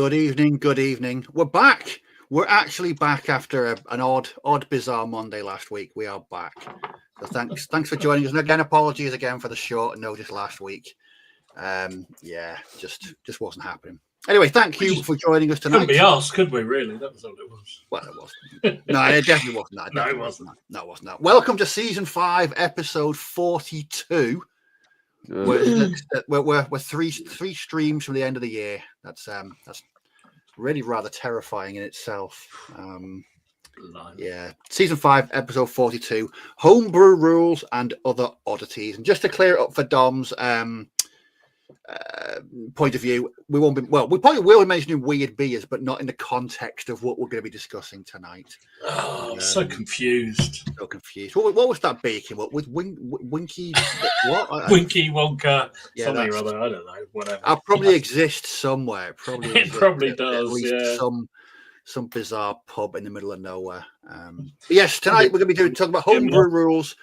Good evening. Good evening. We're back. We're actually back after an odd, bizarre Monday last week. We are back. So thanks for joining us. And again, apologies again for the short notice last week. Just wasn't happening. Anyway, thank you for joining us tonight. Couldn't be asked, could we? Really, that was all it was. Well, it wasn't. No, it definitely wasn't that. No, it wasn't. No, it wasn't that. Welcome to season 5, episode 42. We're three streams from the end of the year. That's really rather terrifying in itself. Season 5, episode 42, homebrew rules and other oddities. And just to clear it up for Dom's point of view, we probably will be mentioning weird beers, but not in the context of what we're going to be discussing tonight. Oh, so confused. What was that baking? What with Winky? What? Winky Wonka? Yeah, something or other. I don't know. Whatever. It probably exists somewhere. It probably does. At least some bizarre pub in the middle of nowhere. Yes, tonight we're going to be talking about homebrew rules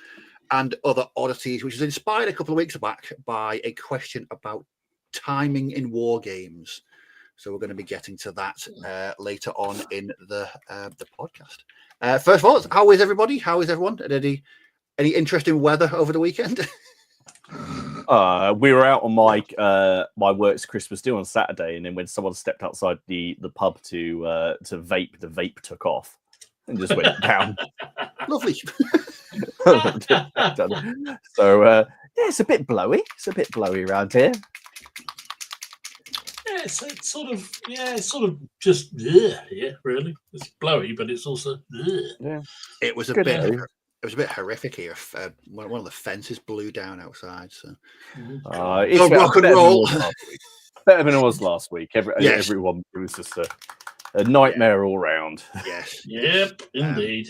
and other oddities, which was inspired a couple of weeks back by a question about timing in war games. So we're going to be getting to that later on in the podcast. First of all, how is everybody? How is everyone? Any interesting weather over the weekend? We were out on my work's Christmas do on Saturday, and then when someone stepped outside the pub to vape, the vape took off and just went down. Lovely. So it's a bit blowy. It's a bit blowy around here. Yeah, it's sort of just really. It's blowy, but it's also yeah. It was a bit horrific here. One of the fences blew down outside. So it's rock and roll. Better than it was last week. Everyone, it was just a nightmare all round. Yes. Yep, indeed.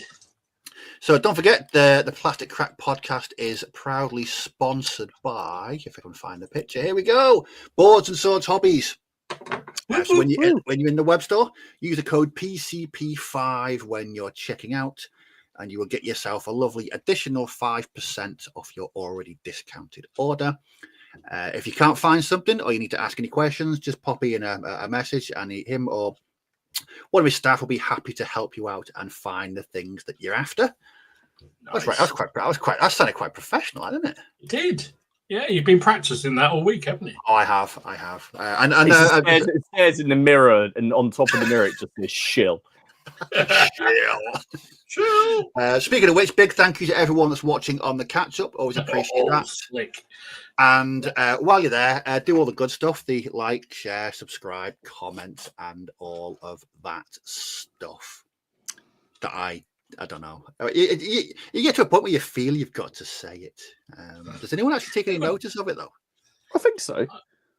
So don't forget, the Plastic Crack podcast is proudly sponsored by, if I can find the picture, here we go, Boards and Swords Hobbies. So when you're in the web store, use the code PCP5 when you're checking out, and you will get yourself a lovely additional 5% off your already discounted order. If you can't find something or you need to ask any questions, just pop in a message, and him or one of his staff will be happy to help you out and find the things that you're after. Nice. That's right. That sounded quite professional, didn't it? It did. Yeah, you've been practicing that all week, haven't you? Oh, I have. It stares in the mirror, and on top of the mirror, it just says shill. Shill. Speaking of which, big thank you to everyone that's watching on the catch up. Always appreciate that. Slick. And while you're there, do all the good stuff: the like, share, subscribe, comment, and all of that stuff. That I don't know. You get to a point where you feel you've got to say it. Does anyone actually take any notice of it, though? I think so.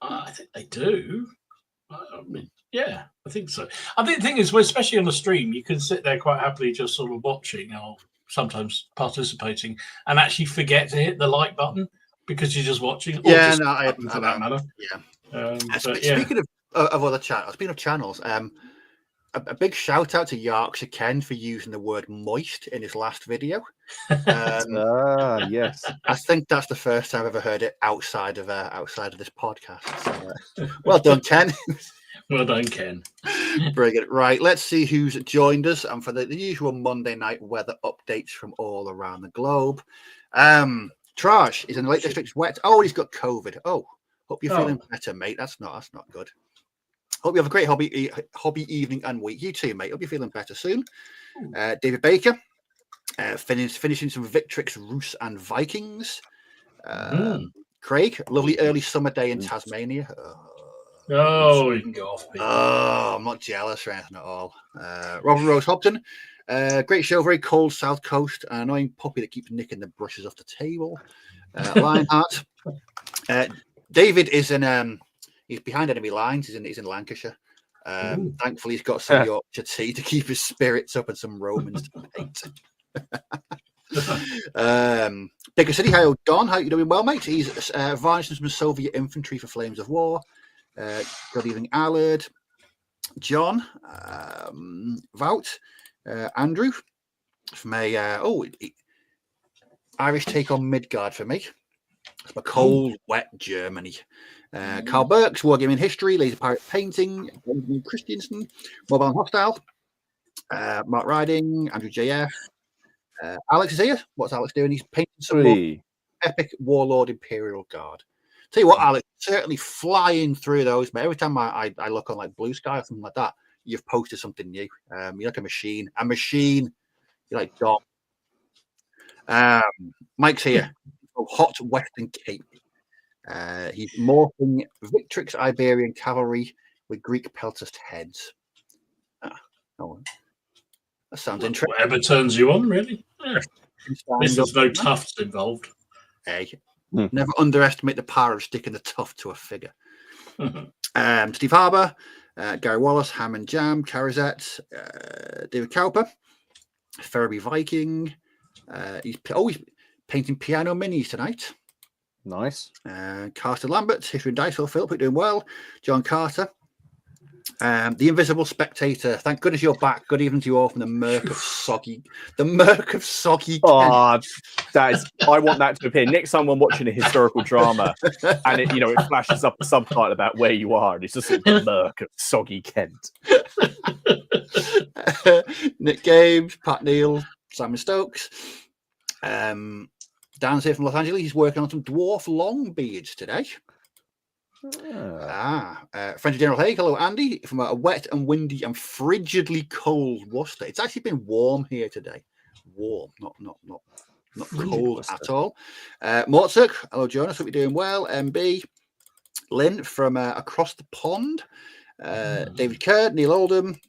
I think they do. I mean, yeah, I think so. I think the thing is, especially on the stream, you can sit there quite happily just sort of watching or sometimes participating and actually forget to hit the like button because you're just watching. For that matter. Yeah. Speaking of other channels, speaking of channels, a big shout out to Yorkshire Ken for using the word moist in his last video. Yes. I think that's the first time I've ever heard it outside of this podcast. So, well done, Ken. Well done, Ken. Brilliant. Right, let's see who's joined us, and for the usual Monday night weather updates from all around the globe. Trash is in the Lake District's wet. Oh, he's got COVID. Oh, hope you're feeling better, mate. That's not good. Hope you have a great hobby evening and week. You too, mate. Hope you're feeling better soon. David Baker, finishing some Victrix, Roos and Vikings. Craig, lovely early summer day in Tasmania. You can go off. Oh, I'm not jealous or anything at all. Robert Rose Hopton, great show, very cold South Coast. An annoying puppy that keeps nicking the brushes off the table. Lionheart. David is in... He's behind enemy lines. He's in Lancashire. Thankfully, he's got some Yorkshire tea to keep his spirits up and some Romans to paint. Bigger City, hi, Don. How you doing? Well, mate. He's varnishing some Soviet infantry for Flames of War. Good evening, Allard. John. Vout. Andrew. From a Irish take on Midgard for me. It's my cold, wet Germany. Carl Burks, Wargaming History, Laser Pirate Painting, Benjamin Christiansen, Mobile and Hostile, Mark Riding, Andrew JF. Alex is here. What's Alex doing? He's painting some more epic Warlord Imperial Guard. Tell you what, Alex, certainly flying through those. But every time I look on like Blue Sky or something like that, you've posted something new. You're like a machine. You're like Dom. Mike's here. Hot Western Cape. He's morphing Victrix Iberian cavalry with Greek peltast heads. That sounds interesting. Whatever turns you on, really. Yeah. There's no tufts involved. Hey, never underestimate the power of sticking the tuft to a figure. Steve Harbour, Gary Wallace, Ham and Jam, Carazette, David Cowper, Ferriby Viking. He's painting piano minis tonight. Nice. Carter Lambert, History and Dice, Philip, doing well. John Carter. The Invisible Spectator. Thank goodness you're back. Good evening to you all from the murk of soggy. Oh, that is. I want that to appear next time I'm watching a historical drama, and it flashes up a subtitle about where you are, and it's just the murk of soggy Kent. Nick Games, Pat Neal, Simon Stokes. Dan's here from Los Angeles. He's working on some dwarf long beards today. Friend of General Haig, hello Andy, from a wet and windy and frigidly cold Worcester. It's actually been warm here today. Warm, not cold Worcester at all. Mortzuk, hello Jonas, hope you're doing well. MB, Lynn from across the pond. David Kerr, Neil Oldham,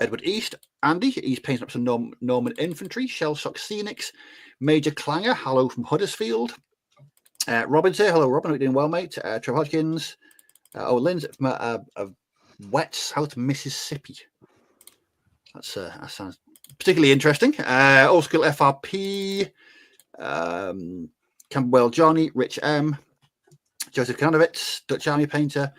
Edward East, Andy, he's painting up some Norman infantry. Shell Shock Scenics, Major Clanger, hello from Huddersfield. Robin's here. Hello, Robin. How are you doing well, mate? Trev Hodgkins. Lynn's from a wet South Mississippi. That sounds particularly interesting. Old School FRP. Campbell Johnny, Rich M. Joseph Kanovitz, Dutch Army Painter.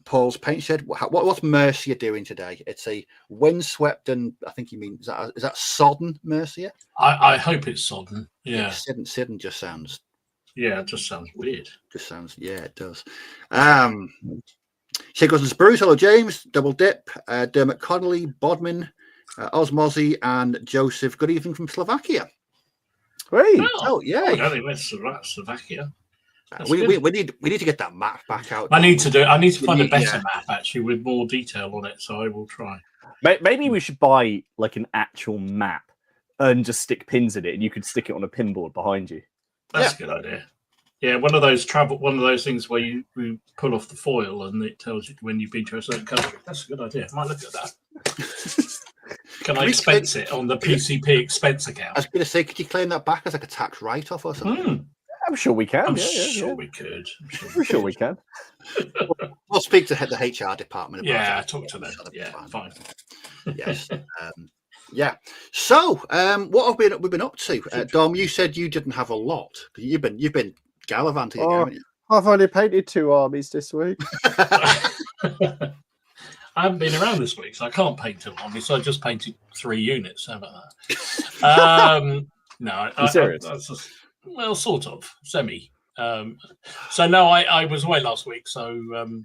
Paul's Paint Shed. What's Mercia doing today? It's a windswept and I think you mean is that sodden Mercia? I hope it's sodden. Yeah, Sidden just sounds. Yeah, it just sounds weird. It does. Shea Cousins Bruce, hello James, Double Dip, Dermot Connolly, Bodmin, Osmozy, and Joseph. Good evening from Slovakia. Hey, yeah. I don't think Slovakia. We need to get that map back out. I need to find a better map actually with more detail on it. So I will try. Maybe we should buy like an actual map and just stick pins in it, and you could stick it on a pinboard behind you. That's a good idea. Yeah, one of those things where you pull off the foil and it tells you when you've been to a certain country. That's a good idea. I might look at that. Can I expense it on the PCP expense account? I was going to say, could you claim that back as like a tax write-off or something? I'm sure we can. I'm sure we could. I'm sure we can. We'll speak to the HR department about that. Talk to them. Yeah, fine. Yes. Yeah. So, what have we been up to? Dom, you said you didn't have a lot. You've been gallivanting, haven't you? I've only painted 2 armies this week. I haven't been around this week, so I can't paint 2 armies. So I just painted 3 units. How about that? No, I'm serious. Well, sort of, semi. So no, I was away last week, so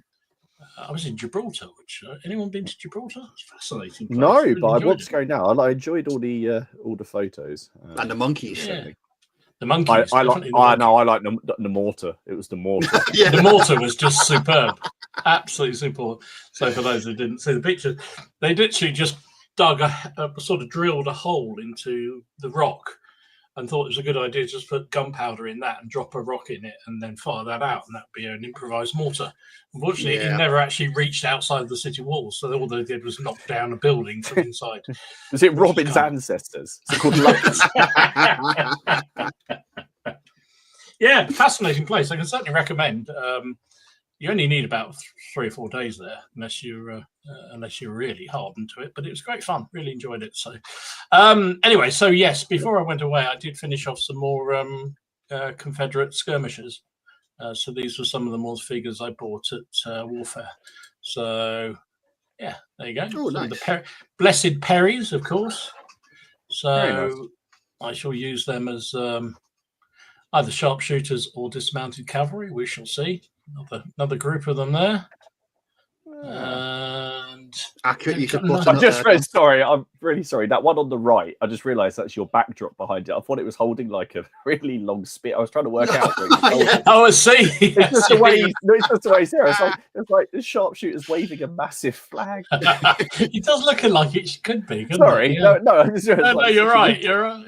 I was in Gibraltar. Which anyone been to Gibraltar? It's fascinating place. No, really but I want to go now. I enjoyed all the photos and the monkeys. Yeah. The monkeys. I like the mortar. It was the mortar. Yeah, the mortar was just superb, absolutely superb. So for those who didn't see the picture, they literally just dug sort of drilled a hole into the rock. And thought it was a good idea to just put gunpowder in that and drop a rock in it and then fire that out, and that would be an improvised mortar. Unfortunately, it never actually reached outside the city walls, so all they did was knock down a building from inside. Was it Robin's ancestors? Is it called Lux? Yeah, fascinating place. I can certainly recommend. You only need about 3 or 4 days there, unless you're really hardened to it. But it was great fun. Really enjoyed it. So, anyway, so yes, before I went away, I did finish off some more Confederate skirmishers. So these were some of the more figures I bought at Warfare. So yeah, there you go. Oh, nice. The Blessed Perrys, of course. So Very nice. I shall use them as either sharpshooters or dismounted cavalry. We shall see. Another group of them there. And accurate use of I'm just very sorry. I'm really sorry. That one on the right, I just realised that's your backdrop behind it. I thought it was holding like a really long spear. I was trying to work out. Oh, I see. It's just the way. It's just the way he's there. It's like the sharpshooter's waving a massive flag. It does look like it could be. Sorry, it? Yeah. No, you're right. You're right.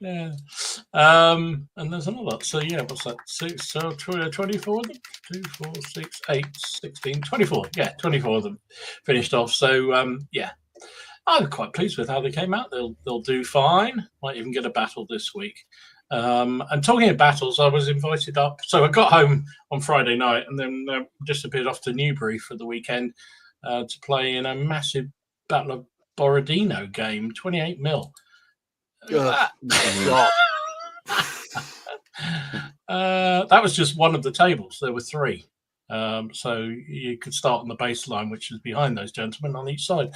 Yeah. And there's another. So yeah, what's that? 6, so 24 of them? 2, 4, 6, 8, 16, 24. Yeah, 24 of them finished off. So yeah, I'm quite pleased with how they came out. They'll do fine. Might even get a battle this week. And talking of battles, I was invited up. So I got home on Friday night and then disappeared off to Newbury for the weekend to play in a massive Battle of Borodino game, 28mm. That was just one of the tables. There were 3. So you could start on the baseline, which is behind those gentlemen on each side,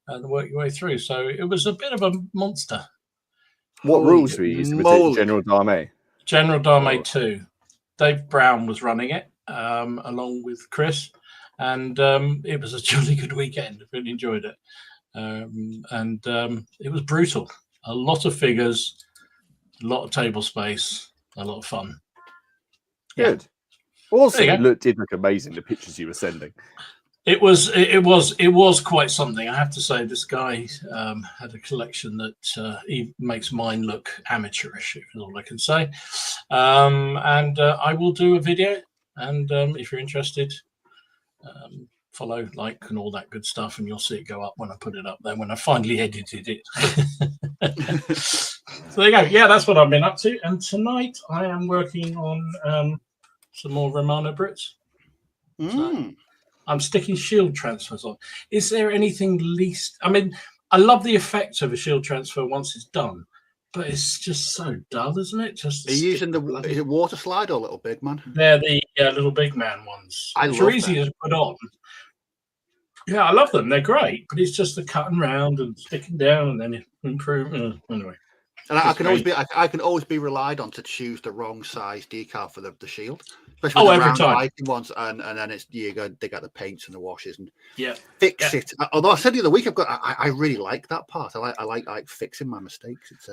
and work your way through. So it was a bit of a monster. What rules were you using? Was it General Dame? General Dame 2. Dave Brown was running it along with Chris, and it was a jolly good weekend. I really enjoyed it. And it was brutal. A lot of figures, a lot of table space, a lot of fun. Good. Also, it did look amazing, the pictures you were sending. It was quite something. I have to say, this guy had a collection that he makes mine look amateurish, is all I can say. And I will do a video, and if you're interested, follow, like, and all that good stuff, and you'll see it go up when I put it up there, when I finally edited it. So there you go. Yeah, that's what I've been up to. And tonight I am working on some more Romano Brits. So I'm sticking shield transfers on. Is there anything least... I mean, I love the effect of a shield transfer once it's done, but it's just so dull, isn't it? Just are you using is it water slide or little big man? They're the little big man ones. They're easy to put on. Yeah, I love them. They're great, but it's just the cutting round and sticking down and then improve. Anyway, and I can always be relied on to choose the wrong size decal for the shield, especially every time ones, and then it's they got the paints and the washes and fix it. Although I said the other week, I really like that part. I like fixing my mistakes. It's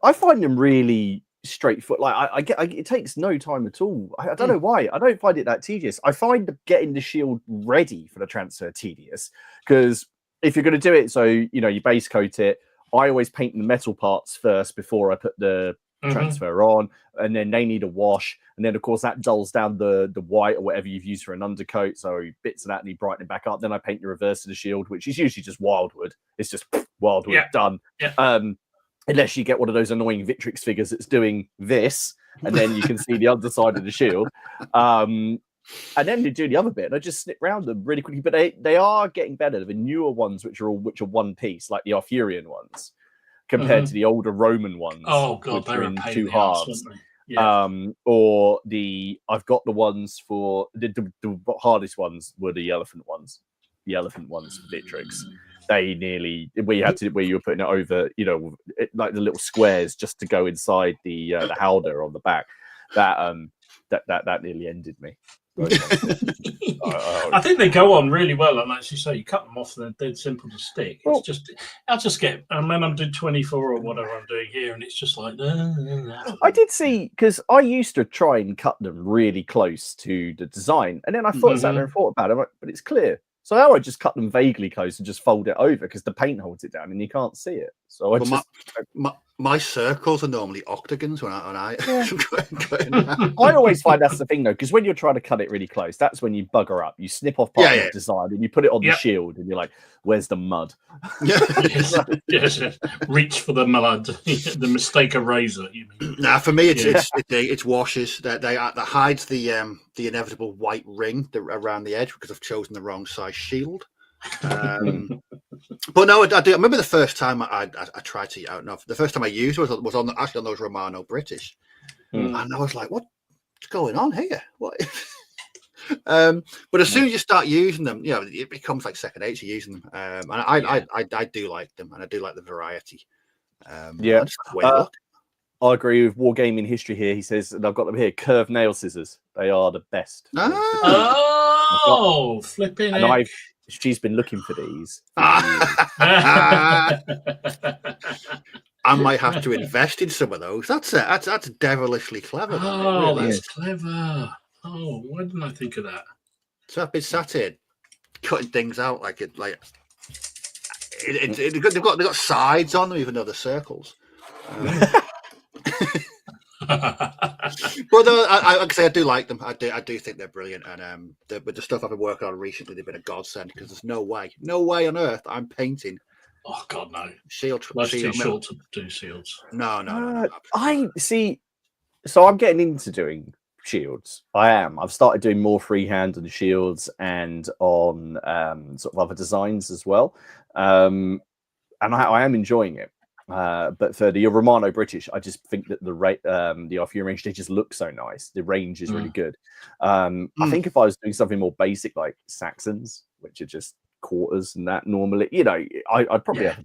I find them really straightforward. Like it takes no time at all. I don't know why. I don't find it that tedious. I find getting the shield ready for the transfer tedious, because if you're going to do it, so you base coat it. I always paint the metal parts first before I put the transfer on, and then they need a wash, and then of course that dulls down the white or whatever you've used for an undercoat, so bits of that need brightening back up. Then I paint the reverse of the shield, which is usually just wildwood. It's just wildwood done. Unless you get one of those annoying Victrix figures that's doing this, and then you can see the underside of the shield. And then they do the other bit, and I just snip round them really quickly. But they are getting better. The newer ones, which are one piece, like the Arthurian ones, compared to the older Roman ones. Oh god, they're in 2 halves. I've got the ones for the hardest ones were the elephant ones. The elephant ones, Victrix. They nearly where you were putting it over, like the little squares just to go inside the howdah on the back. That nearly ended me. I think they go on really well, and as you say, you cut them off, they're dead simple to stick. It's just I'll just get, and then I'm doing 24 or whatever I'm doing here, and it's just like I did see, because I used to try and cut them really close to the design, and then I thought sat there and thought about it, but it's clear. So now I just cut them vaguely close and just fold it over, because the paint holds it down and you can't see it. So my circles are normally octagons when I I always find that's the thing though, because when you're trying to cut it really close, that's when you bugger up. You snip off part of the design and you put it on the shield, and you're like, "Where's the mud?" Yes. Reach for the mud. The mistake eraser. You mean? Nah, for me it's washes that hides the inevitable white ring around the edge because I've chosen the wrong size shield. But no, I do. I remember the first time I tried to. The first time I used was on those Romano British, and I was like, "What's going on here?" What? But as soon as you start using them, it becomes like second nature using them. And I do like them, and I do like the variety. Yeah. Just the way they look. I agree with wargaming history here. He says, and I've got them here, curved nail scissors. They are the best. Oh, flipping it. She's been looking for these. I might have to invest in some of those. That's devilishly clever. Oh, really that's is. clever. Oh, why didn't I think of that? So I've been sat here cutting things out they've got sides on them, even though they're circles. But I do like them. I do think they're brilliant, and with the stuff I've been working on recently, they've been a godsend because there's no way on earth I'm painting. Oh God, no! Shield. That's too short to do shields. No. I see. So I'm getting into doing shields. I've started doing more freehand on shields and on sort of other designs as well, and I am enjoying it. But for the Romano British, I just think that the off-year range, they just look so nice. The range is really good. I think if I was doing something more basic like Saxons, which are just quarters and that normally, I'd probably have a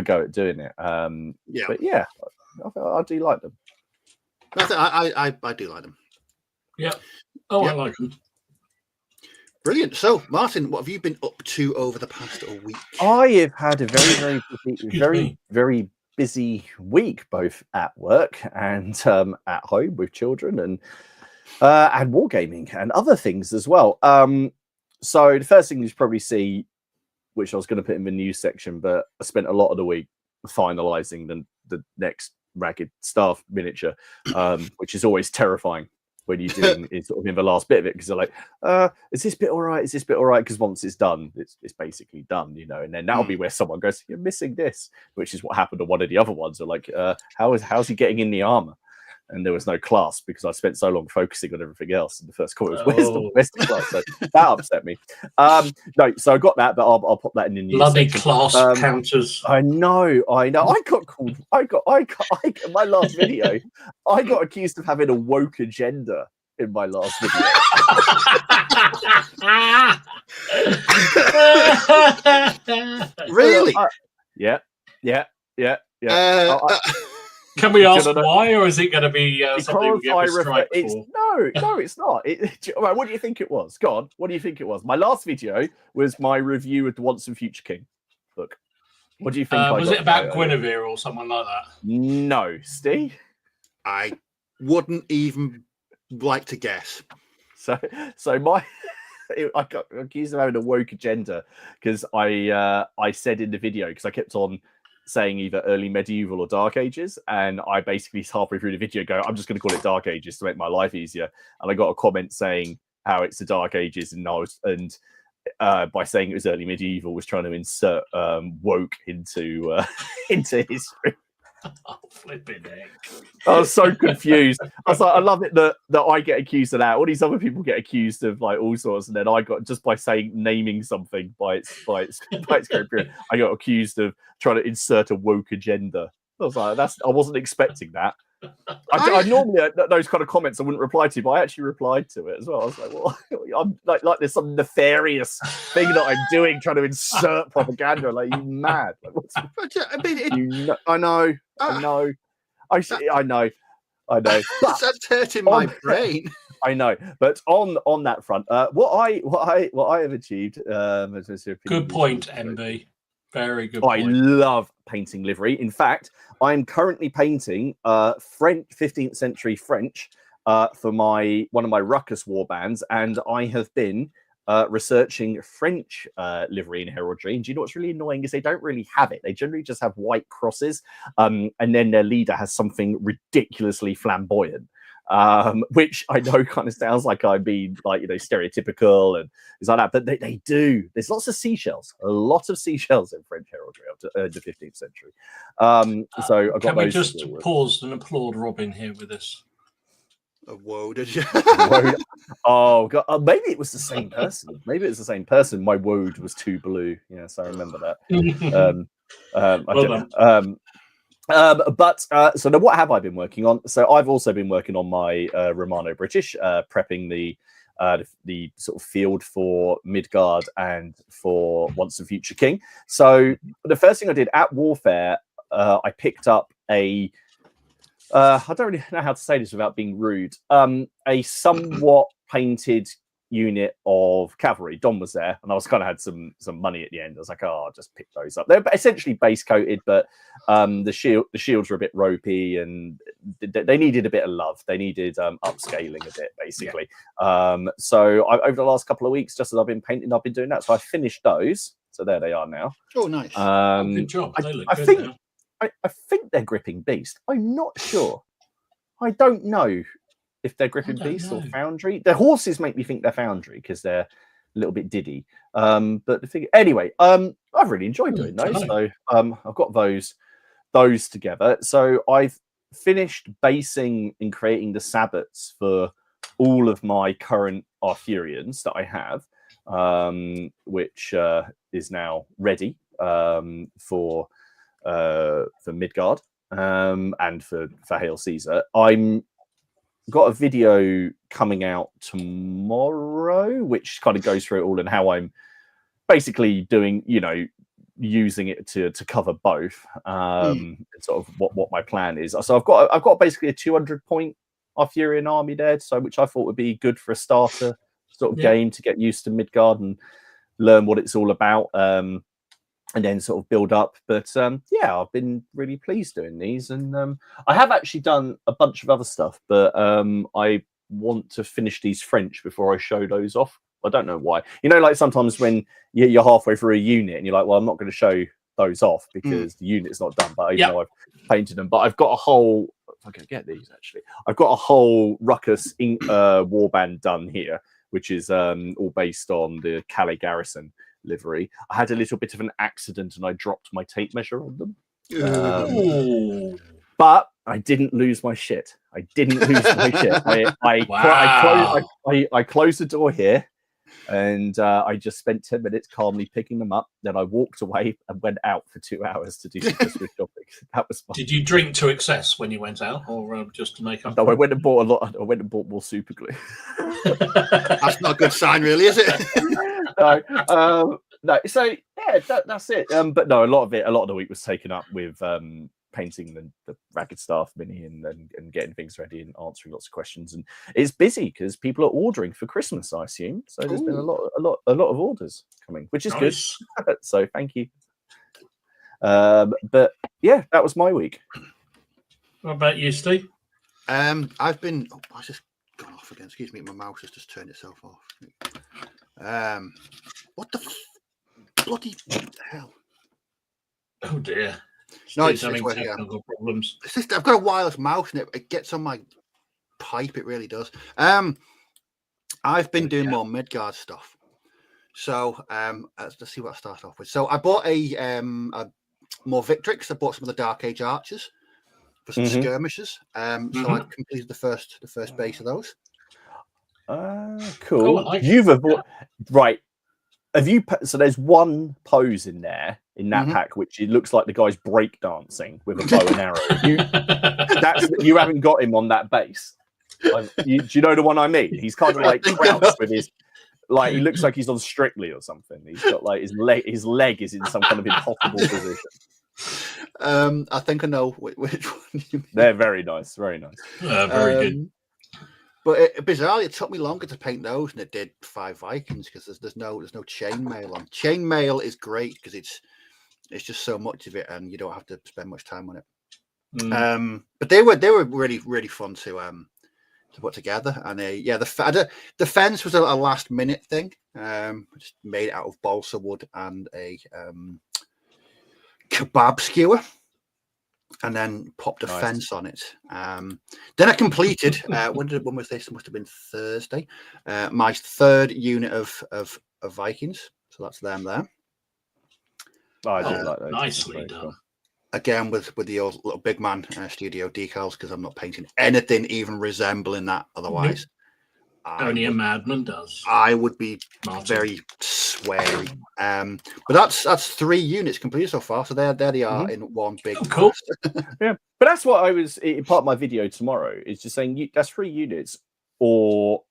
go at doing it. But yeah, I do like them. I do like them. Yeah. Oh, yeah. I like them. Brilliant. So, Martin, what have you been up to over the past week? I have had a very busy week, both at work and at home with children and wargaming and other things as well. So the first thing you probably see, which I was going to put in the news section, but I spent a lot of the week finalising the next Ragged Staff miniature, which is always terrifying when you're doing it sort of in the last bit of it, because they're like, is this bit all right? Is this bit all right? Because once it's done, it's basically done, and then that'll be where someone goes, you're missing this, which is what happened to one of the other ones. They're like, how's he getting in the armor? And there was no class because I spent so long focusing on everything else. And the first comment was, where's the class? So that upset me. No, so I got that, but I'll pop that in the news. Bloody class counters. I know. I got called. I got my last video. I got accused of having a woke agenda in my last video. Really? Yeah. Can we ask why, or is it going to be something we get a strike for? No, it's not. What do you think it was? Go on. What do you think it was? My last video was my review of the Once and Future King book. What do you think? Was it about Guinevere or someone like that? No, Steve. I wouldn't even like to guess. So I got accused of having a woke agenda because I said in the video, because I kept on saying either early medieval or dark ages, and I basically halfway through the video go, I'm just going to call it dark ages to make my life easier, and I got a comment saying how it's the dark ages, and by saying it was early medieval was trying to insert woke into history. Oh, flipping heck. I was so confused. I was like, I love it that I get accused of that. All these other people get accused of like all sorts, and then I got, just by naming something by its current period, I got accused of trying to insert a woke agenda. I was like, I wasn't expecting that. I normally those kind of comments I wouldn't reply to, but I actually replied to it as well. I was like, well, I'm like there's some nefarious thing that I'm doing, trying to insert propaganda. Like, you mad? Like, I know. That's hurting my brain. I know, but on that front, what I have achieved. Good point, MB. Very good point. I love painting livery. In fact, I'm currently painting French 15th century French for one of my ruckus war bands, and I have been researching French livery and heraldry. And do you know what's really annoying is they don't really have it. They generally just have white crosses, and then their leader has something ridiculously flamboyant. Which I know kind of sounds like I'm being like, stereotypical and things like that, but they do. There's lots of seashells, a lot of seashells in French heraldry up to the 15th century. So I've got Can we just pause and applaud Robin here with us? Whoa, did you? Oh God, maybe it was the same person. My woad was too blue. Yes, I remember that. So now what have I been working on? So I've also been working on my Romano British, prepping the sort of field for Midgard and for Once and Future King. So the first thing I did at Warfare, I picked up a I don't really know how to say this without being rude. A somewhat painted unit of cavalry. Don was there, and I was kind of had some money at the end. I was like, oh, I'll just pick those up. They're essentially base coated, but the shields were a bit ropey, and they needed a bit of love. They needed upscaling a bit, basically. So over the last couple of weeks, just as I've been painting, I've been doing that. So I finished those. So there they are now. Oh, nice. Good job. They look good now. I think they're gripping beast. I'm not sure. I don't know if they're gripping beast or foundry. The horses make me think they're foundry because they're a little bit diddy. But the thing, anyway, I've really enjoyed doing those. So I've got those together. So I've finished basing and creating the sabbats for all of my current Arthurians that I have, which is now ready for Midgard and for Hail Caesar. I'm got a video coming out tomorrow, which kind of goes through it all and how I'm basically doing, using it to cover both. Sort of what my plan is. So I've got basically a 200 point Arthurian army there, so which I thought would be good for a starter sort of game to get used to Midgard and learn what it's all about. And then sort of build up. But I've been really pleased doing these. And I have actually done a bunch of other stuff, but I want to finish these French before I show those off. I don't know why. Like sometimes when you're halfway through a unit and you're like, well, I'm not going to show those off because the unit's not done. But even though I've painted them, but I've got a whole, if I can get these actually, I've got a whole Ruckus warband done here, which is all based on the Calais Garrison livery. I had a little bit of an accident and I dropped my tape measure on them. But I didn't lose my shit. I closed the door here and I just spent 10 minutes calmly picking them up. Then I walked away and went out for 2 hours to do some Christmas shopping. That was fun. Did you drink to excess when you went out, or just to make up? No, I went and bought a lot. I went and bought more super glue. That's not a good sign, really, is it? No. So yeah, that's it. But no, a lot of the week was taken up with painting the Ragged Staff mini and getting things ready and answering lots of questions. And it's busy because people are ordering for Christmas, I assume. So there's been a lot of orders coming, which is good. So thank you. But yeah, that was my week. What about you, Steve? I've been. I just gone off again. Excuse me, my mouse has just turned itself off. What the bloody hell? Oh dear. No, it's having technical problems. It's just, I've got a wireless mouse and it gets on my pipe. It really does. I've been doing more Midgard stuff. So let's see what I start off with. So I bought a more Victrix. I bought some of the Dark Age archers for some skirmishes. So I completed the first base of those. Cool. Like You've avoided right. Have you? So there's one pose in there in that pack, which it looks like the guy's breakdancing with a bow and arrow. You haven't got him on that base. Do you know the one I mean? He's kind of like crouched with his, like he looks like he's on Strictly or something. He's got like his leg is in some kind of impossible position. I think I know which one you mean. They're very nice, very nice. Very good. But bizarrely, it took me longer to paint those than it did 5 Vikings because there's no chainmail on. Chainmail is great because it's just so much of it, and you don't have to spend much time on it. But they were really really fun to put together, and the fence was a last minute thing. Just made out of balsa wood and a kebab skewer. And then popped a fence on it. Then I completed. When was this? It must have been Thursday. My third unit of Vikings. So that's them there. Oh, I do like those. Nicely done. Cool. Again with the old little big man studio decals because I'm not painting anything even resembling that. Otherwise, only a madman does. I would be very sweary. But that's 3 units completed so far. So there they are in one big. Cool. Yeah, but that's what I was part of my video tomorrow is just saying that's 3 units or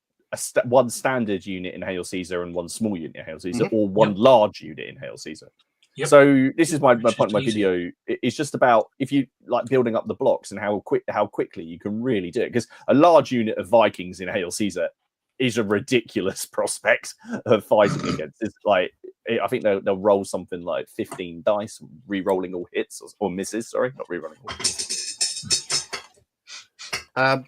one standard unit in Hail Caesar and one small unit in Hail Caesar or one large unit in Hail Caesar. Yep. So this is my Which point of my is easy. video. It's just about if you like building up the blocks and how quickly you can really do it. Because a large unit of Vikings in Hail Caesar is a ridiculous prospect of fighting against. It's like I think they'll roll something like 15 dice, re-rolling all hits or misses. Sorry, not re-rolling all hits.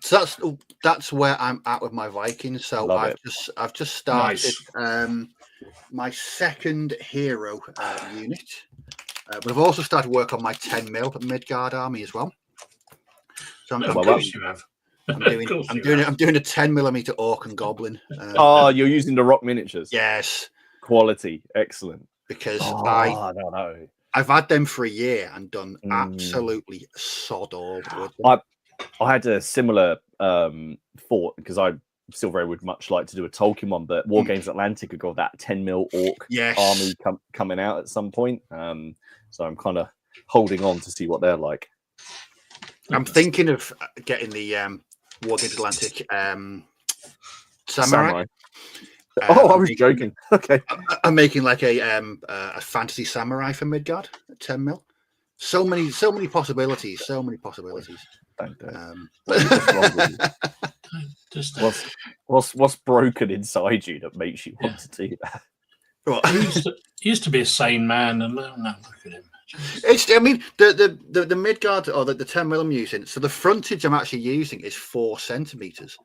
So that's where I'm at with my Vikings. So Love I've just started Nice. my second hero unit, but I've also started work on my 10mm Midgard army as well. So I'm doing a 10mm orc and goblin. You're using the rock miniatures. Yes, quality, excellent. Because I've had them for a year and done absolutely sod all with them. I had a similar thought because I still very would much like to do a Tolkien one, but Wargames Atlantic have got that 10mm orc army coming out at some point. So I'm kind of holding on to see what they're like. I'm thinking of getting the Wargames Atlantic Samurai. I was joking. Okay, I'm making like a fantasy samurai for Midgard at 10mm. So many possibilities. So many possibilities. What's broken inside you that makes you want to do that? Well, he used to be a sane man, and now look at him. I mean, the Midgard or the 10mm I'm using. So the frontage I'm actually using is 4 centimeters.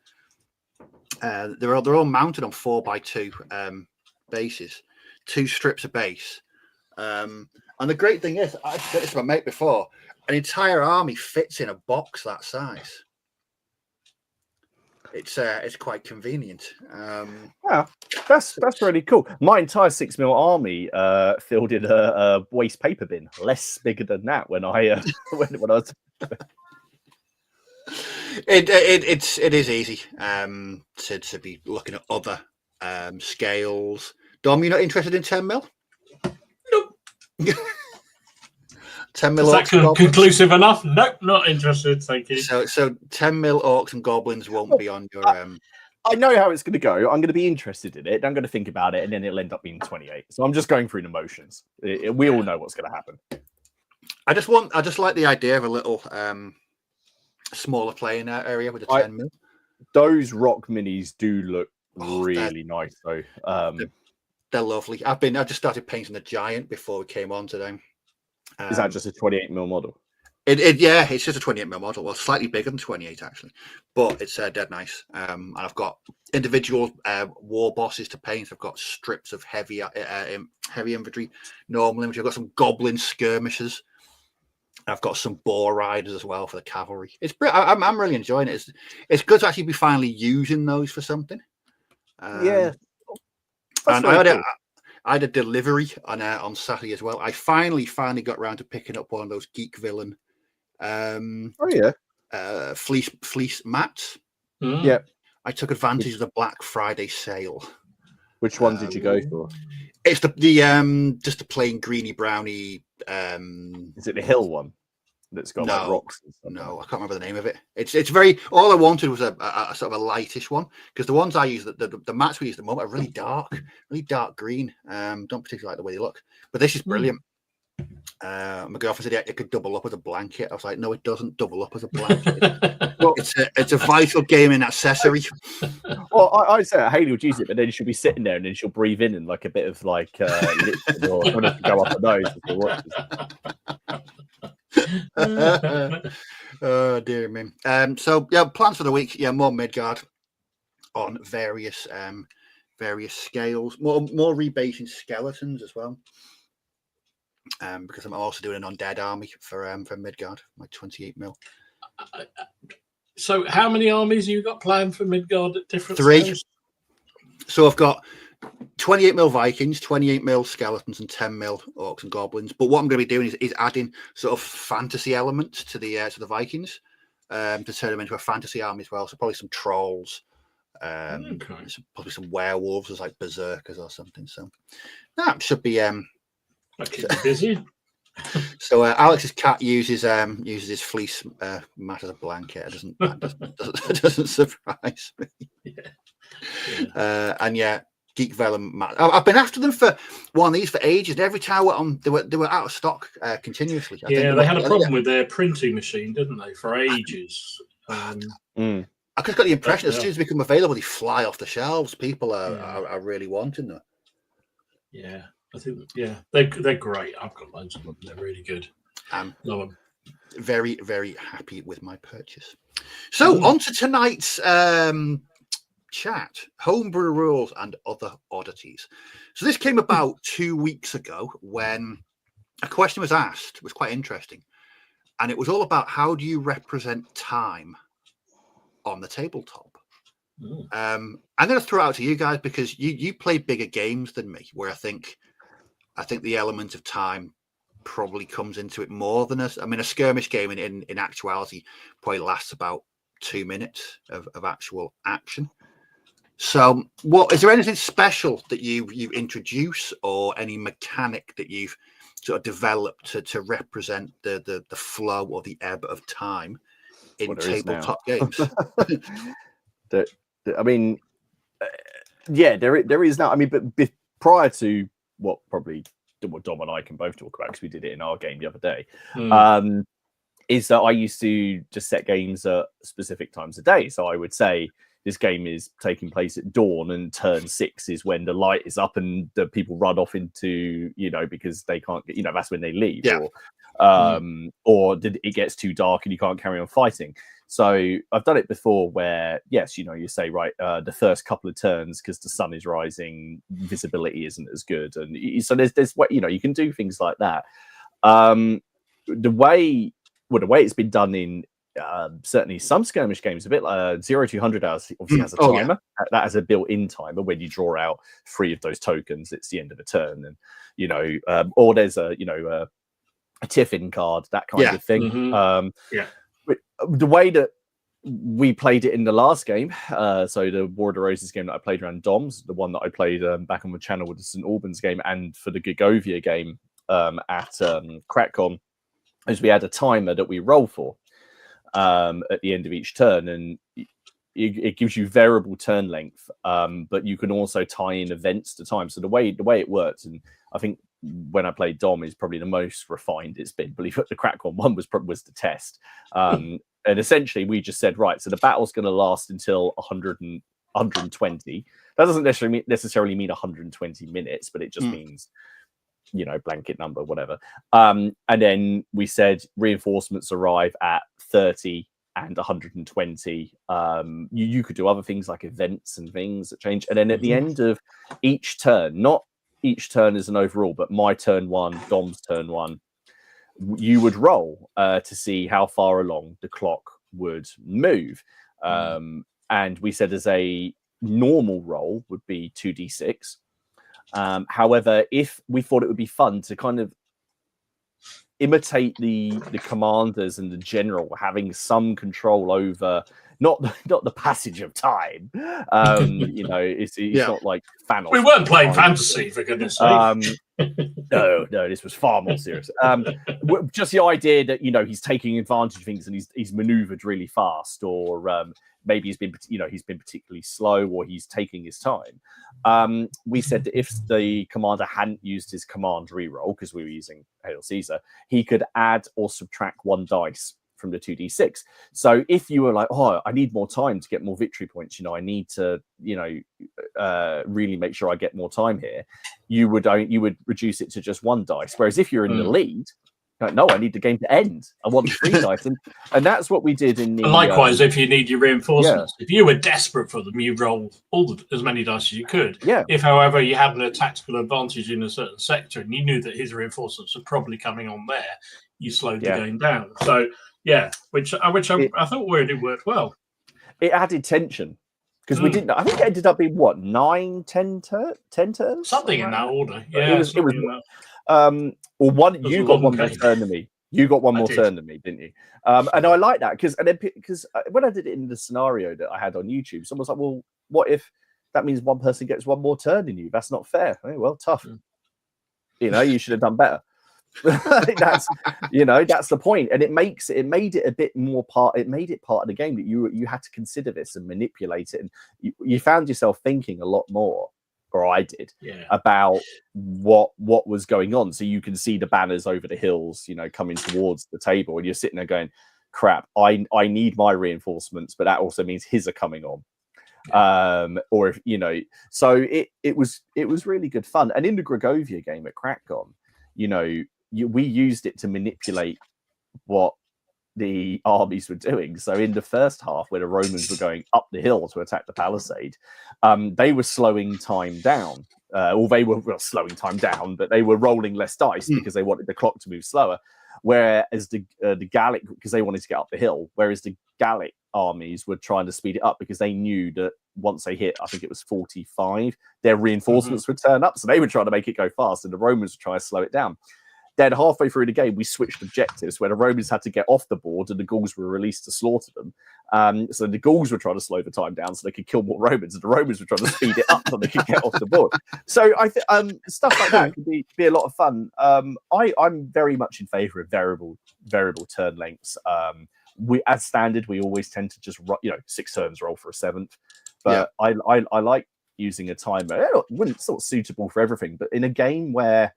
They're all mounted on 4x2 bases, 2 strips of base. And the great thing is, I said this to my mate before, an entire army fits in a box that size. It's quite convenient. Yeah, that's really cool. My entire 6mm army filled in a waste paper bin, less bigger than that when I when I was. It is easy to be looking at other scales. Dom, you're not interested in 10mm? Nope. 10mm. Is that conclusive enough? Nope, not interested. Thank you. So 10mm orcs and goblins won't be on your. I know how it's going to go. I'm going to be interested in it. I'm going to think about it, and then it'll end up being 28. So I'm just going through the motions. We all know what's going to happen. I just like the idea of a little smaller playing area with a 10mm. Those rock minis do look really nice, though. They're lovely. I've just started painting the giant before we came on today. Is that just a 28mm model? It's just a 28mm model. Well, slightly bigger than 28 actually, but it's dead nice. And I've got individual war bosses to paint. I've got strips of heavy infantry, normal infantry. I've got some goblin skirmishers. I've got some boar riders as well for the cavalry. I'm really enjoying it. It's good to actually be finally using those for something. And I had a delivery on Saturday as well. I finally got around to picking up one of those Geek Villain fleece mats. Yeah. I took advantage of the Black Friday sale. Which one did you go for? It's the just the plain greeny browny. Is it the hill one that's got like rocks and stuff? No, I can't remember the name of it. It's very. All I wanted was a sort of a lightish one, because the ones I use, the mats we use at the moment are really dark green. Don't particularly like the way they look, but this is brilliant. My girlfriend said it could double up as a blanket. I was like, no, it doesn't double up as a blanket. It's a vital gaming accessory. Well, I said Haley would use it, but then she'll be sitting there and then she'll breathe in and like a bit of like liquid or to go up her nose as she watches. Oh dear me. So yeah, plans for the week. Yeah, more Midgard on various scales. More rebasing skeletons as well. Because I'm also doing an undead army for Midgard, my 28mm. So how many armies have you got planned for Midgard at different 3 scales? So I've got 28mm Vikings, 28mm skeletons, and 10mm orcs and goblins. But what I'm going to be doing is adding sort of fantasy elements to the Vikings to turn them into a fantasy army as well. So probably some trolls, probably some werewolves as like berserkers or something. So that should be busy. So Alex's cat uses his fleece mat as a blanket. It doesn't surprise me. And Geek Vellum. I've been after them for one of these for ages. Every time I went on, they were out of stock continuously. I think they had a problem with their printing machine, didn't they, for ages? I just got the impression as soon as they become available, they fly off the shelves. People are really wanting them. Yeah, I think they're great. I've got loads of them. They're really good. Love them. Very, very happy with my purchase. So on to tonight's chat, homebrew rules and other oddities. So this came about 2 weeks ago when a question was asked. It was quite interesting, and it was all about how do you represent time on the tabletop. I'm going to throw it out to you guys because you play bigger games than me, where I think the element of time probably comes into it more than us. I mean, a skirmish game in actuality probably lasts about 2 minutes of actual action. So, is there anything special that you introduce, or any mechanic that you've sort of developed to represent the flow or the ebb of time in tabletop games? I mean, there is now. I mean, but prior to what Dom and I can both talk about because we did it in our game the other day, is that I used to just set games at specific times of day. So I would say this game is taking place at dawn, and turn 6 is when the light is up and the people run off into, because they can't get, that's when they leave. Yeah. Or it gets too dark and you can't carry on fighting. So I've done it before where, yes, you say, right, the first couple of turns, because the sun is rising, visibility isn't as good. And so there's you can do things like that. The way it's been done in certainly some skirmish games, a bit like 0 to 100 hours obviously has a timer. That has a built-in timer. When you draw out 3 of those tokens, it's the end of a turn. And or there's a tiffin card, that kind of thing. The way that we played it in the last game, so the War of the Roses game that I played around Dom's, the one that I played back on the channel with the St Albans game, and for the Gigovia game at CrackCon, is we had a timer that we roll for at the end of each turn, and it gives you variable turn length, but you can also tie in events to time. So the way it works, and I think when I played Dom is probably the most refined it's been. Believe it, the CrackCon one was the test, and essentially we just said, right, so the battle's going to last until 120. That doesn't necessarily mean 120 minutes, but it just means blanket number, whatever. And then we said reinforcements arrive at 30 and 120. You could do other things like events and things that change. And then at the end of each turn, not each turn is an overall, but my turn 1, Dom's turn 1, you would roll to see how far along the clock would move. And we said as a normal roll would be 2d6. However, if we thought it would be fun to kind of imitate the commanders and the general having some control over not the passage of time, it's not like Thanos. We weren't playing fantasy, for goodness sake. No, this was far more serious. Just the idea that he's taking advantage of things and he's maneuvered really fast, or maybe he's been particularly slow, or he's taking his time. We said that if the commander hadn't used his command reroll, because we were using Hail Caesar, he could add or subtract 1 dice from the 2d6. So if you were like, I need more time to get more victory points, I need to really make sure I get more time here, you would reduce it to just 1 dice. Whereas if you're in the lead, like, no, I need the game to end, I want 3 dice. And that's what we did in the likewise. If you need your reinforcements, if you were desperate for them, you roll as many dice as you could. If however you had a tactical advantage in a certain sector and you knew that his reinforcements were probably coming on there, you slowed the game down. So which I thought really worked well. It added tension because we didn't. I think it ended up being 9, 10 turns, something in that order. It was. Or one. You got one more turn than me. You got one more turn than me, didn't you? And I like that because when I did it in the scenario that I had on YouTube, someone was like, "Well, what if that means one person gets one more turn than you? That's not fair." Well, tough. You should have done better. That's the point, and it made it a bit more part. It made it part of the game that you had to consider this and manipulate it, and you found yourself thinking a lot more or I did, Yeah. about what was going on. So you can see the banners over the hills, you know, coming towards the table, and you're sitting there going, crap, I need my reinforcements, but that also means his are coming on. Or if you know, so it was really good fun. And in the Gregovia game at CrackCon, you know, we used it to manipulate what the armies were doing. So in the first half, where the Romans were going up the hill to attack the palisade, they were slowing time down, or they were slowing time down, but they were rolling less dice because they wanted the clock to move slower. Whereas the Gallic, because they wanted to get up the hill, whereas the Gallic armies were trying to speed it up because they knew that once they hit, I think it was 45, their reinforcements would turn up. So they were trying to make it go fast, and the Romans were trying to slow it down. Then halfway through the game, we switched objectives where the Romans had to get off the board and the Gauls were released to slaughter them. So the Gauls were trying to slow the time down so they could kill more Romans, and the Romans were trying to speed it up so they could get off the board. So I think stuff like that could be a lot of fun. I'm very much in favour of variable turn lengths. As standard, we always tend to just 6 turns roll for a 7th. But I like using a timer. It's not suitable for everything, but in a game where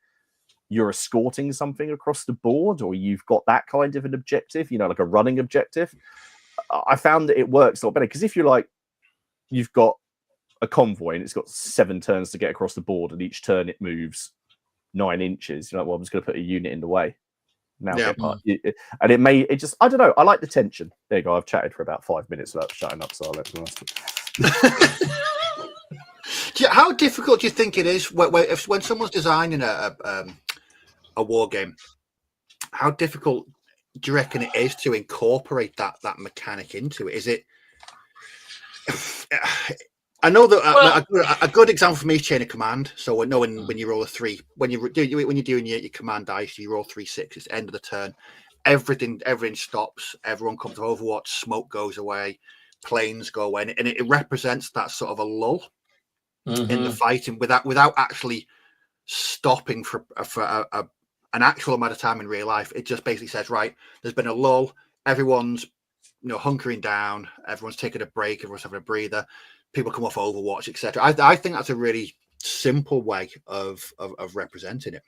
you're escorting something across the board, or you've got that kind of an objective, you know, like a running objective, I found that it works a lot better. Because if you've got a convoy and it's got 7 turns to get across the board, and each turn it moves 9 inches, you're like, well, I'm just going to put a unit in the way. Now, and it just, I don't know. I like the tension. There you go. I've chatted for about 5 minutes without shutting up, so I'll let you How difficult do you think it is when someone's designing a war game? How difficult do you reckon it is to incorporate that mechanic into it? Is it? I know that a good example for me is Chain of Command. So when you roll a 3, when you're doing your command dice, you roll 3 6. It's end of the turn. Everything stops. Everyone comes to Overwatch. Smoke goes away. Planes go away, and it represents that sort of a lull in the fighting without actually stopping for an actual amount of time in real life. It just basically says, right, there's been a lull. Everyone's hunkering down. Everyone's taking a break. Everyone's having a breather. People come off Overwatch, etc. I think that's a really simple way of representing it.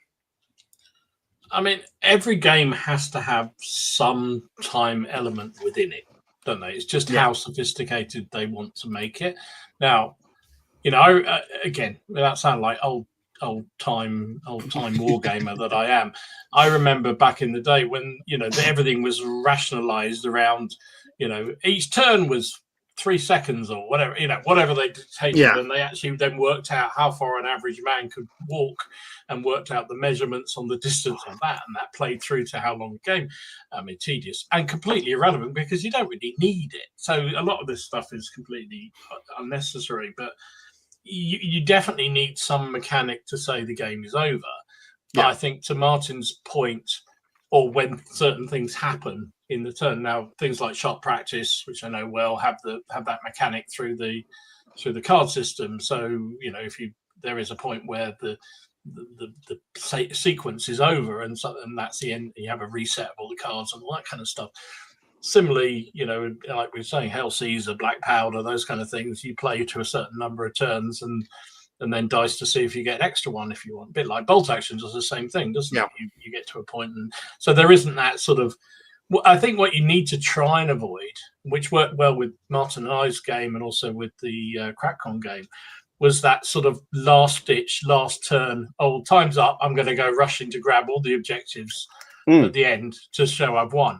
I mean, every game has to have some time element within it, don't they? It's just how sophisticated they want to make it. Now, again, without sounding like old time wargamer that I am, I remember back in the day when everything was rationalized around each turn was 3 seconds or whatever they dictated, and they actually then worked out how far an average man could walk and worked out the measurements on the distance on that, and that played through to how long the game. I mean, tedious and completely irrelevant because you don't really need it. So a lot of this stuff is completely unnecessary, but you definitely need some mechanic to say the game is over. But I think to Martin's point, or when certain things happen in the turn, now things like shot practice, which I know well, have that mechanic through the card system. So if there is a point where the sequence is over and that's the end, you have a reset of all the cards and all that kind of stuff. Similarly, like we were saying, Hell Caesar, Black Powder, those kind of things, you play to a certain number of turns and then dice to see if you get an extra one if you want. A bit like bolt actions does the same thing, doesn't it? You get to a point, and so there isn't that sort of. I think what you need to try and avoid, which worked well with Martin and I's game and also with the CrackCon game, was that sort of last ditch, last turn. Oh, time's up. I'm going to go rushing to grab all the objectives at the end to show I've won.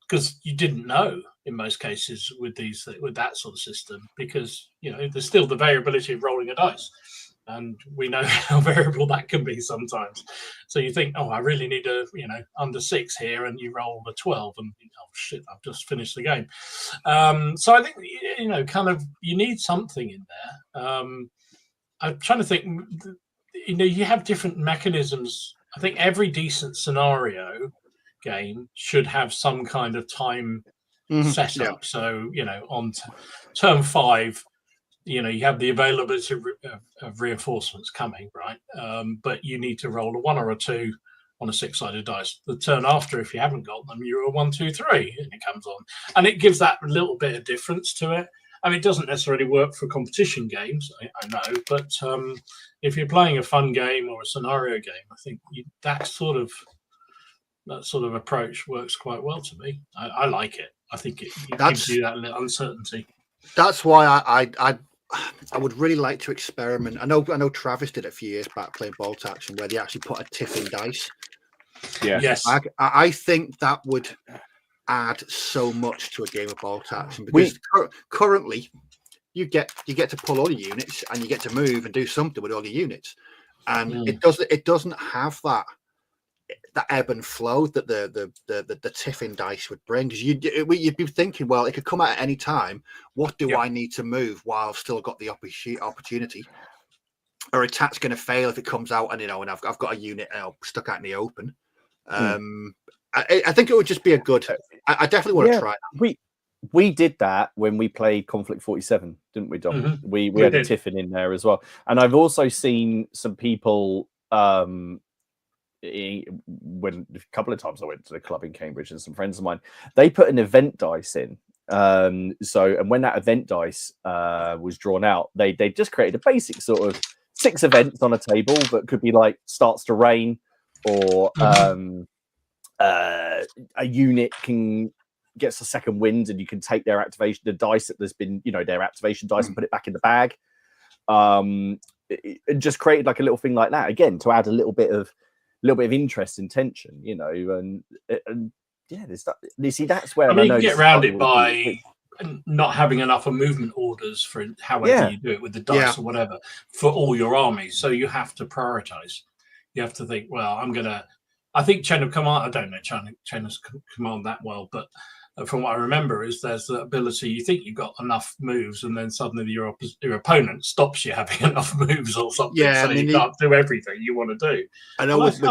Because you didn't know in most cases with that sort of system, because there's still the variability of rolling a dice, and we know how variable that can be sometimes. So you think, oh, I really need a under 6 here, and you roll a 12, and oh shit, I've just finished the game. So I think kind of you need something in there. I'm trying to think. You have different mechanisms. I think every decent scenario game should have some kind of time setup. So on turn 5, you have the availability of reinforcements coming, right? But you need to roll a 1 or a 2 on a 6-sided dice. The turn after, if you haven't got them, you're a 1 2 3, and it comes on, and it gives that little bit of difference to it. I mean, it doesn't necessarily work for competition games, I know, but if you're playing a fun game or a scenario game, I think that sort of approach works quite well to me. I like it. I think it gives you that little uncertainty. That's why I would really like to experiment. I know Travis did it a few years back playing Bolt Action, where they actually put a tiff in dice. Yeah. Yes. I think that would add so much to a game of Bolt Action, because currently you get to pull all your units and you get to move and do something with all your units, and it doesn't have that ebb and flow that the tiffin dice would bring. Because you'd be thinking, well, it could come out at any time. What do I need to move while I've still got the opportunity? Or attack's going to fail if it comes out, and and I've got a unit stuck out in the open. I think it would just be a good. I definitely want to try that. We did that when we played Conflict 47, didn't we, Dom? Mm-hmm. We had a tiffin in there as well, and I've also seen some people. When a couple of times I went to the club in Cambridge, and some friends of mine, they put an event dice in. And when that event dice was drawn out, they just created a basic sort of 6 events on a table that could be like starts to rain, or a unit gets a second wind, and you can take their activation, the dice that there's been, their activation dice, and put it back in the bag. It just created like a little thing like that again to add a little bit of interest and tension, and there's that. You see, that's where you can get around it by not having enough of movement orders for however you do it with the dice or whatever for all your armies. So you have to prioritize. You have to think, well, I think chain of command. I don't know chain of command that well, but from what I remember, is there's the ability. You think you've got enough moves, and then suddenly your opponent stops you having enough moves or something. Yeah, so you can't do everything you want to do. I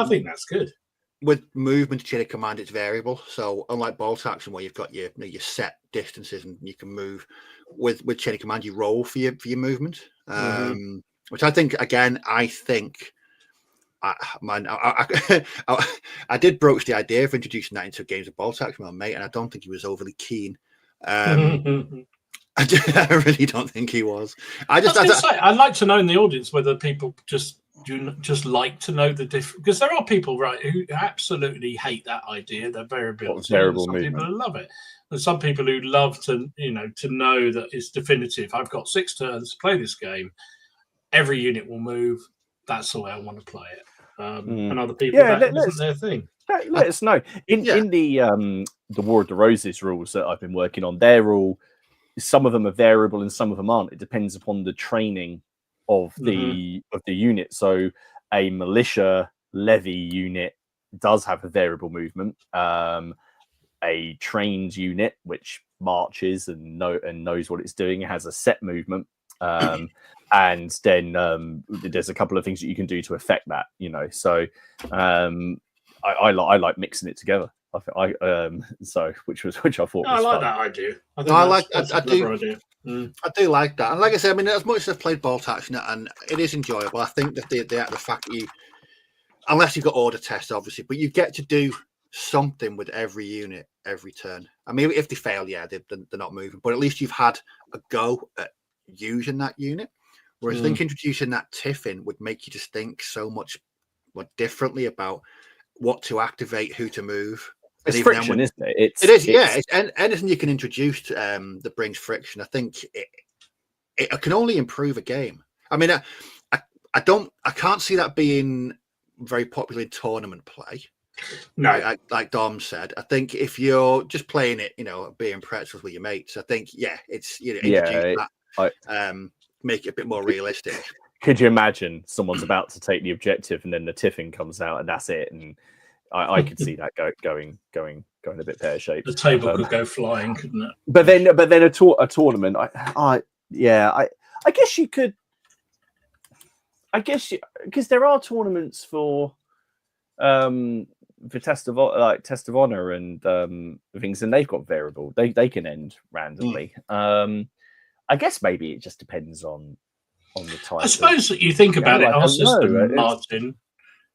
think that's good. With movement chain of command, it's variable. So unlike Bolt Action, where you've got your set distances and you can move, with chain of command, you roll for your movement, which I think I did broach the idea of introducing that into games of Bolt Action with my mate, and I don't think he was overly keen. I really don't think he was. I'd like to know in the audience whether people just like to know the difference, because there are people, right, who absolutely hate that idea, the variability. Some people who love it. There's some people who love to know that it's definitive. I've got 6 turns to play this game. Every unit will move. That's the way I want to play it. And other people, that isn't their thing. Let us know. In the War of the Roses rules that I've been working on, they're all, some of them are variable and some of them aren't. It depends upon the training of the unit. So a militia levy unit does have a variable movement. A trained unit which marches and knows what it's doing has a set movement. And then there's a couple of things that you can do to affect that, So I like mixing it together. Which I thought. I like that idea. I do like that, and like I said, I mean, as much as I've played Bolt Action and it is enjoyable, I think that the fact that unless you've got order tests, obviously, but you get to do something with every unit every turn. I mean, if they fail, they're not moving, but at least you've had a go at using that unit. Whereas I think introducing that tiffin would make you just think so much more differently about what to activate, who to move. It's friction, isn't it? It is. It's anything you can introduce that brings friction. I think it can only improve a game. I mean, I can't see that being very popular in tournament play. No, like Dom said, I think if you're just playing it, being pretzels with your mates, I think it's introduce that. Make it a bit more realistic. Could you imagine someone's about to take the objective and then the tiffin comes out and that's it? And I could see that going a bit pear-shaped. The table could go flying, couldn't it? But then a tournament, I guess you could. Because there are tournaments for test of honor and things, and they've got variable. They can end randomly. I guess maybe it just depends on the type. I suppose that you think about it, our system, Martin,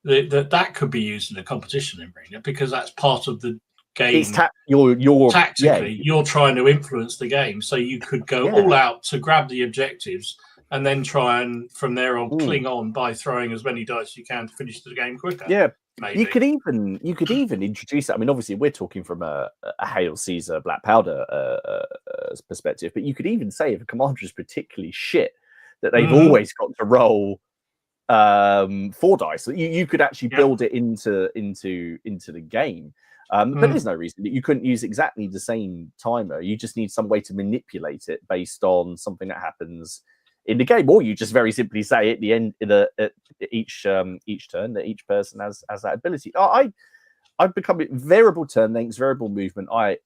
that could be used in a competition arena, because that's part of the game. You're tactically, you're trying to influence the game, so you could go all out to grab the objectives and then try and from there on cling on by throwing as many dice as you can to finish the game quicker. Yeah, maybe. You could even introduce it. I mean, obviously, we're talking from a Hail Caesar Black Powder perspective, but you could even say if a commander is particularly shit, that they've always got to roll 4 dice. You could actually build it into the game. But there's no reason that you couldn't use exactly the same timer. You just need some way to manipulate it based on something that happens in the game, or you just very simply say at the end at each turn that each person has that ability. I've become variable turn lengths, variable movement. I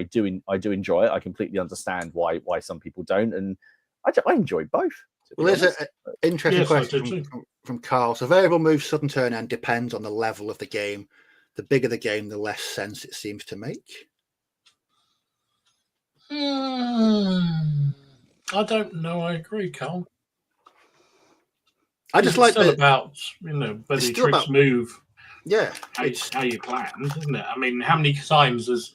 do enjoy it. I completely understand why some people don't, and I enjoy both. Well, there's an interesting question from Carl. So variable move, sudden turn end depends on the level of the game. The bigger the game, the less sense it seems to make. I don't know. I agree, Carl. I just like about whether your troops move. Yeah, how you planned, isn't it? I mean, how many times has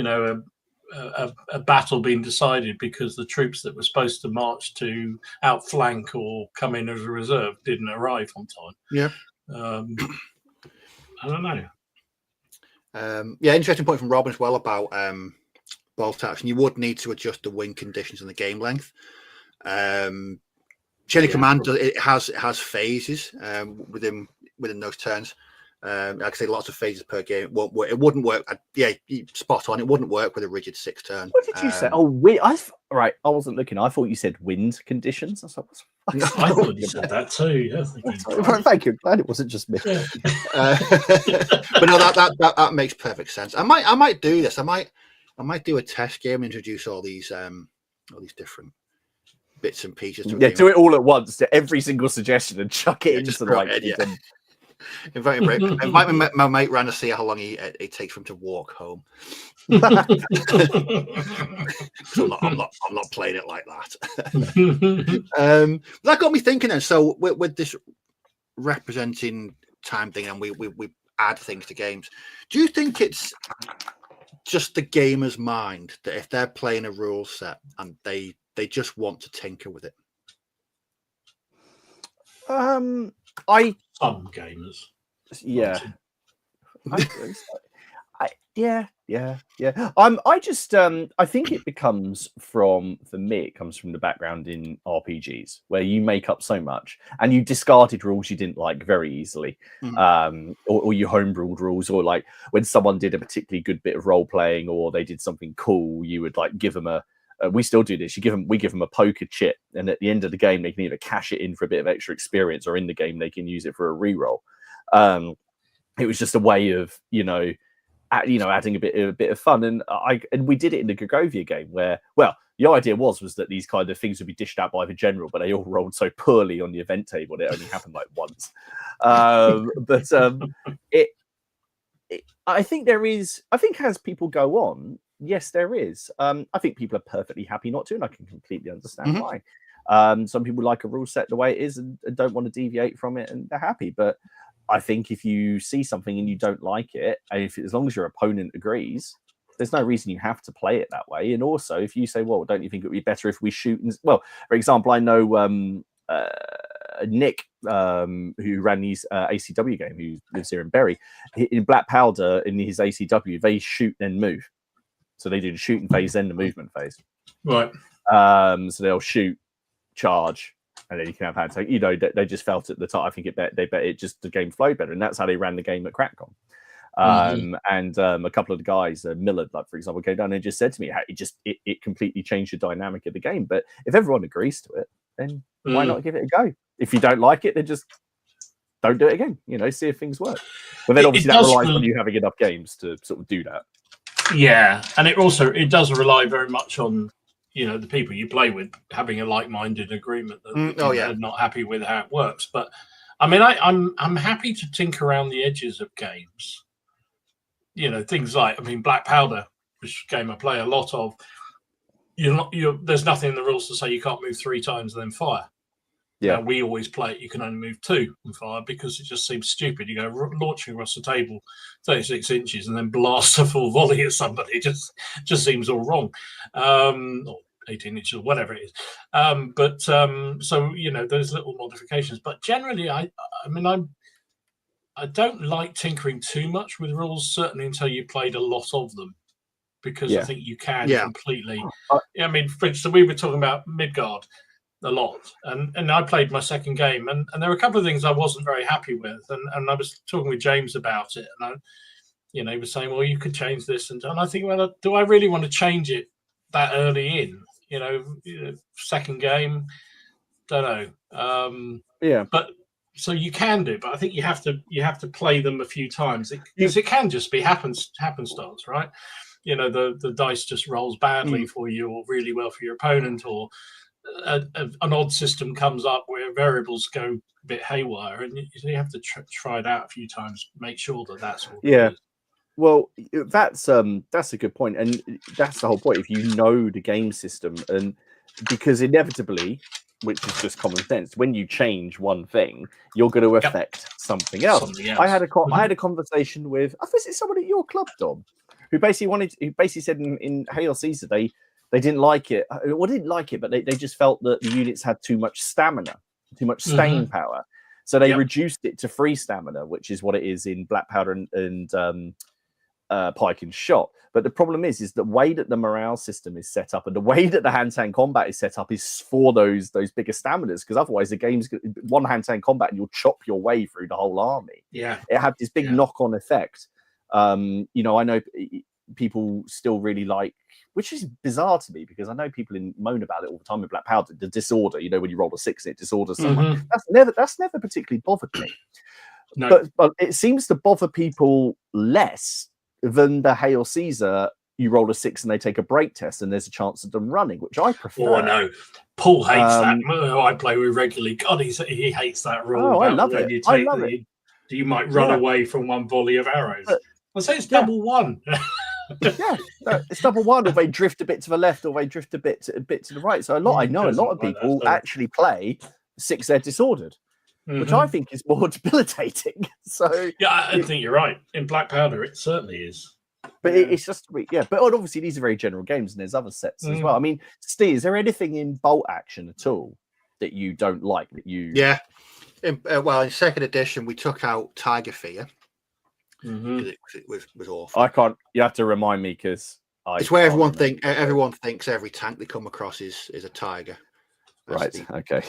a battle been decided because the troops that were supposed to march to outflank or come in as a reserve didn't arrive on time? Yeah, I don't know. Interesting point from Robin as well about bolt action. You would need to adjust the win conditions and the game length. Chain of Command it has phases within those turns. Like I say, lots of phases per game. It wouldn't work. Spot on. It wouldn't work with a rigid 6 turn. What did you say? I wasn't looking. I thought you said wind conditions. I thought you said that too. Thank you. Glad it wasn't just me. But no, that makes perfect sense. I might do this. I might do a test game and introduce all these different bits and pieces. To do it all at once. To every single suggestion and chuck it into the Invite my mate round to see how long it takes for him to walk home. I'm not playing it like that. That got me thinking. And so with this representing time thing, and we add things to games. Do you think it's just the gamer's mind that if they're playing a rule set and they just want to tinker with it? Some gamers. Yeah. I think it comes from the background in RPGs where you make up so much and you discarded rules you didn't like very easily, or you homebrewed rules, or like when someone did a particularly good bit of role playing or they did something cool, you would like give them we still do this. We give them a poker chip, and at the end of the game, they can either cash it in for a bit of extra experience, or in the game they can use it for a reroll. It was just a way of adding a bit of fun, and we did it in the Gagovia game where, well, the idea was that these kind of things would be dished out by the general, but they all rolled so poorly on the event table that it only happened like once. I think as people go on. Yes, there is. I think people are perfectly happy not to, and I can completely understand why. Some people like a rule set the way it is and don't want to deviate from it, and they're happy. But I think if you see something and you don't like it, and as long as your opponent agrees, there's no reason you have to play it that way. And also, if you say, well, don't you think it would be better if we shoot? Well, for example, I know Nick, who ran his ACW game, who lives here in Bury, in Black Powder, in his ACW, they shoot then move. So they do the shooting phase, then the movement phase. Right. So they'll shoot, charge, and then you can have hand take. They just felt at the time. I think the game flowed better, and that's how they ran the game at CrackCon. And a couple of the guys, Millard, like for example, came down and just said to me, it completely changed the dynamic of the game. But if everyone agrees to it, then why not give it a go? If you don't like it, then just don't do it again. See if things work. But then obviously that relies on you having enough games to sort of do that. Yeah, and it does rely very much on the people you play with having a like-minded agreement that they're not happy with how it works. But I mean, I'm happy to tinker around the edges of games. Things like Black Powder, which game I play a lot of. There's nothing in the rules to say you can't move 3 times and then fire. Now, we always play it. You can only move 2 in fire because it just seems stupid. You go launching across the table 36 inches and then blast a full volley at somebody. It just seems all wrong. Or 18 inches or whatever it is. So, you know, those little modifications. But generally, I don't like tinkering too much with rules, certainly until you played a lot of them. Because I think you can completely... I mean, for instance, we were talking about Midgard a lot, and I played my second game, and there were a couple of things I wasn't very happy with, and I was talking with James about it, and he was saying, well, you could change this, and I think, well, do I really want to change it that early in? Second game, don't know. But so you can do, but I think you have to play them a few times because it can just be happenstance, right? You know, the dice just rolls badly for you, or really well for your opponent, or an odd system comes up where variables go a bit haywire, and you have to try it out a few times, make sure that's what it is. Well, that's a good point, and that's the whole point. If you know the game system, and because inevitably, which is just common sense, when you change one thing, you're going to affect something else. I had a conversation with, I think it's someone at your club, Dom, who basically said in Hail Caesar they didn't like it. Well, didn't like it, but they just felt that the units had too much stamina, too much staying power. So they reduced it to 3 stamina, which is what it is in Black Powder and Pike and Shot. But the problem is the way that the morale system is set up and the way that the hand-to-hand combat is set up is for those bigger staminas, because otherwise the game's one hand-to-hand combat and you'll chop your way through the whole army. It had this big knock-on effect. I know people still really like, which is bizarre to me because I know people moan about it all the time in Black Powder, the disorder, when you roll a 6 and it disorders someone. That's never particularly bothered me. No. But it seems to bother people less than the Hail Caesar. You roll a 6 and they take a break test and there's a chance of them running, which I prefer. Oh, I know. Paul hates that. I play with regularly. God, he hates that rule. I love it. I love it. You might run away from one volley of arrows. I'll say it's double one. It's double one, or they drift a bit to the left, or they drift a bit to the right. So I know a lot of people actually play 6 they're disordered, which I think is more debilitating. So I think you're right. In Black Powder, it certainly is. But it's just but obviously these are very general games, and there's other sets as well. I mean, Steve, is there anything in bolt action at all that you don't like? That you in second edition we took out Tiger Fear. It was awful. I can't. You have to remind me because it's where everyone thinks every tank they come across is a tiger. That's okay.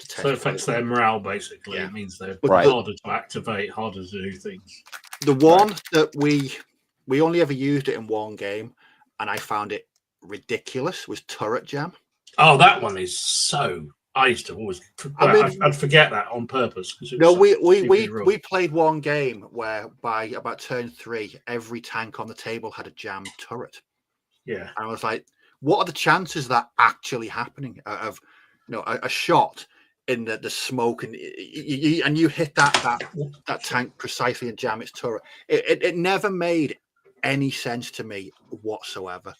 So it affects their morale basically. It means they're harder to activate, harder to do things. The one that we only ever used it in one game, and I found it ridiculous, was Turret Jam. Oh, that one is so. I used to always. I'd forget that on purpose. No, we played one game where by about turn 3, every tank on the table had a jammed turret. Yeah, and I was like, "What are the chances of that actually happening? Of a shot in the smoke and you hit that tank precisely and jam its turret? It never made any sense to me whatsoever."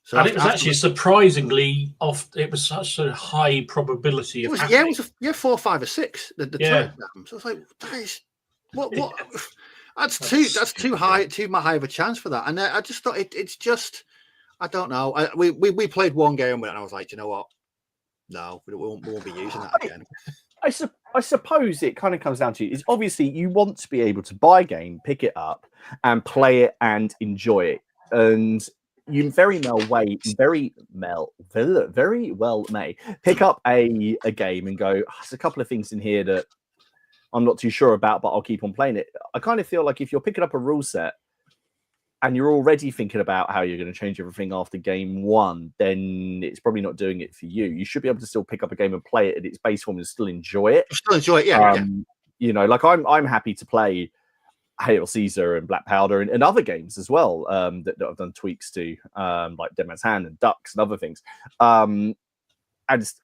So and it was actually surprisingly it was such a high probability of happening. It was 4, 5, or 6. The turret jam. So I was like, that is what? That's too high of a chance for that. And I just thought it's just, I don't know. We played one game with it, and I was like, you know what? No, we won't be using that again. I suppose it kind of comes down to is obviously you want to be able to buy a game, pick it up, and play it and enjoy it, and you very well may pick up a game and go, there's a couple of things in here that I'm not too sure about, but I'll keep on playing it. I kind of feel like if you're picking up a rule set and you're already thinking about how you're going to change everything after game 1, then it's probably not doing it for you. You should be able to still pick up a game and play it at its base form and still enjoy it. Like I'm happy to play Hail Caesar and Black Powder and other games as well that I've done tweaks to, like Dead Man's Hand and Ducks and other things, and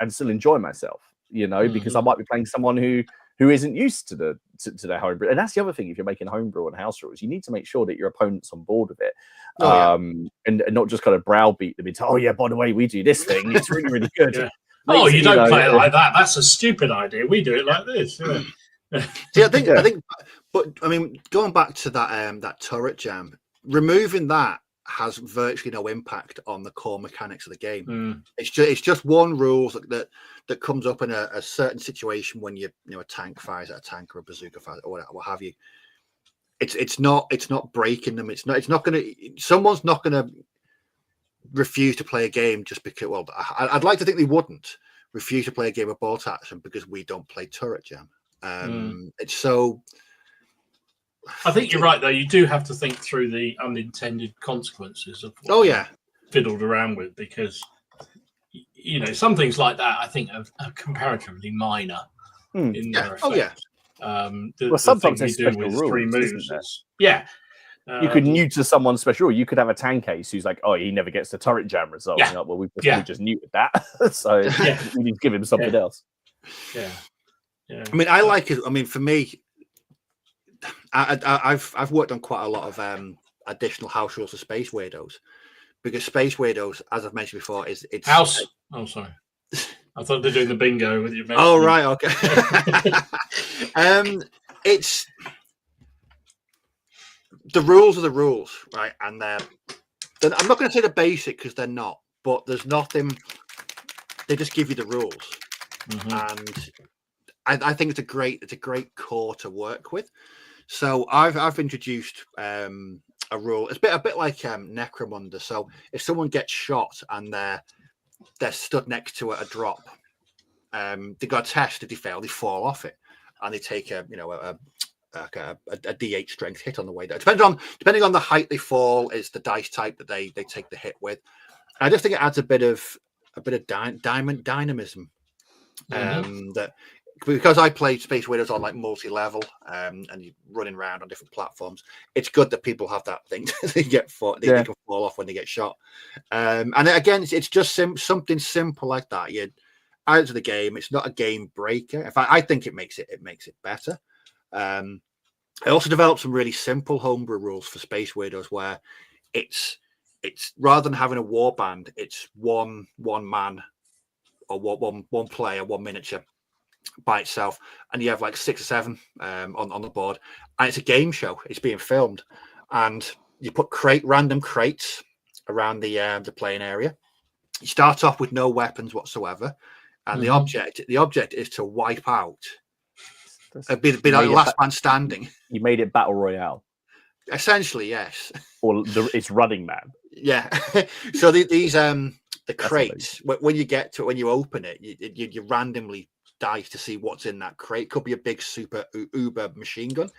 still enjoy myself, because I might be playing someone who isn't used to their homebrew. And that's the other thing, if you're making homebrew and house rules, you need to make sure that your opponent's on board with it, and not just kind of browbeat them into, oh yeah, by the way, we do this thing, it's really, really good. Oh, makes you don't know, play it like that. That's a stupid idea. We do it like this. Yeah. See, I think, but I mean, going back to that that turret jam, removing that has virtually no impact on the core mechanics of the game. It's just one rule that comes up in a certain situation when a tank fires at a tank or a bazooka fires or what have you. It's not breaking them. Someone's not gonna refuse to play a game just because. Well, I'd like to think they wouldn't refuse to play a game of ball action because we don't play turret jam. It's so. I think you're right, though. You do have to think through the unintended consequences of what fiddled around with, because some things like that I think are comparatively minor in their effect. Sometimes you do with rules, 3 moves. You could neuter someone's special rule. You could have a tank ace who's like, oh, he never gets the turret jam result. Yeah. Like, well, we just neutered that. So we need to give him something else. Yeah. I mean, I like it. I mean, for me, I've worked on quite a lot of additional house rules for Space Weirdos, because Space Weirdos, as I've mentioned before, it's house. Oh, sorry. I thought they're doing the bingo with your. Oh, right, okay. It's the rules are the rules, right? And I'm not going to say they're basic because they're not, but there's nothing. They just give you the rules, and I think it's a great core to work with. So I've introduced a rule. It's a bit like Necromunda. So if someone gets shot and they're stood next to a drop, they got a test. If they fail, they fall off it, and they take a D8 strength hit on the way down. Depending on the height they fall is the dice type that they take the hit with. I just think it adds a bit of dynamism. That because I play Space Weirdos on like multi-level and you're running around on different platforms, it's good that people have that thing. They can fall off when they get shot. And again, it's just something simple like that. You out of the game. It's not a game breaker. In fact, I think it makes it better. I also developed some really simple homebrew rules for Space Weirdos where it's rather than having a war band, it's one man or one player, one miniature by itself, and you have like 6 or 7 on the board, and it's a game show. It's being filmed, and you put random crates around the playing area. You start off with no weapons whatsoever, and the object is to wipe out. Be like the last man standing. You made it battle royale. Essentially, yes. Or it's Running Man. Yeah. So these the crates, when you get to it, when you open it, you randomly dice to see what's in that crate. It could be a big super uber machine gun.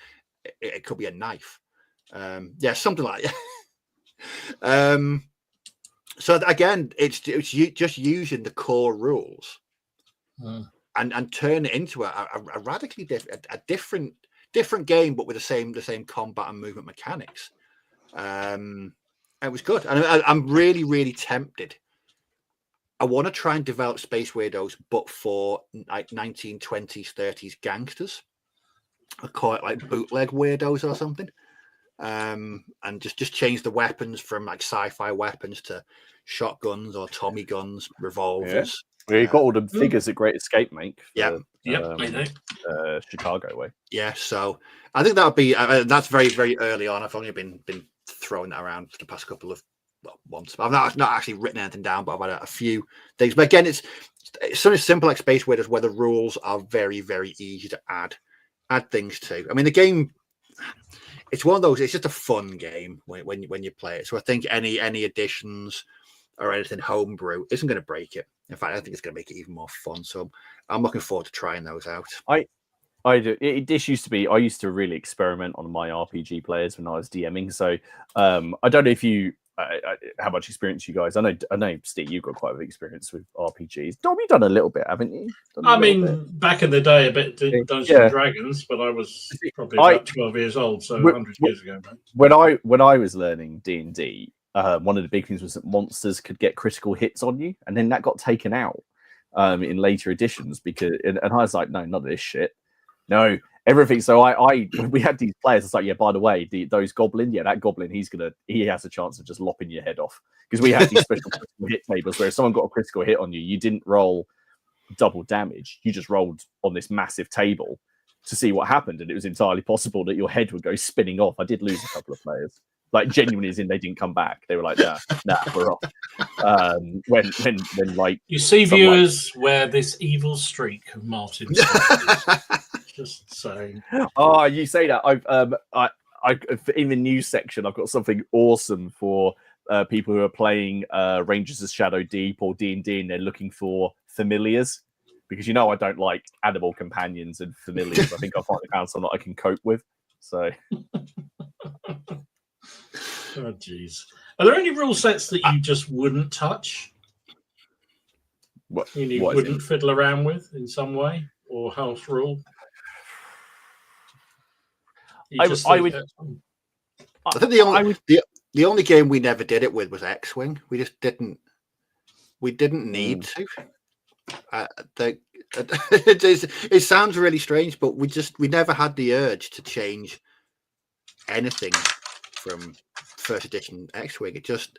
It could be a knife. Something like that. So again, it's just using the core rules and turn it into a radically different game, but with the same combat and movement mechanics. It was good, and I'm really, really tempted. I want to try and develop Space Weirdos, but for like 1920s, 30s gangsters. I call it like bootleg weirdos or something, and just change the weapons from like sci-fi weapons to shotguns or Tommy guns, revolvers. Yeah, you got all the figures that Great Escape make. Chicago way. Yeah, so I think that would be that's very, very early on. I've only been throwing that around for the past couple of months. I've not actually written anything down, but I've had a few things. But again, it's something simple like Space Weirdos where the rules are very, very easy to add things to. I mean, the game, it's one of those. It's just a fun game when you play it. So I think any additions or anything homebrew isn't going to break it. In fact, I think it's going to make it even more fun. So I'm looking forward to trying those out. I do. This used to be. I used to really experiment on my RPG players when I was DMing. So I don't know if you. How much experience you guys? I know, Steve, you've got quite a bit of experience with RPGs. Dom, you've done a little bit, haven't you? Back in the day, a bit Dungeons and Dragons, but I was probably about 12 years old, so 100 years ago. Mate. When I was learning D&D, one of the big things was that monsters could get critical hits on you, and then that got taken out in later editions and I was like, no, none of this shit. No, everything. So when we had these players, it's like, yeah, by the way, those goblin, that goblin, he has a chance of just lopping your head off, because we had these special critical hit tables where if someone got a critical hit on you, you didn't roll double damage. You just rolled on this massive table to see what happened, and it was entirely possible that your head would go spinning off. I did lose a couple of players, like genuinely, as in they didn't come back. They were like, nah, we're off. When like you see, viewers, where this evil streak of Martin just saying. Oh, you say that. I in the news section, I've got something awesome for people who are playing Rangers of Shadow Deep or D&D, and they're looking for familiars, because I don't like animal companions and familiars. I think I finally found something that I can cope with. So, oh jeez, are there any rule sets that you just wouldn't touch? What you wouldn't fiddle around with in some way, or house rule? I think the only game we never did it with was X-Wing. We just didn't. We didn't need to. It sounds really strange, but we never had the urge to change anything from first edition X-Wing. It just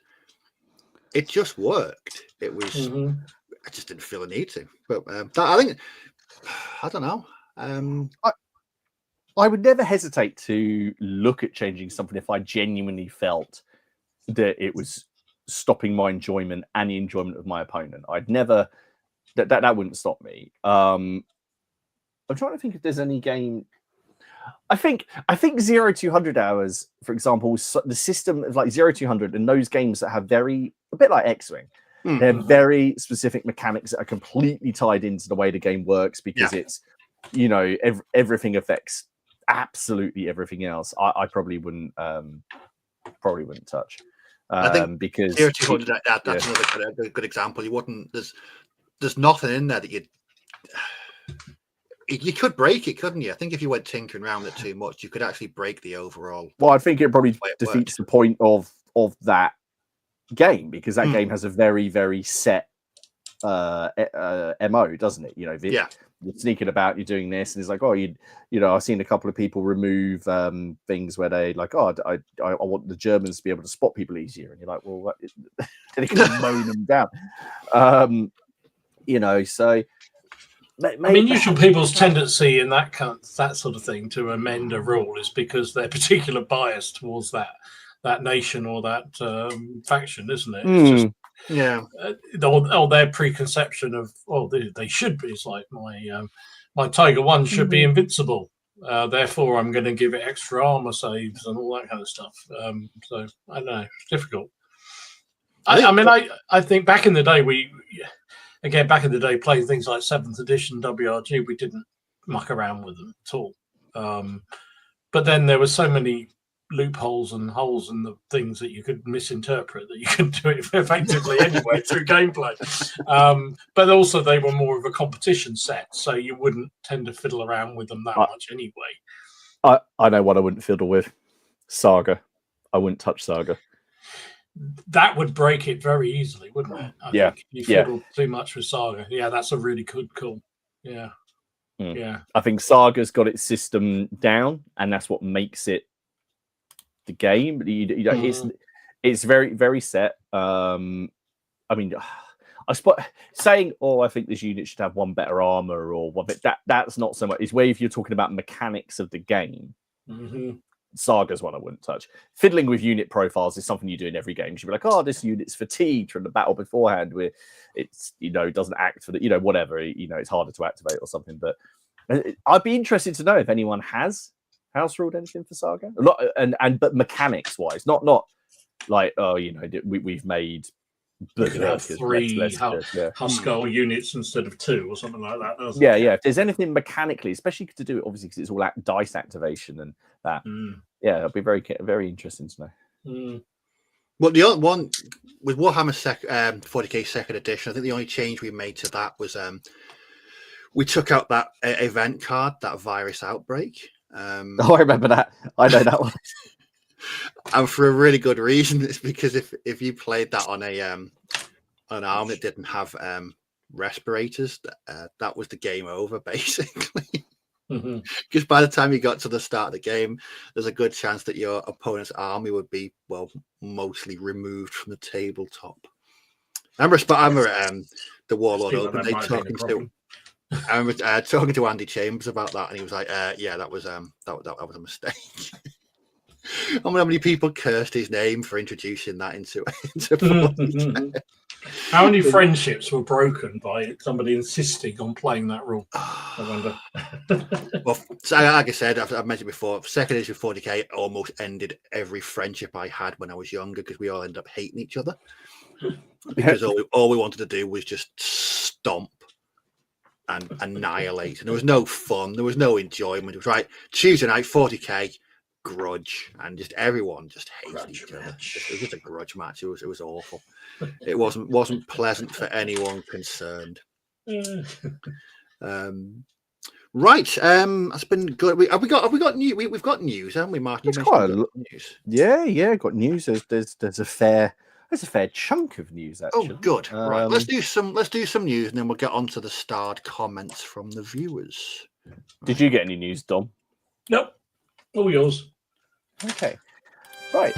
worked. It was. I just didn't feel a need to. But I think I don't know. I would never hesitate to look at changing something if I genuinely felt that it was stopping my enjoyment and the enjoyment of my opponent. I'd never that wouldn't stop me. I'm trying to think if there's any game. I think 0-200 hours, for example, the system of like 0-200 and those games that have a bit like X-Wing. They're very specific mechanics that are completely tied into the way the game works, because it's everything affects absolutely everything else. I probably wouldn't touch. I think because 0-200 that's another good example. You wouldn't. There's nothing in there that you could break it, couldn't you? I think if you went tinkering around it too much, you could actually break the overall. Well, I think it probably defeats the point of that game, because that game has a very, very set MO, doesn't it? You're sneaking about, you're doing this, and it's like, I've seen a couple of people remove things where they like, I want the Germans to be able to spot people easier, and you're like, well, they can mow them down. So usual people's tendency in that sort of thing to amend a rule is because they're particular bias towards that nation or that faction, isn't it? It's just or their preconception of they should be. It's like my Tiger 1 should be invincible, therefore I'm going to give it extra armor saves and all that kind of stuff. So I don't know, it's difficult. I think back in the day playing things like 7th edition WRG, we didn't muck around with them at all. But then there were so many loopholes and holes in the things that you could misinterpret that you could do it effectively anyway through gameplay. But also they were more of a competition set, so you wouldn't tend to fiddle around with them that much anyway. I know what I wouldn't fiddle with. Saga. I wouldn't touch Saga. That would break it very easily, wouldn't it? I think you fiddle too much with Saga. Yeah, that's a really good call. Yeah. Yeah. I think Saga's got its system down, and that's what makes it the game. It's very, very set. I saying, I think this unit should have one better armor or one bit, that's not so much. It's where if you're talking about mechanics of the game. Saga's one I wouldn't touch. Fiddling with unit profiles is something you do in every game. You should be like, this unit's fatigued from the battle beforehand, where it's doesn't act for the whatever, it's harder to activate or something. But I'd be interested to know if anyone has house ruled anything for Saga. But mechanics wise, not like we've made. You could have 3 Huskell units instead of 2 or something like that. Yeah. If there's anything mechanically, especially to do it, obviously, because it's all dice activation and that. It'd be very, very interesting to know. Well, the other one with Warhammer 40k Second Edition, I think the only change we made to that was we took out that event card, that virus outbreak. I remember that. I know that one. And for a really good reason. It's because if you played that on an arm that didn't have respirators, that was the game over, basically. Because by the time you got to the start of the game, there's a good chance that your opponent's army would be mostly removed from the tabletop. I remember the Warlord Seems like Open that Day might have been a talking to. problem. I remember talking to Andy Chambers about that, and he was like, "Yeah, that was that was a mistake." I wonder how many people cursed his name for introducing that into 40K. How many friendships were broken by somebody insisting on playing that rule? I wonder. Well, so like I said, I've mentioned before, second edition 40K almost ended every friendship I had when I was younger because we all ended up hating each other because all we wanted to do was just stomp and annihilate, and there was no fun, there was no enjoyment. It was right Tuesday night 40K grudge, and just everyone just hated each other. It was just a grudge match. It was awful. It wasn't pleasant for anyone concerned. Right, that's been good. Have we got news? We've got news, haven't we, Martin? It's quite news. Yeah, got news. There's a fair chunk of news actually. Oh, good. Right, let's do some news, and then we'll get on to the starred comments from the viewers. Did you get any news, Dom? Nope. All yours. Okay. Right.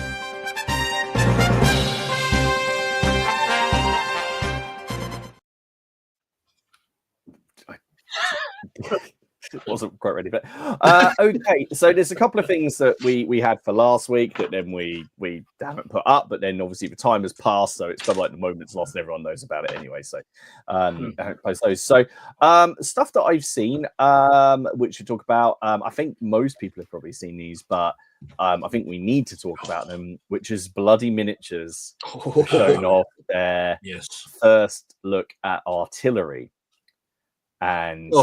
Wasn't quite ready for it. Okay, so there's a couple of things that we had for last week that then we haven't put up, but then obviously the time has passed, so it's kind of like the moment's lost and everyone knows about it anyway. So I haven't post those. So stuff that I've seen, which we talk about. I think most people have probably seen these, but I think we need to talk about them, which is Bloody Miniatures showing off their first look at artillery. And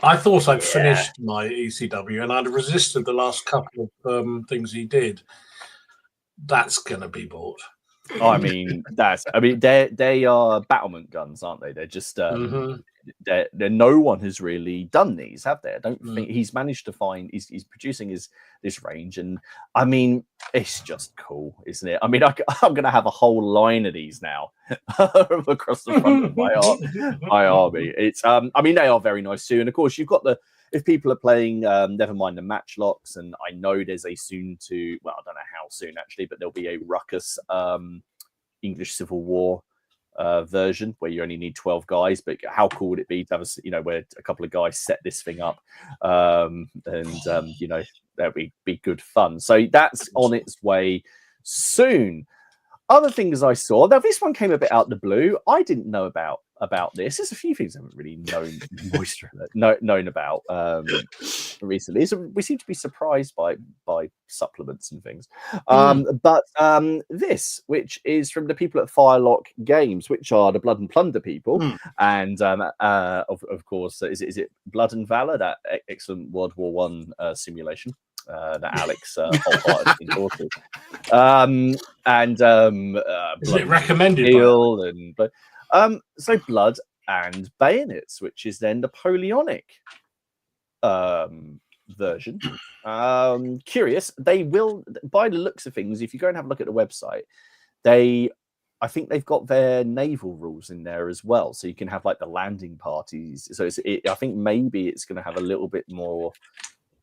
I thought I'd finished my ECW, and I'd resisted the last couple of things he did. That's going to be bought. I mean, they are battlement guns, aren't they? They're just they're no one has really done these, have they? I don't think he's managed to find. He's producing this range, and I mean, it's just cool, isn't it? I mean, I'm going to have a whole line of these now across the front of my army. It's I mean, they are very nice too, and of course, you've got if people are playing, never mind the matchlocks, and I know there's a soon to, well, I don't know how soon actually, but there'll be a Ruckus English Civil War version where you only need 12 guys. But how cool would it be to have where a couple of guys set this thing up, and that'd be good fun. So that's on its way soon. Other things I saw, now this one came a bit out of the blue. I didn't know about this. There's a few things I haven't really known about recently. So we seem to be surprised by supplements and things. But this, which is from the people at Firelock Games, which are the Blood and Plunder people, and of course, is it Blood and Valor, that excellent World War One simulation that Alex wholeheartedly endorsed. Is it recommended? So Blood and Bayonets, which is then Napoleonic version. Curious, they will, by the looks of things, if you go and have a look at the website, I think they've got their naval rules in there as well, so you can have like the landing parties. So I think maybe it's going to have a little bit more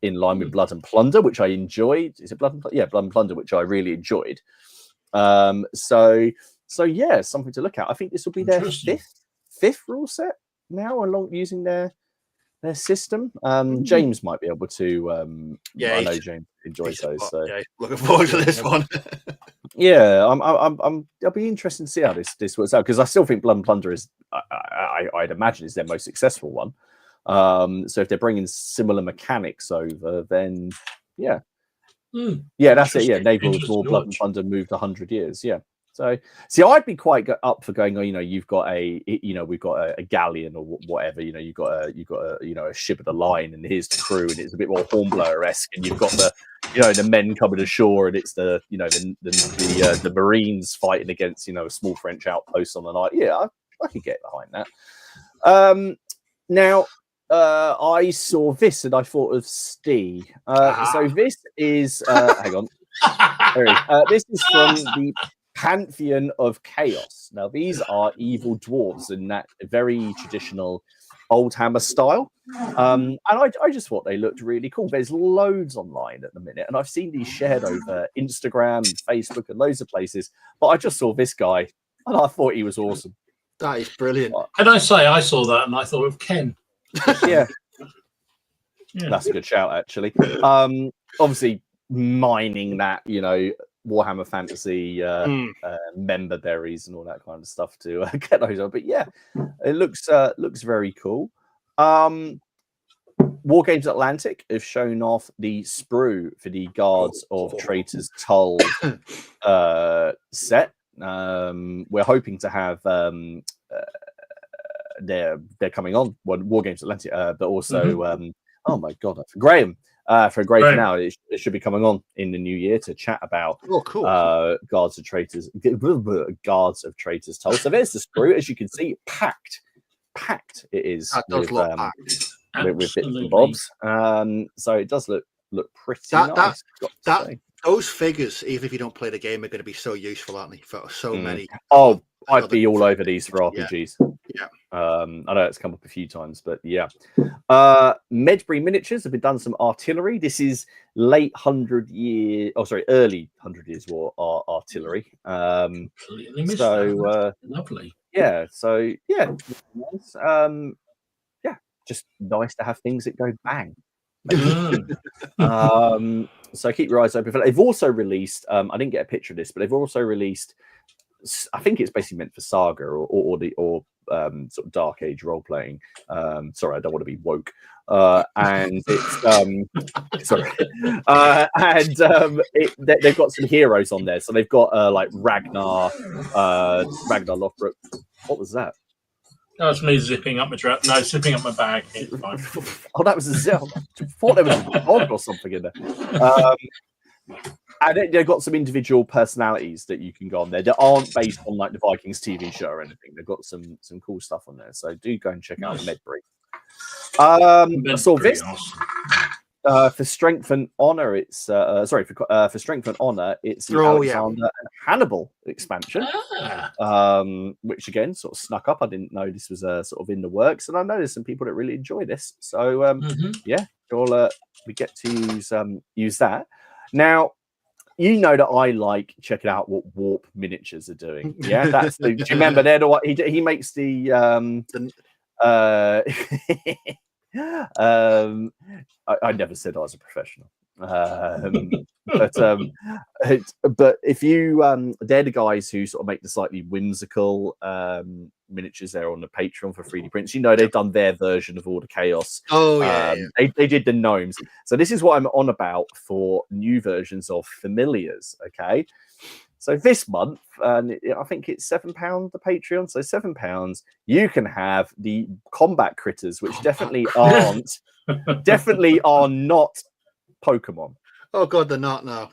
in line with Blood and Plunder, which I enjoyed. Is it Blood and Plunder? Yeah, Blood and Plunder, which I really enjoyed. So yeah, something to look at. I think this will be their fifth rule set now, along using their system. James might be able to. I know James enjoys those. So yeah, looking forward to this one. Yeah, I'll be interested to see how this works out, because I still think Blood and Plunder is, I'd imagine, is their most successful one. So if they're bringing similar mechanics over, then yeah, that's it. Yeah, naval war, Blood and Plunder moved 100 years. Yeah. So, see, I'd be quite up for going. You've got we've got a galleon or whatever. You've got a ship of the line, and here's the crew, and it's a bit more Hornblower-esque. And you've got the men coming ashore, and it's the Marines fighting against a small French outpost on the night. Yeah, I could get behind that. Now, I saw this and I thought of Steve. So this is hang on. This is from the Pantheon of Chaos. Now, these are evil dwarves in that very traditional old hammer style. And I just thought they looked really cool. There's loads online at the minute, and I've seen these shared over Instagram and Facebook and loads of places. But I just saw this guy And I thought he was awesome. That is brilliant. Can I say I saw that and I thought of Ken? Yeah. Yeah. That's a good shout, actually. Obviously, mining that, Warhammer Fantasy member berries and all that kind of stuff to get those on. But yeah, it looks very cool. Wargames Atlantic have shown off the sprue for the Guards of Traitors Tull set. We're hoping to have they're coming on Wargames Atlantic, but also oh my god, Graham for Graham now. It should be coming on in the new year to chat about Guards of Traitors Tull. So there's the sprue, as you can see, packed it is. That does look packed. With bits and bobs. So it does look pretty nice. Those figures, even if you don't play the game, are going to be so useful, aren't they? For so many. Oh, I'd be all over these for RPGs. Yeah. I know it's come up a few times, but yeah. Medbury Miniatures have been done some artillery. This is early 100 Years War artillery. Lovely. Yeah. So yeah. Nice. Just nice to have things that go bang. So keep your eyes open for that. They've also released, I didn't get a picture of this, but they've also released, I think it's basically meant for Saga or sort of Dark Age role playing. Sorry, I don't want to be woke. And it's they've got some heroes on there. So they've got like Ragnar Lothbrok. What was that? That was me zipping up my zipping up my bag. Oh, that was a zip. I thought there was a dog or something in there. And they've got some individual personalities that you can go on there that aren't based on like the Vikings TV show or anything. They've got some cool stuff on there. So do go and check out Medbury. I saw this. For Strength and Honor, it's for Strength and Honor, it's the Alexander and Hannibal expansion, which again sort of snuck up. I didn't know this was sort of in the works, and I know there's some people that really enjoy this. So yeah, we get to use that. Now, you know that I like checking out what Warp Miniatures are doing. Yeah, that's do you remember they're the one he makes the I never said I was a professional, but if you they're the guys who sort of make the slightly whimsical miniatures there on the Patreon for 3D prints. You know, they've done their version of all the chaos. They did the gnomes. So this is what I'm on about for new versions of familiars. Okay. So this month, and I think it's £7 the Patreon. So £7, you can have the combat critters, which definitely are not Pokemon. Oh god, they're not now.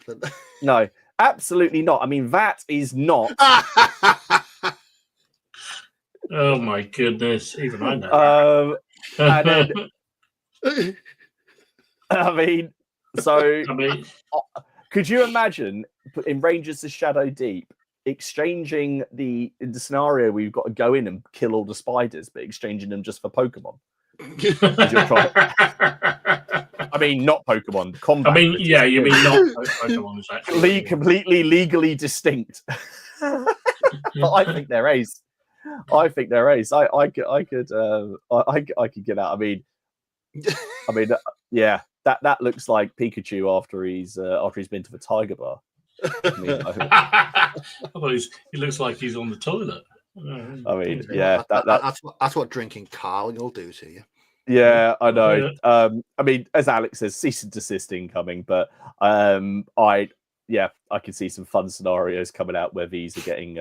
No, absolutely not. I mean, that is not. Oh my goodness! Even I know. And then, could you imagine in Rangers of Shadow Deep exchanging the scenario where you've got to go in and kill all the spiders, but exchanging them just for Pokemon? I mean, not Pokemon. Combat. I mean, yeah, you mean not Pokemon is actually completely legally distinct. But I think they're ace. I could get out. I mean, yeah. That looks like Pikachu after he's been to the Tiger Bar. He looks like he's on the toilet. I mean, yeah, that's what drinking Carl will do to you. Yeah, I know. I mean, as Alex says, cease and desist incoming, but I can see some fun scenarios coming out where these are getting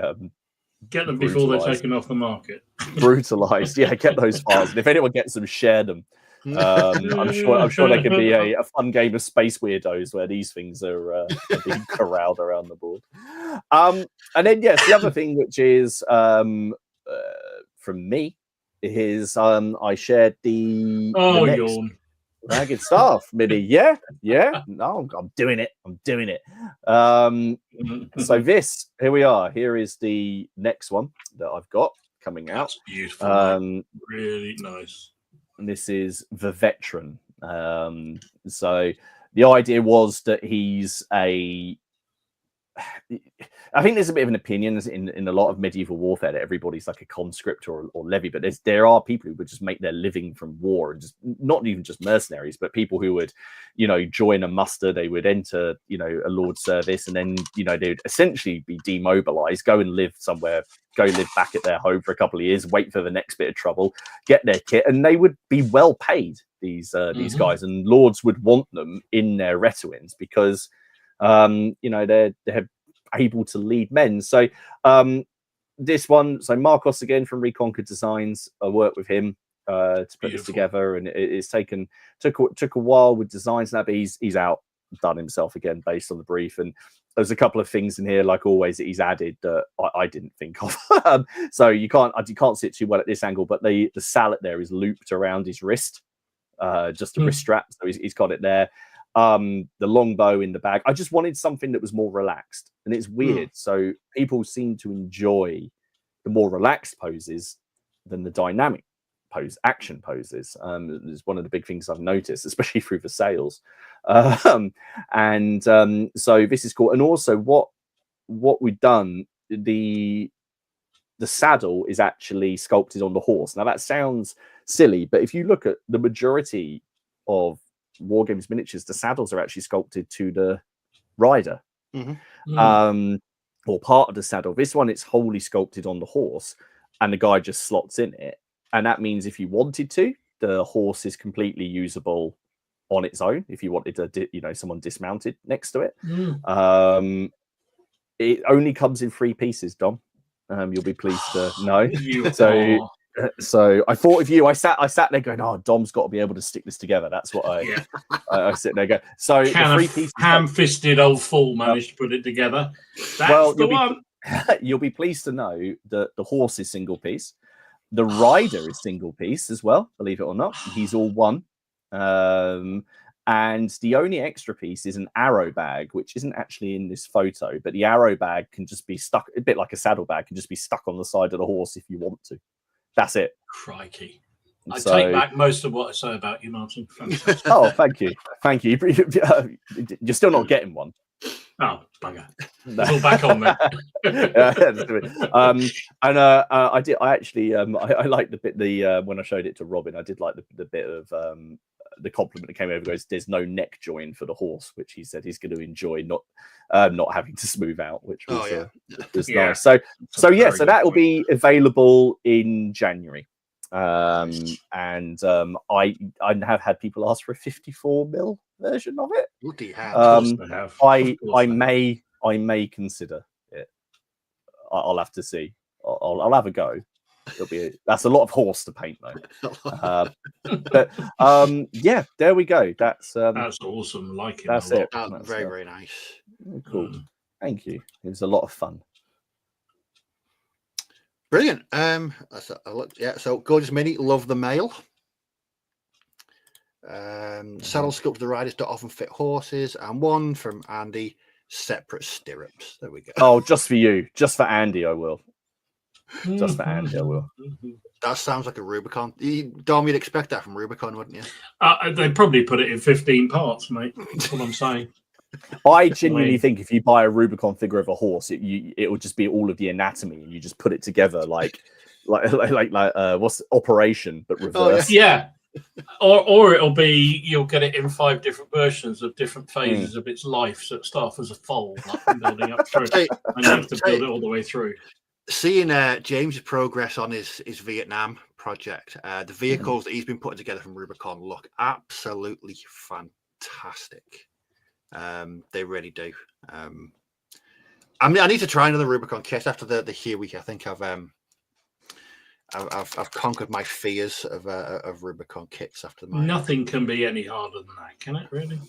get them before they're taken off the market. Brutalized, yeah. Get those files, and if anyone gets them, share them. I'm sure there could be a fun game of Space Weirdos where these things are being corralled around the board. And then yes, the other thing which is from me is I shared the yawn. Ragged Staff mini. Yeah. No, I'm doing it. So here we are. Here is the next one that I've got coming out. That's beautiful. Really nice. And this is the Veteran. So the idea was that he's a I think there's a bit of an opinion in a lot of medieval warfare that everybody's like a conscript or levy, but there are people who would just make their living from war, and just not even just mercenaries, but people who would, join a muster. They would enter, a lord's service, and then, they would essentially be demobilized, go and live somewhere, go live back at their home for a couple of years, wait for the next bit of trouble, get their kit, and they would be well paid, these guys, and lords would want them in their retinue because they're able to lead men. So this one, so Marcos again from Reconquered Designs, I worked with him to put this together, and it's took a while with designs and that, but he's outdone himself again based on the brief. And there's a couple of things in here, like always, that he's added that I didn't think of. So you can't see it too well at this angle, but the sallet there is looped around his wrist, just a wrist strap, so he's got it there. The longbow in the bag. I just wanted something that was more relaxed, and it's weird. So people seem to enjoy the more relaxed poses than the dynamic action poses. It's one of the big things I've noticed, especially through the sales. So this is cool. And also what we've done, the saddle is actually sculpted on the horse. Now that sounds silly, but if you look at the majority of wargames miniatures, the saddles are actually sculpted to the rider, or part of the saddle. This one, it's wholly sculpted on the horse, and the guy just slots in it. And that means if you wanted to, the horse is completely usable on its own. If you wanted to, someone dismounted next to it, it only comes in 3 pieces. Dom, you'll be pleased to know. So I thought of you. I sat there going, "Oh, Dom's got to be able to stick this together." That's what I sit there go. So the 3 pieces, ham-fisted old fool managed to put it together. That's the one. You'll be pleased to know that the horse is single piece. The rider is single piece as well. Believe it or not, he's all one. And the only extra piece is an arrow bag, which isn't actually in this photo, but the arrow bag can just be stuck, a bit like a saddlebag, can just be stuck on the side of the horse if you want to. That's it. Crikey. I take back most of what I say about you, Martin. Oh, thank you. You're still not getting one. Oh, bugger. It's all back on me. I liked the bit, when I showed it to Robin, I did like the bit of the compliment that came over, goes, "There's no neck join for the horse," which he said he's going to enjoy not having to smooth out, which was, was nice. So that will be available in January. I have had people ask for a 54mm version of it. I may consider it. I'll have to see. I'll have a go. That's a lot of horse to paint though. There we go. That's awesome. Like it. That's it. That's very, very nice. Cool. Thank you. It was a lot of fun. Brilliant. So gorgeous mini, love the mail. Saddle sculpt the riders don't often fit horses, and one from Andy, separate stirrups. There we go. Oh, just for you, just for Andy, I will. Just for Andy, I will. That sounds like a Rubicon. Dom, you'd expect that from Rubicon, wouldn't you? They probably put it in 15 parts, mate. That's what I'm saying. I genuinely think if you buy a Rubicon figure of a horse, it will just be all of the anatomy, and you just put it together like what's Operation, but reverse. Yeah. Or it'll be, you'll get it in 5 different versions of different phases of its life. So it starts as a foal, like building up through, and you have to build it all the way through. Seeing James's progress on his Vietnam project, the vehicles that he's been putting together from Rubicon look absolutely fantastic. They really do. I need to try another Rubicon kit after the Huey. I think I've conquered my fears of Rubicon kits after my. Nothing can be any harder than that, can it? Really?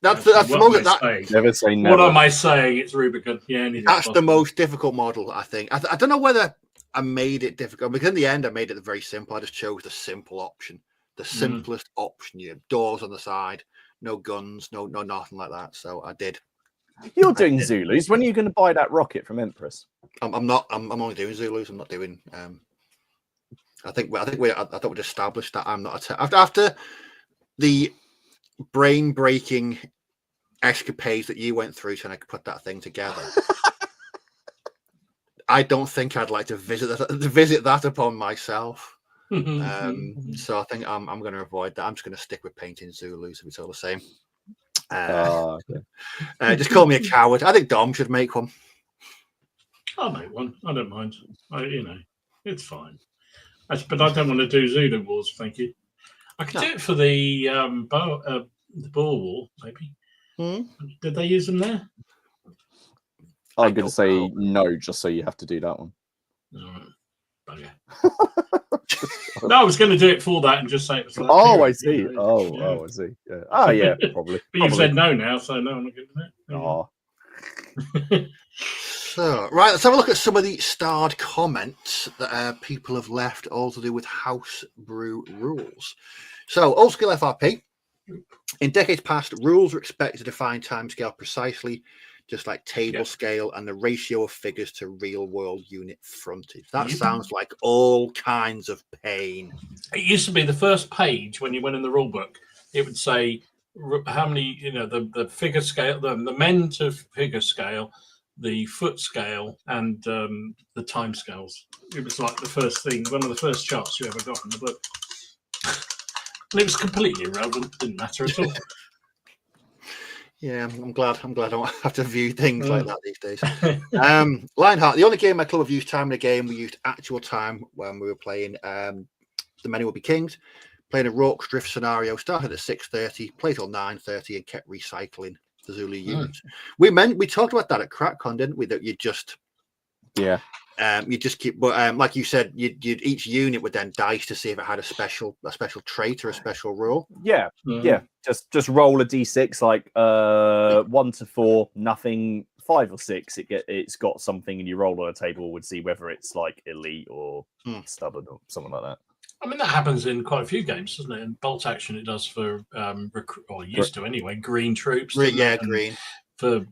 That's the most. Never say never. What am I saying? It's Rubicon. Yeah, that's the most difficult model, I think. I don't know whether I made it difficult, because in the end I made it very simple. I just chose the simple option, the simplest option. You have doors on the side, no guns, no nothing like that. So I did. You're doing Zulus. When are you going to buy that rocket from Empress? I'm not. I'm only doing Zulus. I'm not doing. I thought we'd established that I'm not after the brain breaking escapades that you went through trying to put that thing together. I don't think I'd like to visit that upon myself. So I think I'm going to avoid that. I'm just going to stick with painting Zulus if it's all the same. Just call me a coward. I think Dom should make one. I'll make one. I don't mind. It's fine. But I don't want to do Zulu Wars, thank you. I could do it for the Boer War, maybe. Did they use them there? I'm going to say no, just so you have to do that one. All right. No, I was going to do it for that and just say it was like I see. You know? I see. Yeah. Oh, yeah, probably. But you've said no now, so no, I'm not going to do it. So, right, let's have a look at some of the starred comments that people have left, all to do with house brew rules. So, old school FRP. In decades past, rules were expected to define timescale precisely, just like table scale and the ratio of figures to real-world unit frontage. That sounds like all kinds of pain. It used to be the first page when you went in the rule book. It would say how many, the figure scale, the men to figure scale, the foot scale, and the time scales. It was like the first thing, one of the first charts you ever got in the book. And it was completely irrelevant. Didn't matter at all. Yeah, I'm glad I don't have to view things like that these days. Lionheart, the only game my club have used time in a game, we used actual time when we were playing The Many Will Be Kings, playing a Rorke's Drift scenario, started at 6:30, played till 9:30 and kept recycling the Zulu units. We talked about that at CrackCon, didn't we? That you just keep, but like you said, each unit would then dice to see if it had a special trait or a special rule. Yeah. Just roll a d6, like 1 to 4, nothing. 5 or 6, it's got something, and you roll on a table would see whether it's like elite or stubborn or something like that. I mean, that happens in quite a few games, doesn't it? In Bolt Action, it does for or used to anyway. Green troops, green for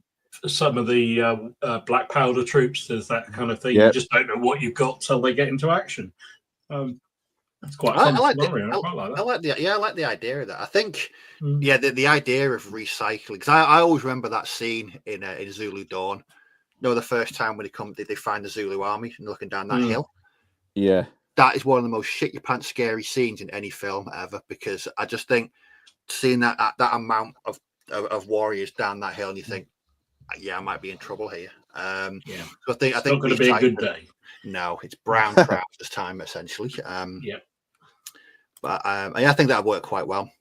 some of the black powder troops. There's that kind of thing. You just don't know what you've got till they get into action. It's quite a fun scenario. I like that. I like the idea of that. I think the idea of recycling, because I always remember that scene in Zulu Dawn. The first time when they find the Zulu army and looking down that hill. Yeah. That is one of the most shit your pants scary scenes in any film ever, because I just think seeing that amount of warriors down that hill, and you think, I might be in trouble here. So I think not going to be a good day. No, it's brown trousers time essentially. But I think that would work quite well.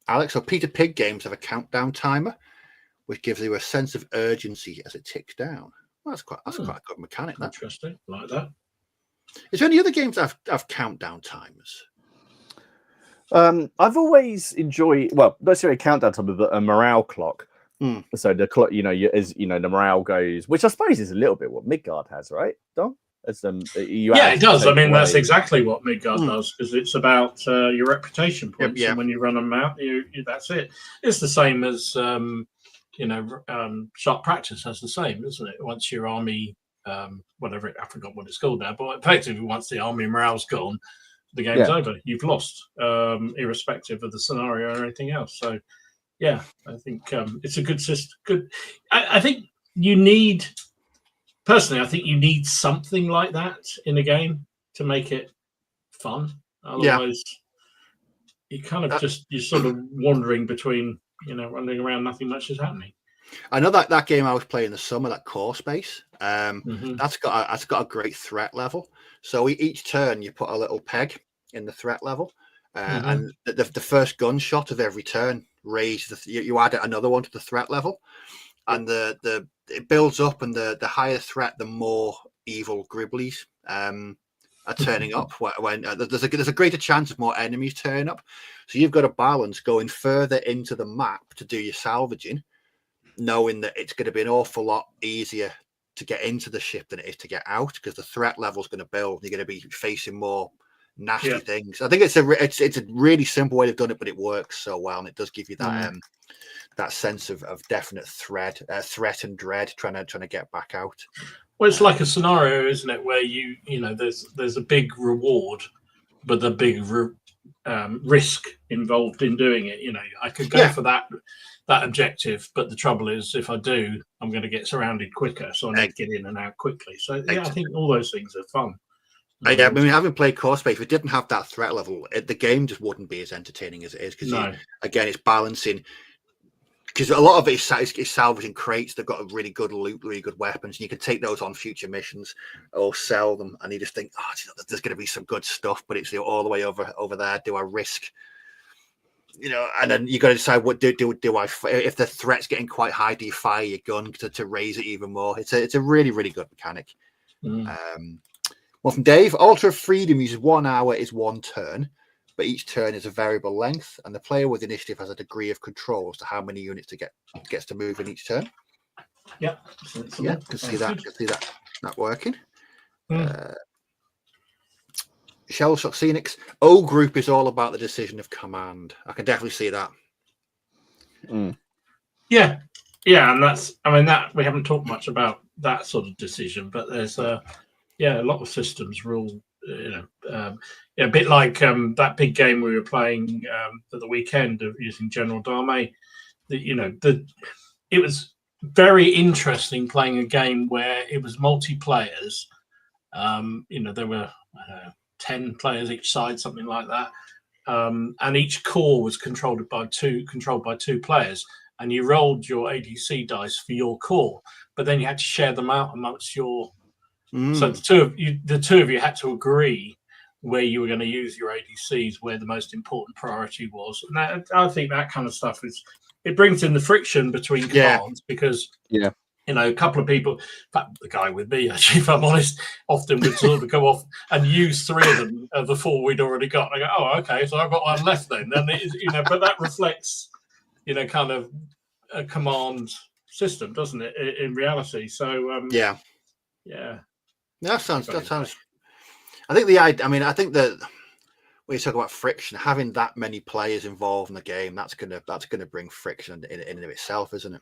Alex, so Peter Pig games have a countdown timer, which gives you a sense of urgency as it ticks down. Well, that's quite a good mechanic. That. Interesting, like that. Is there any other games that have countdown timers? I've always enjoyed, well, not necessarily a countdown timer, but a morale clock. So the clock, the morale goes, which I suppose is a little bit what Midgard has, right, Dom? It does. I mean, that's exactly what Midgard does, because it's about your reputation points, and when you run them out, that's it. It's the same as sharp practice has the same, isn't it? Once your army, I forgot what it's called now, but effectively once the army morale's gone, the game's over. You've lost, irrespective of the scenario or anything else. So I think it's a good system. I think you need something like that in a game to make it fun. Otherwise you kind of you're sort of wandering between, running around, nothing much is happening. I know that game I was playing this summer, that Core Space, that's got a great threat level. So each turn you put a little peg in the threat level, and the first gunshot of every turn raises you add another one to the threat level, and it builds up, and the higher threat, the more evil Gribblies are turning up. When there's a greater chance of more enemies turning up, so you've got a balance going further into the map to do your salvaging, knowing that it's going to be an awful lot easier to get into the ship than it is to get out, because the threat level is going to build. You're going to be facing more nasty things. I think it's a really simple way they've done it, but it works so well, and it does give you that that sense of definite threat and dread trying to get back out. Well, it's like a scenario, isn't it, where there's a big reward, but the big risk involved in doing it. You know, I could go for that objective, but the trouble is, if I do, I'm going to get surrounded quicker, so I need to get in and out quickly. So yeah, I think all those things are fun. Yeah, I mean, having played Core Space, if it didn't have that threat level, the game just wouldn't be as entertaining as it is. Because again, it's balancing. Because a lot of it is salvaging crates. They've got a really good loot, really good weapons, and you can take those on future missions or sell them. And you just think, there's going to be some good stuff, but it's all the way over there. Do I risk? You know, and then you got to decide what do I? If the threat's getting quite high, do you fire your gun to raise it even more? It's a really, really good mechanic. Well, from Dave, Altar of Freedom uses 1 hour is 1 turn. But each turn is a variable length, and the player with initiative has a degree of control as to how many units gets to move in each turn. Yeah, can see that working. Shell Shock Scenics. O group is all about the decision of command. I can definitely see that. Yeah, and that we haven't talked much about that sort of decision, but there's a lot of systems rule. A bit like that big game we were playing at the weekend of using General Dame. It was very interesting playing a game where it was multiplayers. There were 10 players each side, something like that, and each core was controlled by two players. And you rolled your ADC dice for your core, but then you had to share them out amongst your. So the two of you had to agree where you were going to use your ADCs, where the most important priority was. And I think that kind of stuff it brings in the friction between commands because a couple of people, in fact, the guy with me, actually, if I'm honest, often would sort of go off and use 3 of them of the 4 we'd already got. And I go, oh, okay, so I've got one left then. And but that reflects, kind of a command system, doesn't it? In reality, so yeah. That sounds. I think that when you talk about friction, having that many players involved in the game, that's gonna bring friction in and of itself, isn't it?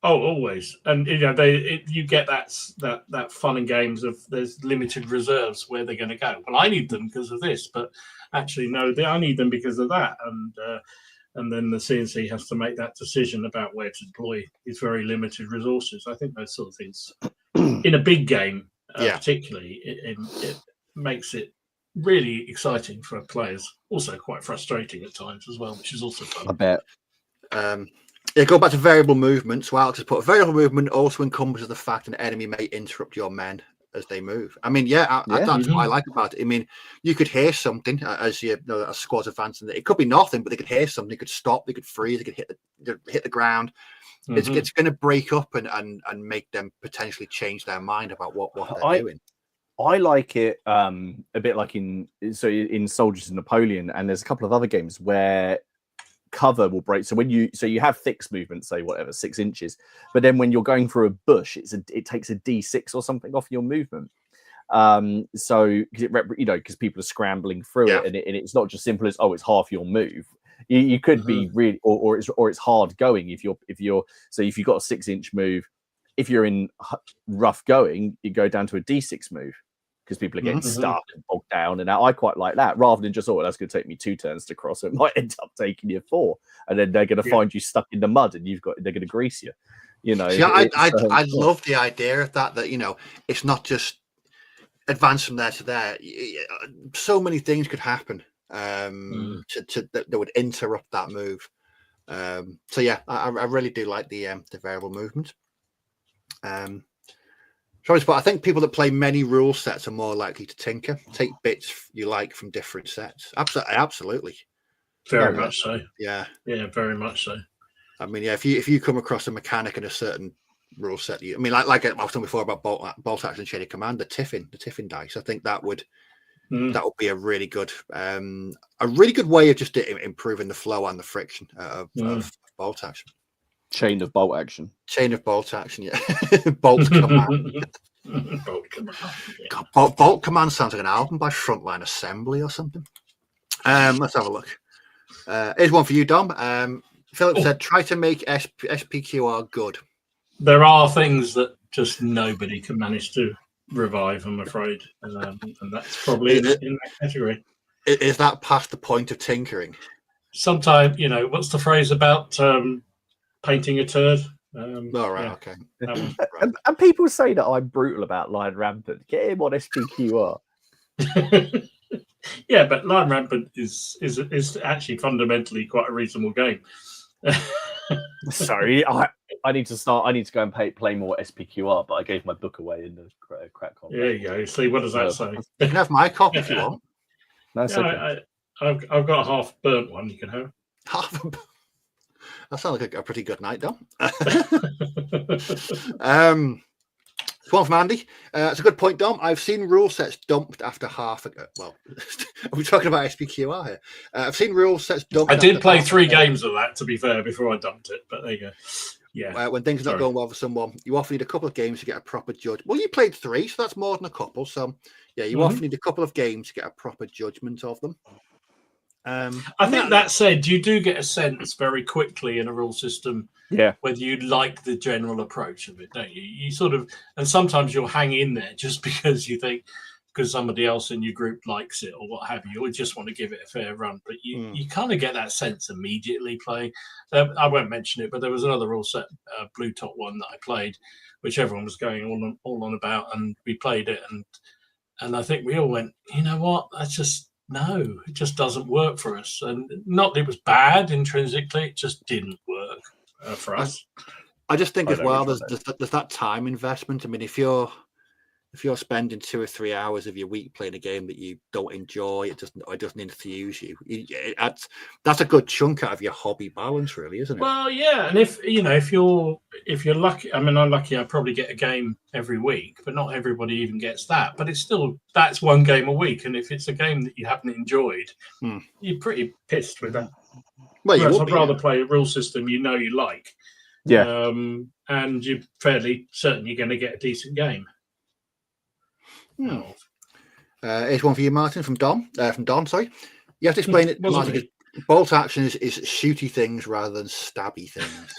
Oh, always. And you get that fun in games of there's limited reserves where they're going to go. Well, I need them because of this, but actually no, I need them because of that. And then the CNC has to make that decision about where to deploy its very limited resources. I think those sort of things in a big game. Particularly, it makes it really exciting for players. Also, quite frustrating at times as well, which is also fun. I bet. Go back to variable movement. So Alex has put variable movement also encompasses the fact an enemy may interrupt your men as they move. I mean, that's what I like about it. I mean, you could hear something as a squad's advancing. It could be nothing, but they could hear something. They could stop. They could freeze. They could hit the ground. It's going to break up and make them potentially change their mind about what they're doing. I like it a bit like in Soldiers of Napoleon, and there's a couple of other games where cover will break. So you have fixed movement, say 6 inches, but then when you're going through a bush, it takes a D6 or something off your movement. So because people are scrambling through it, and it's not just simple as it's half your move. You could be really, or it's hard going if you've got a 6-inch move. If you're in rough going, you go down to a D6 move because people are getting stuck and bogged down. And I quite like that rather than just that's going to take me 2 turns to cross. It might end up taking you 4, and then they're going to find you stuck in the mud, and they're going to grease you. See, I love the idea of that it's not just advance from there to there. So many things could happen. That would interrupt that move. I really do like the variable movement. But I think people that play many rule sets are more likely to tinker, take bits you like from different sets. Absolutely. Very much so. Yeah, very much so. I mean, if you come across a mechanic in a certain rule set, like I was talking before about bolt action shaded command, the tiffin dice. I think that would be a really good way of just improving the flow and the friction of bolt action. Chain of bolt action, yeah. Bolt command. God, bolt command sounds like an album by Frontline Assembly or something. Let's have a look. Here's one for you, Dom. Philip said, try to make SPQR good. There are things that just nobody can manage to revive, I'm afraid. And that's probably in that category. Is that past the point of tinkering? Sometimes, what's the phrase about painting a turd? Okay. That one. And people say that I'm brutal about Lion Rampant. Get him on SPQR. Yeah, but Lion Rampant is actually fundamentally quite a reasonable game. Sorry, I need to start. I need to go and play more SPQR, but I gave my book away in the crack con. There you go. See, what does that say? You can have my copy if you want. That's okay. I've got a half burnt one. You can have. That sounds like a pretty good night, Dom. One from Andy. It's a good point, Dom. I've seen rule sets dumped after half. Well, we're talking about SPQR here. I've seen rule sets dumped. I did play 3 games of that, to be fair, before I dumped it. But there you go. Yeah. When things are not going well for someone, you often need a couple of games to get a proper judge. Well, you played 3, so that's more than a couple. So, yeah, you often need a couple of games to get a proper judgment of them. I think that said, you do get a sense very quickly in a rule system whether you like the general approach of it, don't you? You sort of, and sometimes you'll hang in there just because you think, because somebody else in your group likes it or what have you, or just want to give it a fair run. But you kind of get that sense immediately playing. I won't mention it, but there was another rule set, Blue Top one that I played, which everyone was going all on about, and we played it, and I think we all went, you know what, no, it just doesn't work for us. And not that it was bad intrinsically, it just didn't work for us. I just think as well, there's that time investment. I mean, if you're spending 2 or 3 hours of your week playing a game that you don't enjoy, it doesn't enthuse you. That's a good chunk out of your hobby balance, really, isn't it? Well, yeah, and if you're lucky, I mean, I'm lucky. I probably get a game every week, but not everybody even gets that. But it's still, that's 1 game a week, and if it's a game that you haven't enjoyed, you're pretty pissed with that. Well, I'd rather play a rule system you like, and you're fairly certain you're going to get a decent game. Here's one for you, Martin, from Don. Sorry, you have to explain it. Martin, bolt action is shooty things rather than stabby things.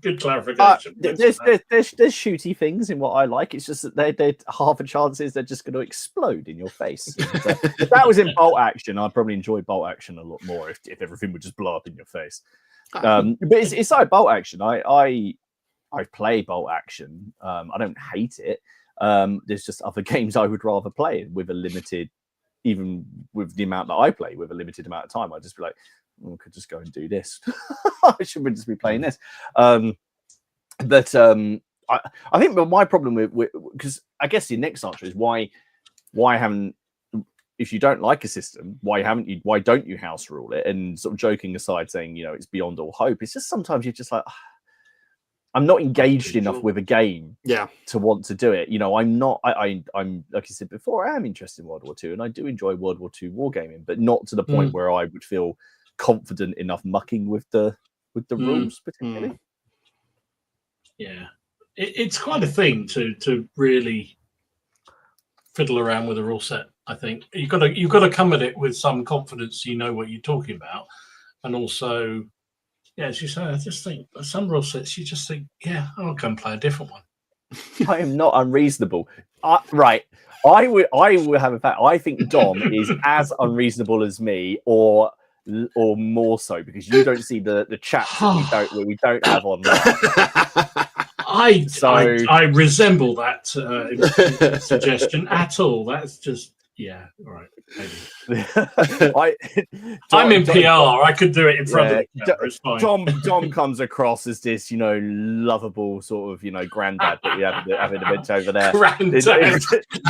Good clarification. There's shooty things in what I like. It's just that they're half a chance is they're just going to explode in your face. If that was in bolt action, I'd probably enjoy bolt action a lot more if everything would just blow up in your face. But it's like bolt action. I play bolt action. I don't hate it. There's just other games I would rather play with a limited, even with the amount that I play with a limited amount of time. I'd just be like, I could just go and do this. I should just be playing this. I think my problem with because I guess the next answer is why haven't, if you don't like a system, why don't you house rule it? And sort of joking aside, saying it's beyond all hope. It's just sometimes you're just like, I'm not engaged enough with a game to want to do it. I'm not. I'm like I said before, I am interested in World War II, and I do enjoy World War II wargaming, but not to the point where I would feel confident enough mucking with the rules, particularly. Yeah, it's quite a thing to really fiddle around with a rule set. I think you've got to come at it with some confidence. You know what you're talking about, and also. Yeah, as you say, I just think some rule sets, you just think, I'll go and play a different one. I am not unreasonable. Right. I will have a fact. I think Dom is as unreasonable as me or more so, because you don't see the chats that we don't have online. I resemble that suggestion at all. That's just all right. I'm in PR. I could do it in front of the camera. It's fine. Dom comes across as this, lovable sort of, granddad that you have in the bench over there. Granddad.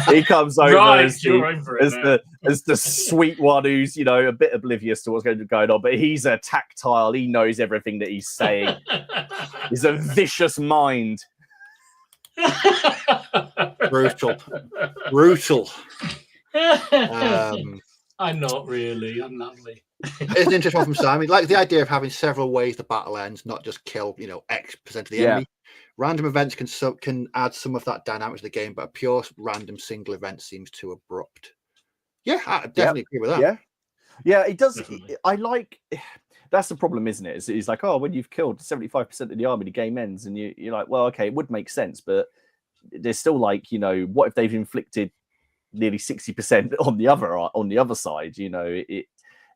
He comes over as the sweet one who's, a bit oblivious to what's going on, but he's a tactile. He knows everything that he's saying. He's a vicious mind. Brutal. I'm not really. I'm lovely. It's an interesting one from Simon. Like the idea of having several ways the battle ends, not just kill, X% of the enemy. Random events can add some of that dynamic to the game, but a pure random single event seems too abrupt. Yeah, I definitely agree with that. Yeah, it does. I like. That's the problem, isn't it? It's like, when you've killed 75% of the army, the game ends, and you're like, well, okay, it would make sense, but there's still like, what if they've inflicted nearly 60% on the other side. You know,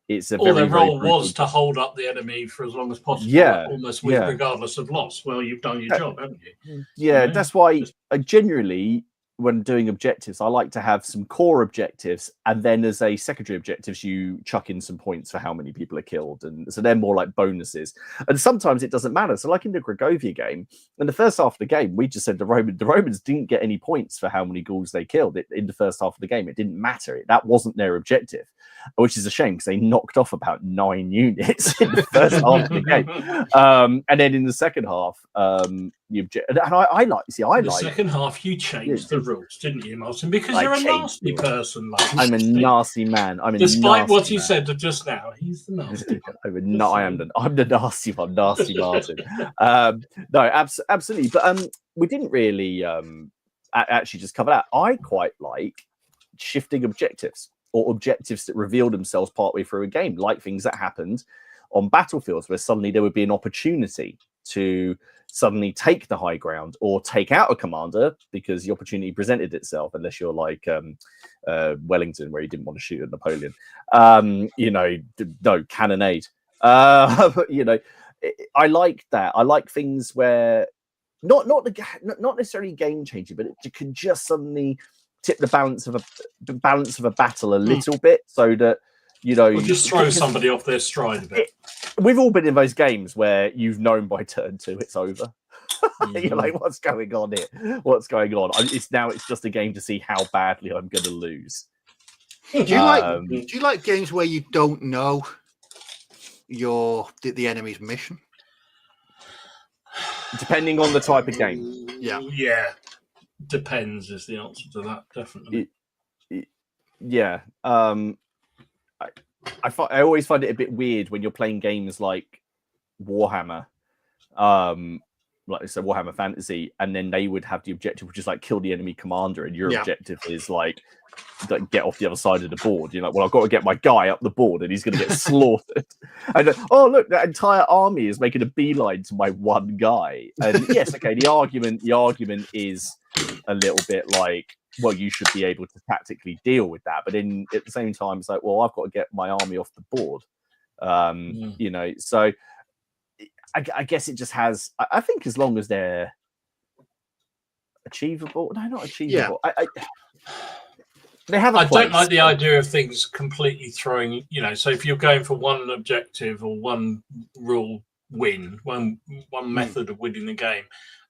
it's a All very, their role very was to hold up the enemy for as long as possible, Yeah, almost yeah. regardless of loss. Well, you've done your job, haven't you? Yeah, You know, that's why just- I generally, when doing objectives, I like to have some core objectives, and then as a secondary objectives, you chuck in some points for how many people are killed, and so they're more like bonuses. And sometimes it doesn't matter. So, like in the Gregovia game, in the first half of the game, we just said the Romans didn't get any points for how many Gauls they killed. In the first half of the game, it didn't matter. That wasn't their objective, which is a shame because they knocked off about 9 units in the first half of the game. And then in the second half, and I like the second half you changed the rules, didn't you, Martin? Because I you're a changed nasty person. Like I'm a nasty man. despite what he said just now, he's the nasty one. I'm the nasty one, nasty Martin. No, absolutely. But we didn't really actually just cover that. I quite like shifting objectives, or objectives that reveal themselves partway through a game, like things that happened on battlefields where suddenly there would be an opportunity to suddenly take the high ground or take out a commander because the opportunity presented itself, unless you're like Wellington, where he didn't want to shoot at Napoleon. You know, no cannonade. But, you know, I like that. I like things where not necessarily game changing, but it can just suddenly tip the balance of a battle a little bit, so that, you know, or just throw somebody off their stride a bit. We've all been in those games where you've known by turn 2 it's over. You're like, what's going on here? What's going on? It's just a game to see how badly I'm going to lose. Do you like games where you don't know the enemy's mission? Depending on the type of game. Yeah. Depends is the answer to that, definitely. Yeah. I always find it a bit weird when you're playing games like Warhammer, like so Warhammer Fantasy, and then they would have the objective which is like kill the enemy commander, and your objective is like get off the other side of the board. You're like, well, I've got to get my guy up the board, and he's going to get slaughtered. And oh look, that entire army is making a beeline to my one guy. And yes, okay, the argument is a little bit like, well, you should be able to tactically deal with that, but then at the same time, it's like, well, I've got to get my army off the board. You know, so I guess it just has. I think as long as they're achievable, no, not achievable. Yeah. They have. I don't like the idea of things completely throwing. You know, so if you're going for one objective or one rule win, one method of winning the game,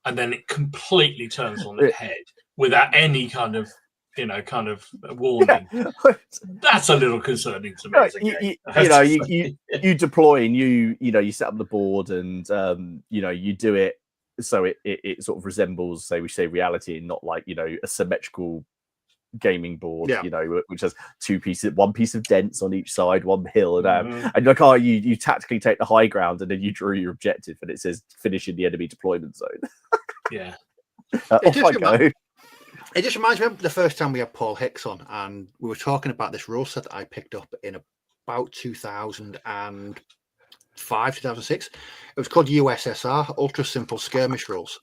and then it completely turns on its head without any kind of warning. Yeah. That's a little concerning to me. You deploy and you set up the board, and you do it so it sort of resembles, say, reality, and not like a symmetrical gaming board, which has one piece of dents on each side, one hill, and like, oh, you tactically take the high ground, and then you drew your objective, and it says finish in the enemy deployment zone. Yeah. It just reminds me of the first time we had Paul Hicks on, and we were talking about this rule set that I picked up in about 2005, 2006. It was called USSR, Ultra Simple Skirmish Rules.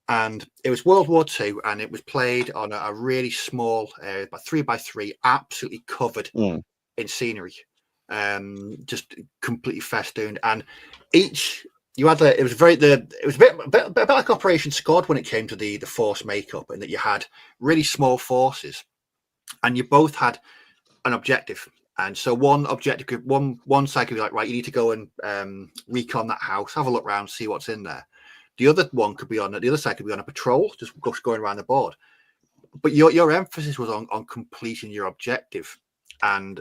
And it was World War II, and it was played on a really small area, about 3x3, absolutely covered in scenery, just completely festooned. And it was a bit like Operation Squad when it came to the force makeup, and that you had really small forces, and you both had an objective. And so one objective, one side could be like, right, you need to go and recon that house, have a look around, see what's in there. The other one could be the other side could be on a patrol, just going around the board. But your emphasis was on completing your objective, and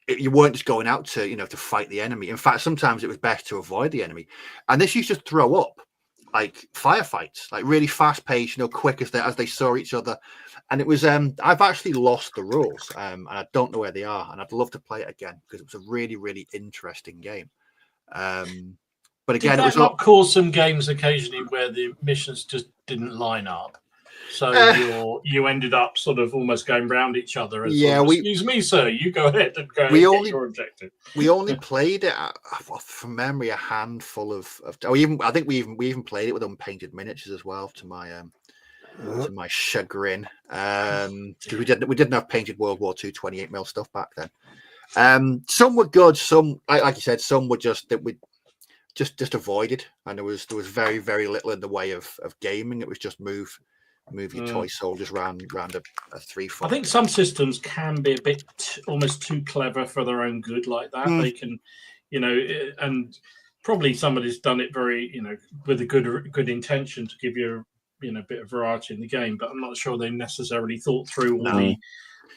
you weren't just going out to to fight the enemy. In fact, sometimes it was best to avoid the enemy. And this used to throw up like firefights, like really fast paced, quick as they saw each other. And it was I've actually lost the rules, and I don't know where they are. And I'd love to play it again because it was a really, really interesting game. But again, it was not cause some games occasionally where the missions just didn't line up. So you ended up sort of almost going round each other. Excuse me, sir, you go ahead and get your objective. We only played it from memory a handful of. I think we even played it with unpainted miniatures as well. To my to my chagrin. Because we didn't have painted World War II 28mm stuff back then. Some were good, some like you said, some were just that we just avoided, and there was very, very little in the way of gaming. It was just move your toy soldiers round a 3-foot. I think some systems can be a bit almost too clever for their own good like that. They can, and probably somebody's done it very, with a good intention to give you a bit of variety in the game, but I'm not sure they necessarily thought through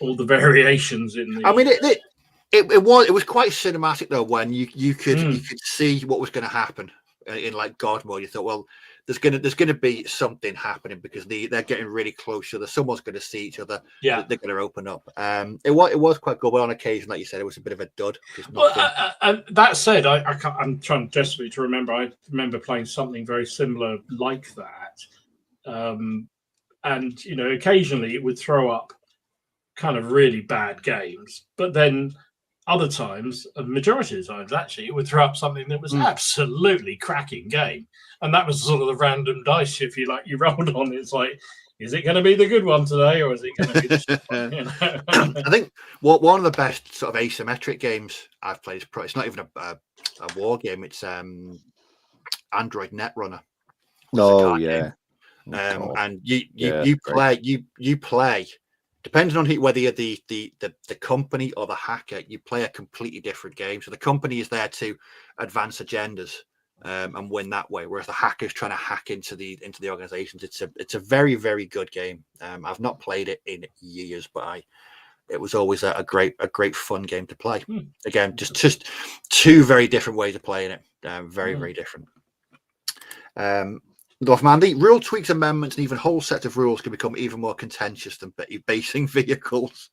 all the variations in the. I mean, it was quite cinematic though, when you could see what was going to happen in like God mode. You thought, well, there's gonna be something happening because they're getting really close to each other. Someone's going to see each other. Yeah, they're going to open up. It was quite good, but on occasion, like you said, it was a bit of a dud. Well, that said, I'm trying desperately to remember. I remember playing something very similar like that, and occasionally it would throw up kind of really bad games, but then other times, a majority of the times, actually, it would throw up something that was absolutely cracking game, and that was sort of the random dice, if you like, you rolled on. It's like, is it going to be the good one today, or is it going to be this one? I think one of the best sort of asymmetric games I've played is it's not even a war game. It's Android Netrunner. Oh yeah, and you play. Depending on whether you're the company or the hacker, you play a completely different game. So the company is there to advance agendas and win that way, whereas the hacker is trying to hack into the organizations. It's a very, very good game. I've not played it in years, but it was always a great fun game to play. Again, just two very different ways of playing it. Very, very different. North Mandy, rule tweaks, amendments, and even whole sets of rules can become even more contentious than basing vehicles.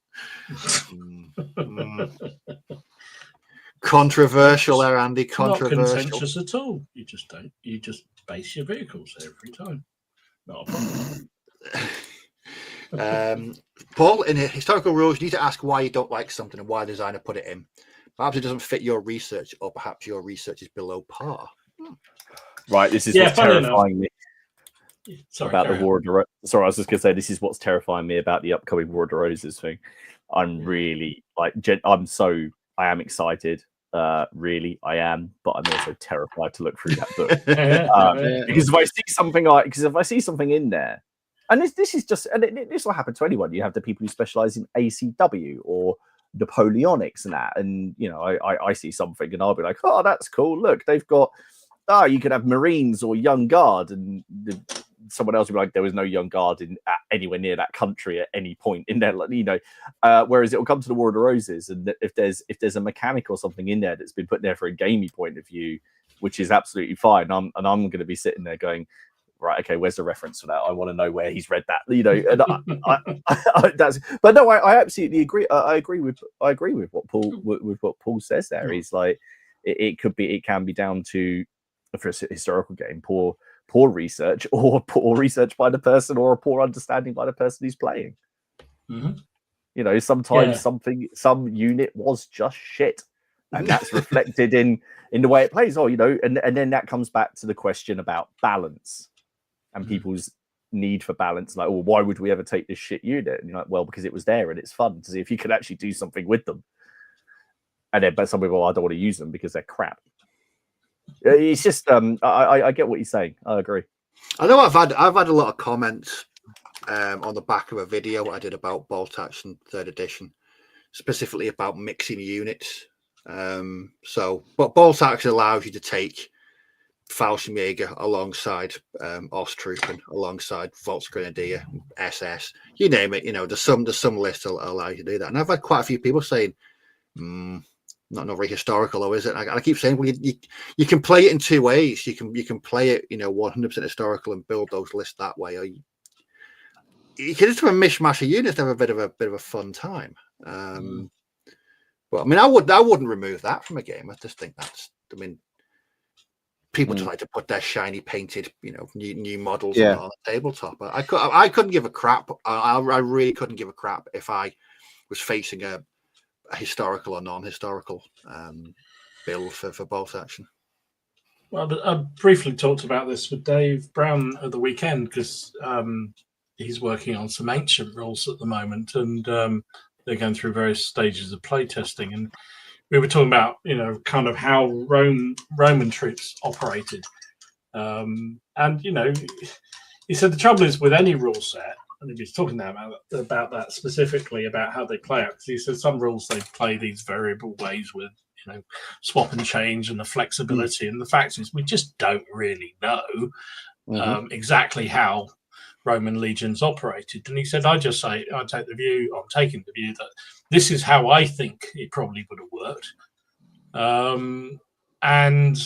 Controversial there, Andy. Controversial. Not contentious at all. You just base your vehicles every time. Not a problem. Paul, in historical rules, you need to ask why you don't like something and why the designer put it in. Perhaps it doesn't fit your research, or perhaps your research is below par. Right, this is what's terrifying me. Sorry, about the War of the Roses. Sorry, I was just going to say, this is what's terrifying me about the upcoming War of the Roses thing. I'm really I am excited. Really, I am, but I'm also terrified to look through that book because if I see something in there, and this is just, and this will happen to anyone. You have the people who specialize in ACW or Napoleonics and that, and I see something and I'll be like, oh, that's cool. Look, they've got. You could have Marines or Young Guard, and someone else would be like, there was no Young Guard anywhere near that country at any point in there, whereas it will come to the War of the Roses, and if there's a mechanic or something in there that's been put there for a gamey point of view, which is absolutely fine, I'm going to be sitting there going, right, okay, where's the reference for that? I want to know where he's read that, and but no, I absolutely agree. I agree with what Paul says there. He's like, it can be down to, for a historical game, poor research, or poor research by the person, or a poor understanding by the person who's playing. Sometimes some unit was just shit, and that's reflected in the way it plays. And then that comes back to the question about balance and people's need for balance. Like, why would we ever take this shit unit? And you're like, well, because it was there and it's fun to see if you could actually do something with them. And then, but some people, I don't want to use them because they're crap. It's just, I get what you're saying. I agree. I know I've had a lot of comments on the back of a video I did about Bolt Action 3rd edition, specifically about mixing units. But Bolt Action allows you to take Fallschirmjäger alongside Osttruppen, alongside Volksgrenadier, SS, you name it. There's some list that allow you to do that. And I've had quite a few people saying, not very historical, though, is it? I keep saying, well, you can play it in two ways. You can play it, 100% historical and build those lists that way. Or you can just have a mishmash of units, have a bit of a fun time. But I mean, I wouldn't remove that from a game. I just think people just like to put their shiny painted, new models on the tabletop. I couldn't give a crap. I really couldn't give a crap if I was facing a historical or non-historical build for Bolt Action. Well, I briefly talked about this with Dave Brown at the weekend because he's working on some ancient rules at the moment, and they're going through various stages of playtesting. And we were talking about, kind of how Roman troops operated. And, he said the trouble is with any rule set, and he was talking now about that specifically, about how they play out, because he said some rules they play these variable ways with, swap and change and the flexibility. And the fact is we just don't really know exactly how Roman legions operated. And he said, I'm taking the view that this is how I think it probably would have worked. And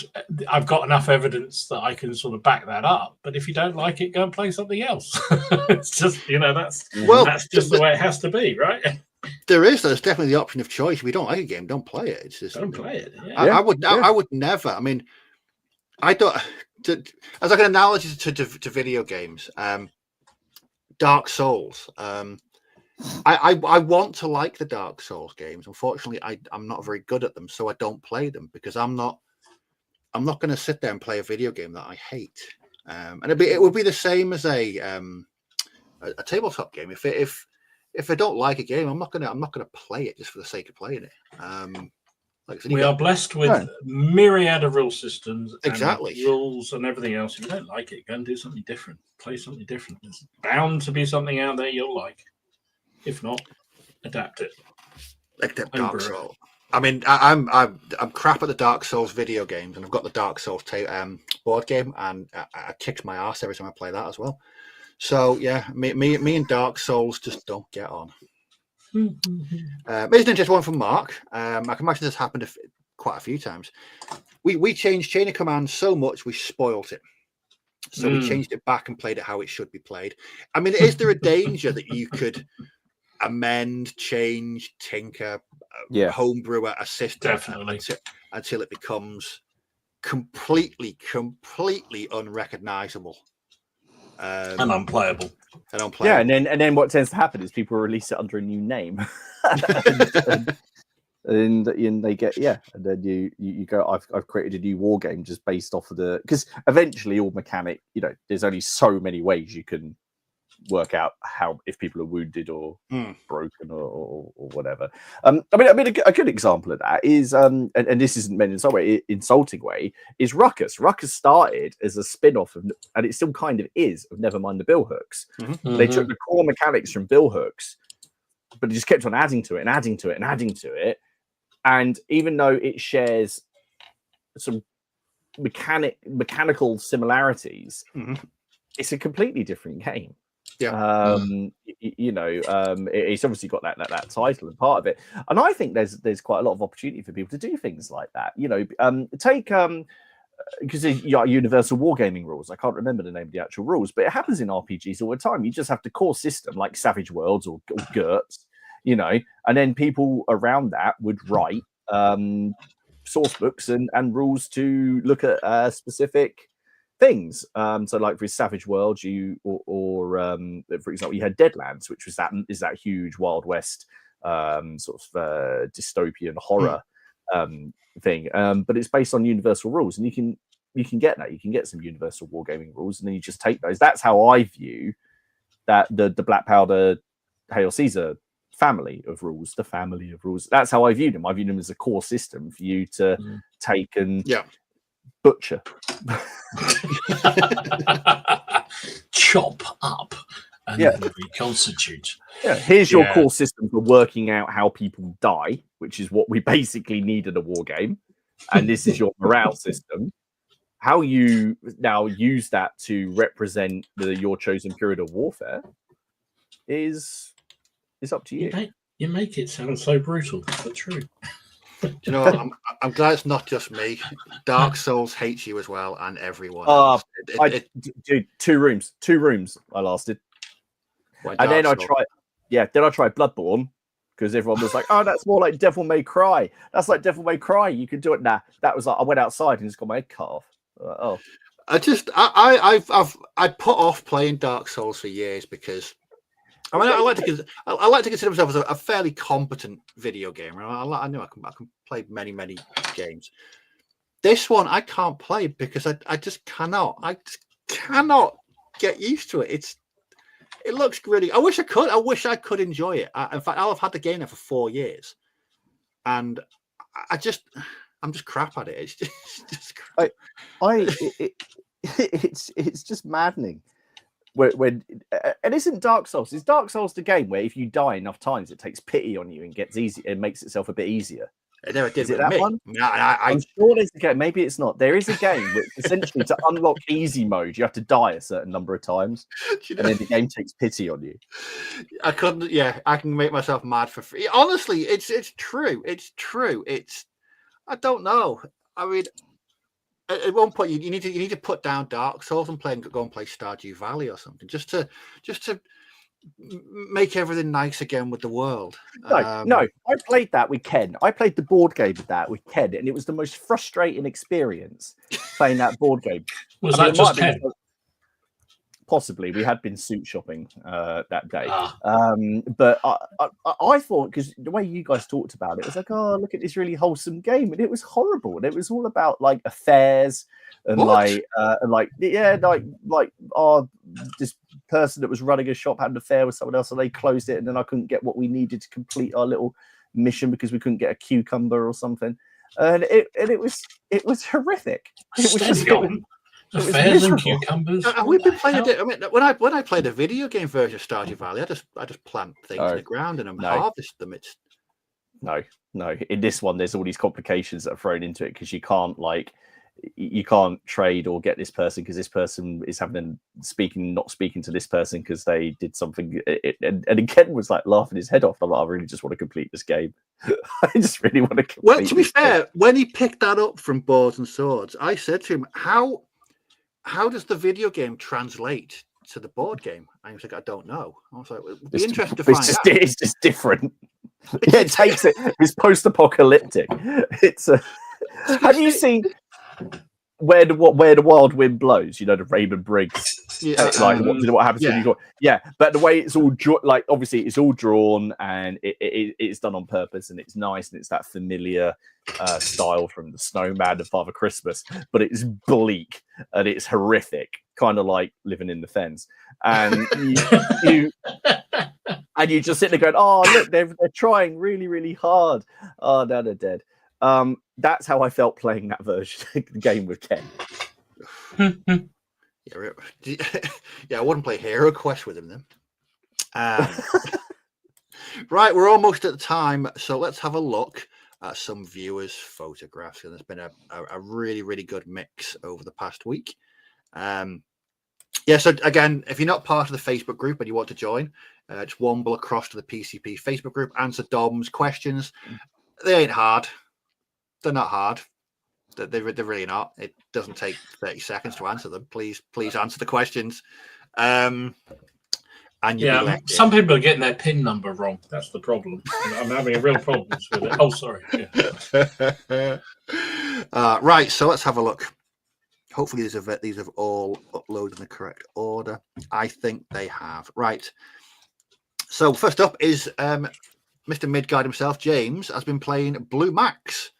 I've got enough evidence that I can sort of back that up. But if you don't like it, go and play something else. It's just, that's just the way it has to be, right? There's definitely the option of choice. If you don't like a game, don't play it. It's just, don't play it. Yeah. I would never. I mean, I don't. As like an analogy to video games, Dark Souls. I want to like the Dark Souls games. Unfortunately, I'm not very good at them, so I don't play them because I'm not going to sit there and play a video game that I hate. And it would be the same as a tabletop game. If I don't like a game, I'm not gonna play it just for the sake of playing it. Like we are blessed with myriad of rule systems, exactly, and rules and everything else. If you don't like it, go and do something different. Play something different. There's bound to be something out there you'll like. If not, adapt it. Like the Dark Souls. I mean, I'm crap at the Dark Souls video games, and I've got the Dark Souls board game, and I kick my ass every time I play that as well. So yeah, me and Dark Souls just don't get on. Here's an interesting one from Mark. I can imagine this happened quite a few times. We changed Chain of Command so much we spoilt it. So we changed it back and played it how it should be played. I mean, is there a danger that you could amend, change, tinker, homebrew a system until it becomes completely unrecognizable and unplayable? Yeah, and then what tends to happen is people release it under a new name, and they get and then you go, I've created a new war game just based off of because eventually all mechanic, there's only so many ways you can work out how if people are wounded or broken or whatever. I mean a good example of that is and this isn't meant in some way insulting way, is Ruckus. Ruckus started as a spin-off of, and it still kind of is, of Nevermind the Billhooks. They took the core mechanics from Billhooks, but they just kept on adding to it and adding to it and adding to it. And even though it shares some mechanical similarities, it's a completely different game. Yeah, it's obviously got that title and part of it, and I think there's quite a lot of opportunity for people to do things like that. Take because there's universal wargaming rules. I can't remember the name of the actual rules, but it happens in RPGs all the time. You just have the core system like Savage Worlds or GURPS, and then people around that would write source books and rules to look at specific things. So like for Savage World, or for example, you had Deadlands, which was that huge Wild West sort of dystopian horror thing. But it's based on universal rules, and you can get that. You can get some universal wargaming rules, and then you just take those. That's how I view that the Black Powder Hail Caesar family of rules. The family of rules. That's how I view them. I view them as a core system for you to take and butcher. Chop up and then reconstitute. Here's your core system for working out how people die, which is what we basically need in a war game, and this is your morale system. How you now use that to represent your chosen period of warfare is up to you. You make it sound so brutal, but true. I'm glad it's not just me. Dark Souls hates you as well, and everyone. Dude, two rooms I lasted, and then I tried. Then I tried Bloodborne because everyone was like, "Oh, that's more like Devil May Cry. That's like Devil May Cry. You can do it." Nah, that was like I went outside and just got my head cut off. I put off playing Dark Souls for years because. I mean, I like to consider myself as a fairly competent video gamer. I know I can play many games. This one I can't play because I just cannot. I just cannot get used to it. It looks really. I wish I could. I wish I could enjoy it. In fact, I've had the game now for 4 years, and I'm just crap at it. It's just crap. It's just maddening. When it isn't Dark Souls. Is Dark Souls the game where if you die enough times, it takes pity on you and gets easy. It makes itself a bit easier. It never did Is it with that me. one? No, I'm sure there's a game. Maybe it's not. There is a game which essentially to unlock easy mode, you have to die a certain number of times, and then the game takes pity on you. I couldn't. Yeah, I can make myself mad for free. Honestly, it's true. It's true. I don't know. I mean, at one point you need to put down Dark Souls and go and play Stardew Valley or something, just to make everything nice again with the world. No, I played that with Ken. I played the board game with that with Ken, and it was the most frustrating experience playing that board game. Was that just Ken? Possibly, we had been suit shopping that day, but I thought, because the way you guys talked about it, it was like, oh, look at this really wholesome game, and it was horrible. And it was all about like affairs and this person that was running a shop had an affair with someone else, and they closed it, and then I couldn't get what we needed to complete our little mission because we couldn't get a cucumber or something, and it was horrific. It was just. Affairs and cucumbers. We've been playing it. I mean, when I played a video game version of Stardew Valley, I just plant things in the ground and harvest them. It's no. In this one, there's all these complications that are thrown into it because you can't trade or get this person because this person is not speaking to this person because they did something. And again, was like laughing his head off. I'm like, I really just want to complete this game. I just really want to complete. Well, to be fair, when he picked that up from Boards and Swords, I said to him, How does the video game translate to the board game? And he was like, I don't know. I was like, it'd be interesting to find out. It's just different. Yeah, it takes it. It's post-apocalyptic. Have you seen where the wild wind blows? You know, the Raymond Briggs. Yeah, what happens when you go? Yeah, but the way it's all obviously it's all drawn and it's done on purpose and it's nice and it's that familiar style from the Snowman and Father Christmas, but it's bleak and it's horrific, kind of like living in the fens. And you and you just sit there going, "Oh, look, they're trying really, really hard. Oh, now they're dead." That's how I felt playing that version of the game with Ken. Yeah, I wouldn't play Hero Quest with him then. Right, we're almost at the time, so let's have a look at some viewers' photographs. And there's been a really, really good mix over the past week. So again, if you're not part of the Facebook group and you want to join, just womble across to the PCP Facebook group, answer Dom's questions. They ain't hard. They're not hard. They're really not. It doesn't take 30 seconds to answer them. Please answer the questions. And some people are getting their PIN number wrong. That's the problem. I'm having a real problems with it. Oh, sorry. Yeah. Right. So let's have a look. Hopefully these have all uploaded in the correct order. I think they have. Right. So first up is Mr. Midgard himself, James, has been playing Blue Max.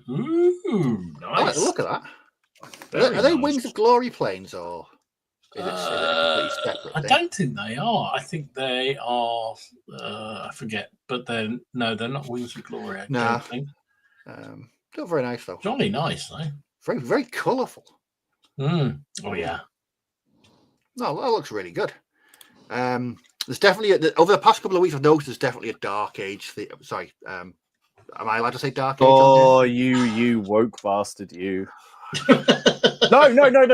Ooh, nice. Look at that. Are they Wings of Glory planes or is it completely separate? I don't think they are. I think they are. I forget, but they're not Wings of Glory. I don't think. Still very nice though. Jolly nice though. Very, very colourful. Oh yeah. No, that looks really good. There's definitely over the past couple of weeks I've noticed there's definitely a Dark Age. Am I allowed to say Dark Age? Oh, you woke bastard, you. No.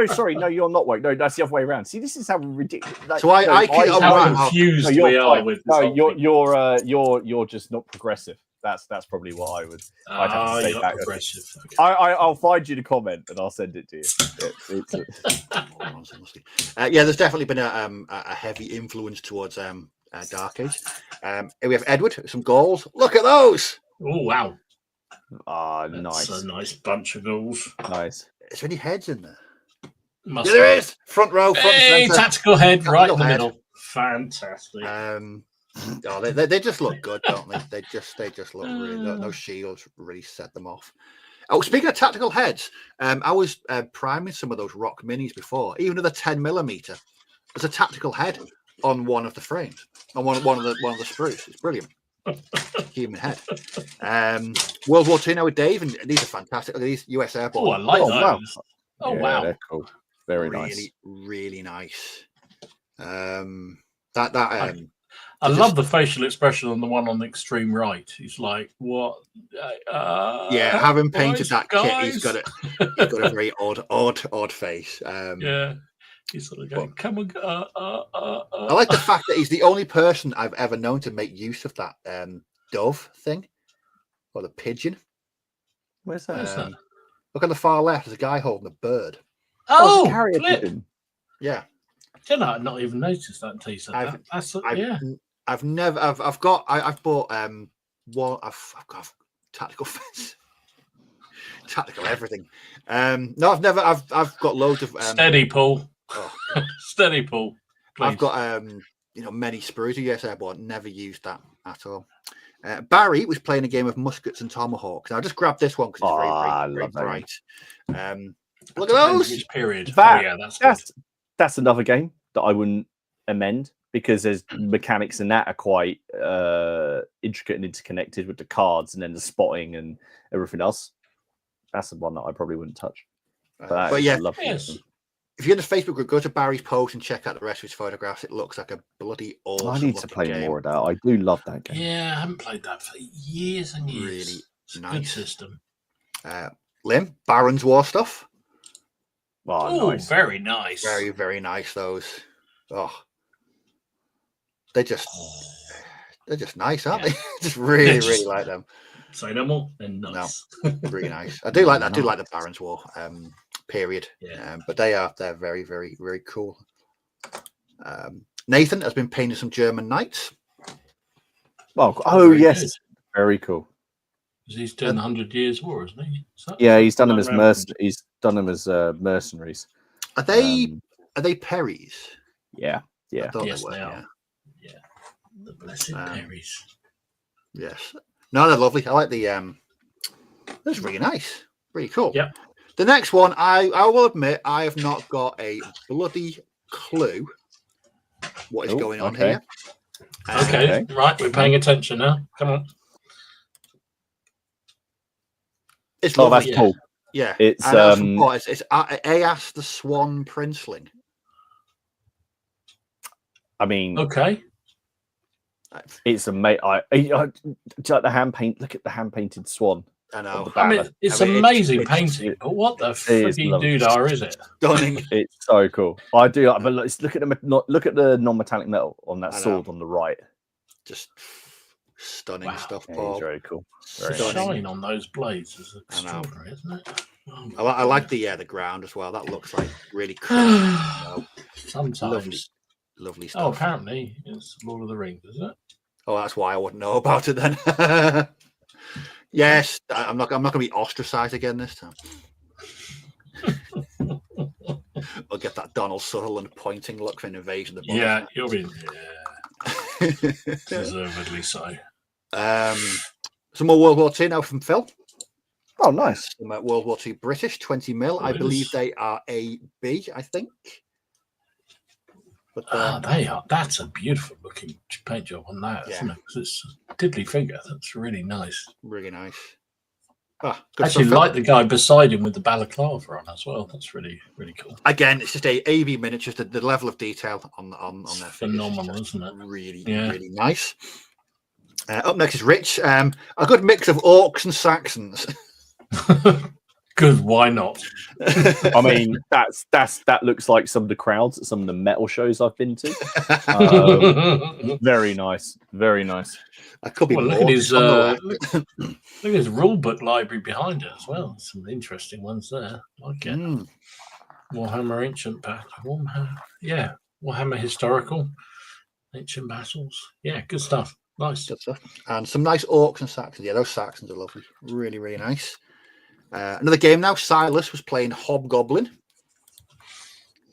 Sorry, no, you're not woke. No, that's the other way around. See, this is how ridiculous. So I confused we are with. No, you're just not progressive. That's probably what I would. I'd have to say back. Progressive. Okay. I'll find you the comment and I'll send it to you. There's definitely been a heavy influence towards Dark Age. Here we have Edward, some goals. Look at those. Oh wow! Nice. That's a nice bunch of goals. Nice. Is there any heads in there? There is. Front row, front center. Tactical head, right in the middle. Fantastic. They just look good, don't they? They just look really good. No shields really set them off. Oh, speaking of tactical heads, I was priming some of those rock minis before. Even with a 10mm, there's a tactical head on one of the frames, on one of the sprues. It's brilliant. Human head. World War II now with Dave, and these are fantastic. Look at these US airborne. Oh, I like those. Wow. Oh, Yeah, wow. They're cool. Very really, nice. really nice. I just- love the facial expression on the one on the extreme right. He's like, "What?" Yeah, having painted boys, that guys? kit, he's got a very odd face. Yeah, he's sort of going, "Come on." I like the fact that he's the only person I've ever known to make use of that dove thing or the pigeon. Where's that? Look on the far left. There's a guy holding a bird. Oh, Oh, carrier flip. pigeon. Yeah, I've not even noticed that until you said that. That's yeah. I've bought I've got tactical fence, tactical everything. No, I've got loads of Steady, Paul. Oh. Steady, Paul. Please. I've got many sprues of US Airborne. Never used that at all. Barry was playing a game of muskets and tomahawks. I just grabbed this one because it's very bright. Look at those. Which period? That's another game that I wouldn't amend because there's mechanics in that are quite intricate and interconnected with the cards and then the spotting and everything else. That's the one that I probably wouldn't touch. But yeah, yes. If you're in the Facebook group, go to Barry's post and check out the rest of his photographs. It looks like a bloody awesome. I need to play more of that. I do love that game. Yeah, I haven't played that for years and years. Really it's nice. Good system. Lim, Baron's War stuff. Oh, nice. Very nice. Very, very nice. Those. Oh, they're just nice, aren't they? Just really like them. Say no more. And nice. No, really nice. I do like that. I do like the Baron's War period. Yeah. But they're very, very, very cool. Nathan has been painting some German knights. Very yes, good. Very cool. He's doing the 100 Years' War, isn't he? He's done them as He's done them as mercenaries. Are they Perrys? Yeah. Yes, they are. Yeah. The blessed Perrys. Yes. No, they're lovely. I like the. That's really nice. Really cool. Yep. The next one, I will admit, I have not got a bloody clue what is going on here. Okay, right, we're paying attention now. Come on. It's lovely. That's cool. Yeah, it's Aas the Swan Princeling. I mean, okay. It's amazing. The hand paint. Look at the hand painted swan. I know. I mean, it's amazing painting, but what the freaking doodah is it? Stunning. It's so cool. I do like, but look at the non-metallic metal on that sword on the right. Just stunning stuff, Yeah, Paul. It's very cool. The shine on those blades is extraordinary, isn't it? Oh, I like the ground as well. That looks like really cool. Sometimes lovely stuff. Oh, apparently it's Lord of the Rings, is it? Oh, that's why I wouldn't know about it then. Yes, I'm not going to be ostracized again this time. I'll get that Donald Sutherland pointing look for an invasion of the Yeah, you'll be deservedly so. Some more World War II now from Phil. Oh, nice. Some World War II British 20 mil. I believe they are AB, I think. But they are. That's a beautiful looking paint job on that, isn't it? It's a diddly figure. That's really nice. Really nice. Actually, like the guy beside him with the balaclava on as well. That's really, really cool. Again, it's just AB miniatures. The level of detail on their phenomenal, isn't it? Really, really nice. Up next is Rich. A good mix of orcs and Saxons. Good, why not? I mean, that looks like some of the crowds at some of the metal shows I've been to. Very nice, very nice. I could be look at his look at his rule book library behind it as well. Some interesting ones there. I like it. Warhammer Ancient Battle. Warhammer Historical Ancient Battles. Yeah, good stuff. Nice. Good stuff. And some nice orcs and Saxons. Yeah, those Saxons are lovely. Really, really nice. Another game now. Silas was playing Hobgoblin.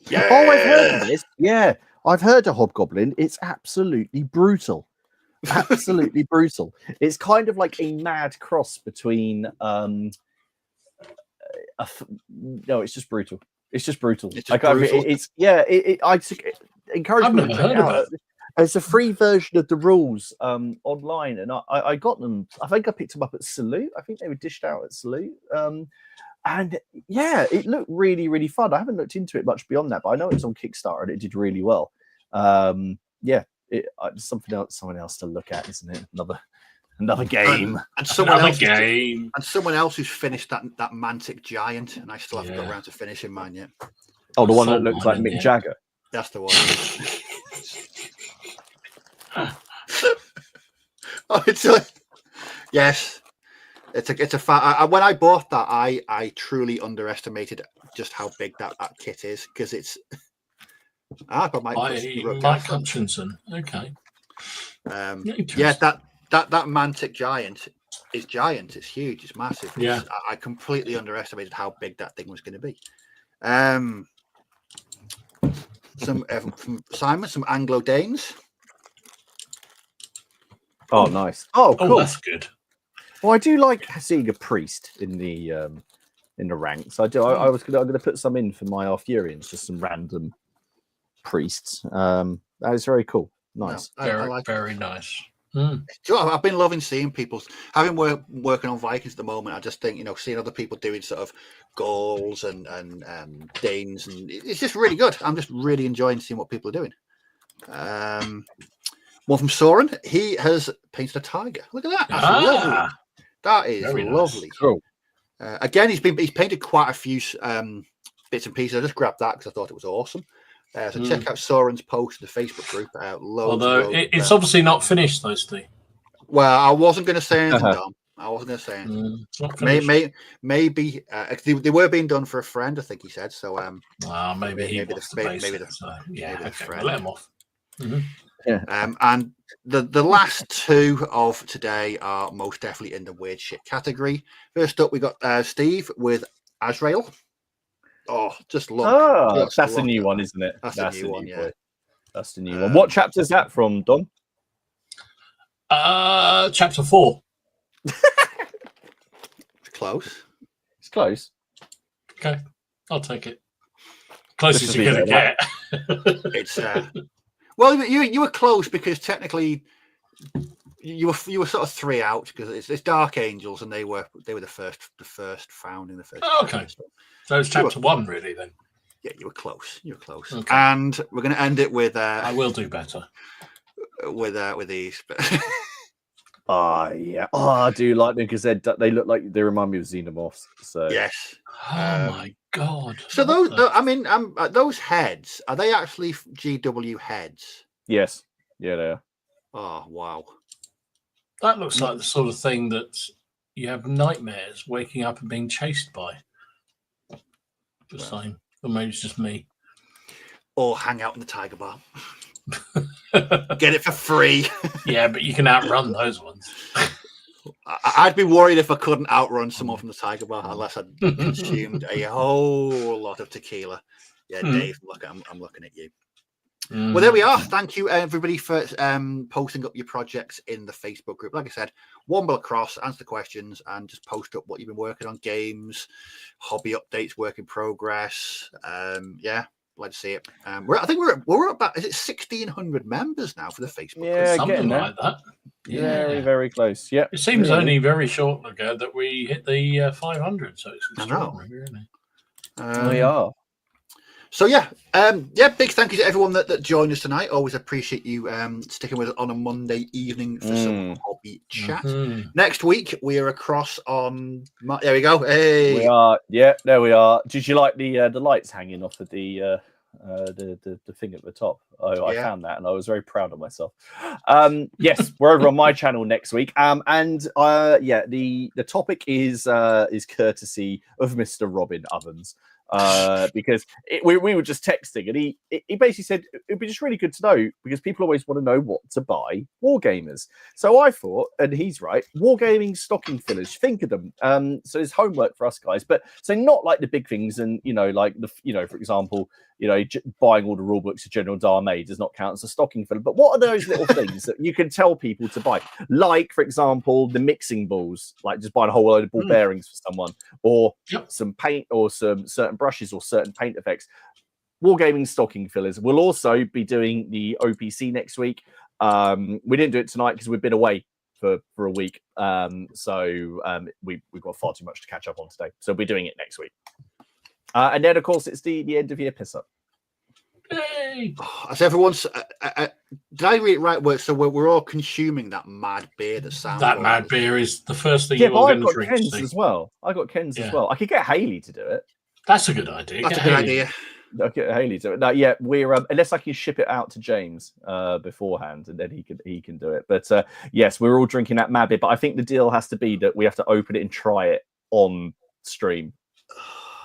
Yeah. Oh, I've heard of this. Yeah, I've heard of Hobgoblin. It's absolutely brutal. Absolutely brutal. It's kind of like a mad cross between. No, it's just brutal. It's just brutal. It's just brutal. I took it. encourage I've people to never check heard it of out. it. It's a free version of the rules online, and I got them. I think I picked them up at Salute. I think they were dished out at Salute. And yeah, it looked really, really fun. I haven't looked into it much beyond that, but I know it was on Kickstarter and it did really well. Yeah, something else, someone else to look at, isn't it? Another game, and someone Another else, game. and someone else who's finished that Mantic Giant, and I still haven't got around to finishing mine yet. Oh, the one that looks like Mick Jagger. That's the one. Oh, it's a yes. It's a fact. When I bought that, I truly underestimated just how big that kit is, because it's. But Mike Hutchinson. Okay. Yeah, that Mantic Giant is giant. It's huge. It's massive. Yeah. I completely underestimated how big that thing was going to be. Some from Simon, some Anglo Danes. Oh, nice. Oh, cool. Oh, that's good. Well, I do like seeing a priest in the ranks. I do. I'm gonna put some in for my Arthurians, just some random priests. That is very cool. Nice. No, I like very nice. I've been loving seeing people having working on Vikings at the moment. I just think, seeing other people doing sort of Gauls and Danes, and it's just really good. I'm just really enjoying seeing what people are doing. One from Soren, he has painted a tiger. Look at that. That's lovely. That is very lovely. Nice. Cool. Again, he's painted quite a few bits and pieces. I just grabbed that because I thought it was awesome. So check out Soren's post in the Facebook group. Although it's obviously not finished, though, Steve. Well, I wasn't going to say anything, Dom. I wasn't going to say anything. Maybe they were being done for a friend, I think he said. So maybe the friend. Let him off. Mm-hmm. Yeah. And the last two of today are most definitely in the weird shit category. First up, we got Steve with Azrael. Oh, just look. Oh, that's the new one, isn't it? That's the new one, yeah. That's the new one. What chapter is that from, Dom? Chapter 4. It's close. It's close. Okay, I'll take it. Closest you're going to get. It's well, you were close because technically you were sort of 3 out, because it's Dark Angels and they were the first found in the first. Oh, okay. So it's chapter 1, really, then. Yeah, you were close. Okay. Okay. And we're going to end it with. I will do better. With these. Yeah. Oh, I do like them because they look like they remind me of xenomorphs. So yes. Oh my god. So those heads, are they actually GW heads? Yes. Yeah, they are. Oh wow. That looks like the sort of thing that you have nightmares waking up and being chased by. Just saying. Or maybe it's just me. Or hang out in the Tiger Bar. Get it for free. Yeah, but you can outrun those ones. I'd be worried if I couldn't outrun someone from the Tiger Bar unless I'd consumed a whole lot of tequila. Yeah, Dave, I'm looking at you. Well, there we are. Thank you, everybody, for posting up your projects in the Facebook group. Like I said, womble across, answer the questions, and just post up what you've been working on, games, hobby updates, work in progress. Yeah, glad to see it. I think we're about, is it 1,600 members now for the Facebook group? Yeah, something like that. Yeah. Very, very close. Yeah. It seems only very short ago that we hit the 500, so it's extraordinary, really. We are. So yeah, big thank you to everyone that joined us tonight. Always appreciate you sticking with us on a Monday evening for some hobby chat. Next week we are across on. There we go. Hey, we are. Yeah, there we are. Did you like the lights hanging off of the thing at the top? Oh, I found that and I was very proud of myself. Yes, we're over on my channel next week. The topic is courtesy of Mr. Robin Ovens. Because we were just texting and he basically said it'd be just really good to know because people always want to know what to buy wargamers. So I thought, and he's right, wargaming stocking fillers, think of them. So there's homework for us guys, but so not like the big things and like for example, buying all the rule books of General Darmay does not count as a stocking filler. But what are those little things that you can tell people to buy? Like, for example, the mixing balls, like just buying a whole load of ball bearings for someone, or some paint or some certain brushes or certain paint effects. wargaming stocking fillers. We'll also be doing the OPC next week. We didn't do it tonight because we've been away for a week. We've got far too much to catch up on today. So we're doing it next week. And then, of course, it's the end of year piss up. Yay! As everyone's, did I read it right? So we're all consuming that mad beer that sounds. That mad beer is the first thing Yeah, you're going I've to got drink. Ken's as well. I got Ken's as well. I could get Haley to do it. That's a good idea. That's a good idea. I'll get Haley to do it. No, yeah, we're unless I can ship it out to James beforehand, and then he can do it. But yes, we're all drinking that mad beer. But I think the deal has to be that we have to open it and try it on stream.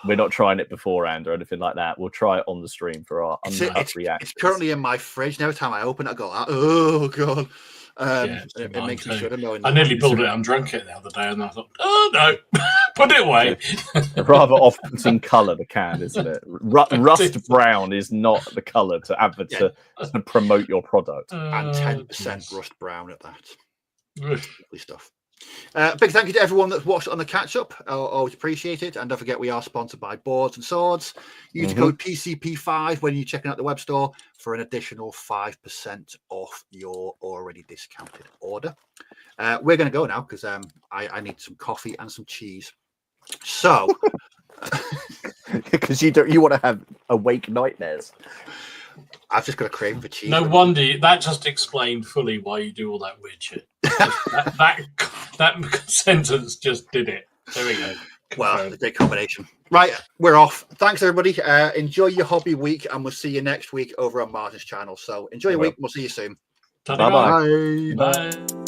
We're not trying it beforehand or anything like that. We'll try it on the stream for our uncut reactions. It's currently in my fridge. And every time I open it, I go, oh, God. It makes me shudder knowing. I nearly pulled it and drank it the other day, and I thought, oh, no, put it away. Rather off-putting colour, the can, isn't it? Rust brown is not the colour to promote your product. And 10% rust brown at that. Lovely stuff. Big thank you to everyone that's watched on the catch up. Always appreciate it. And don't forget, we are sponsored by Boards and Swords. Use the code PCP5 when you're checking out the web store for an additional 5% off your already discounted order. We're going to go now because I need some coffee and some cheese. So, because you want to have awake nightmares. I've just got a craving for cheese. No wonder that just explained fully why you do all that weird shit. that sentence just did it. There we go. Well, the big combination. Right, we're off. Thanks, everybody. Enjoy your hobby week, and we'll see you next week over on Martin's channel. So enjoy your week. We'll see you soon. Bye-bye. Bye. Bye.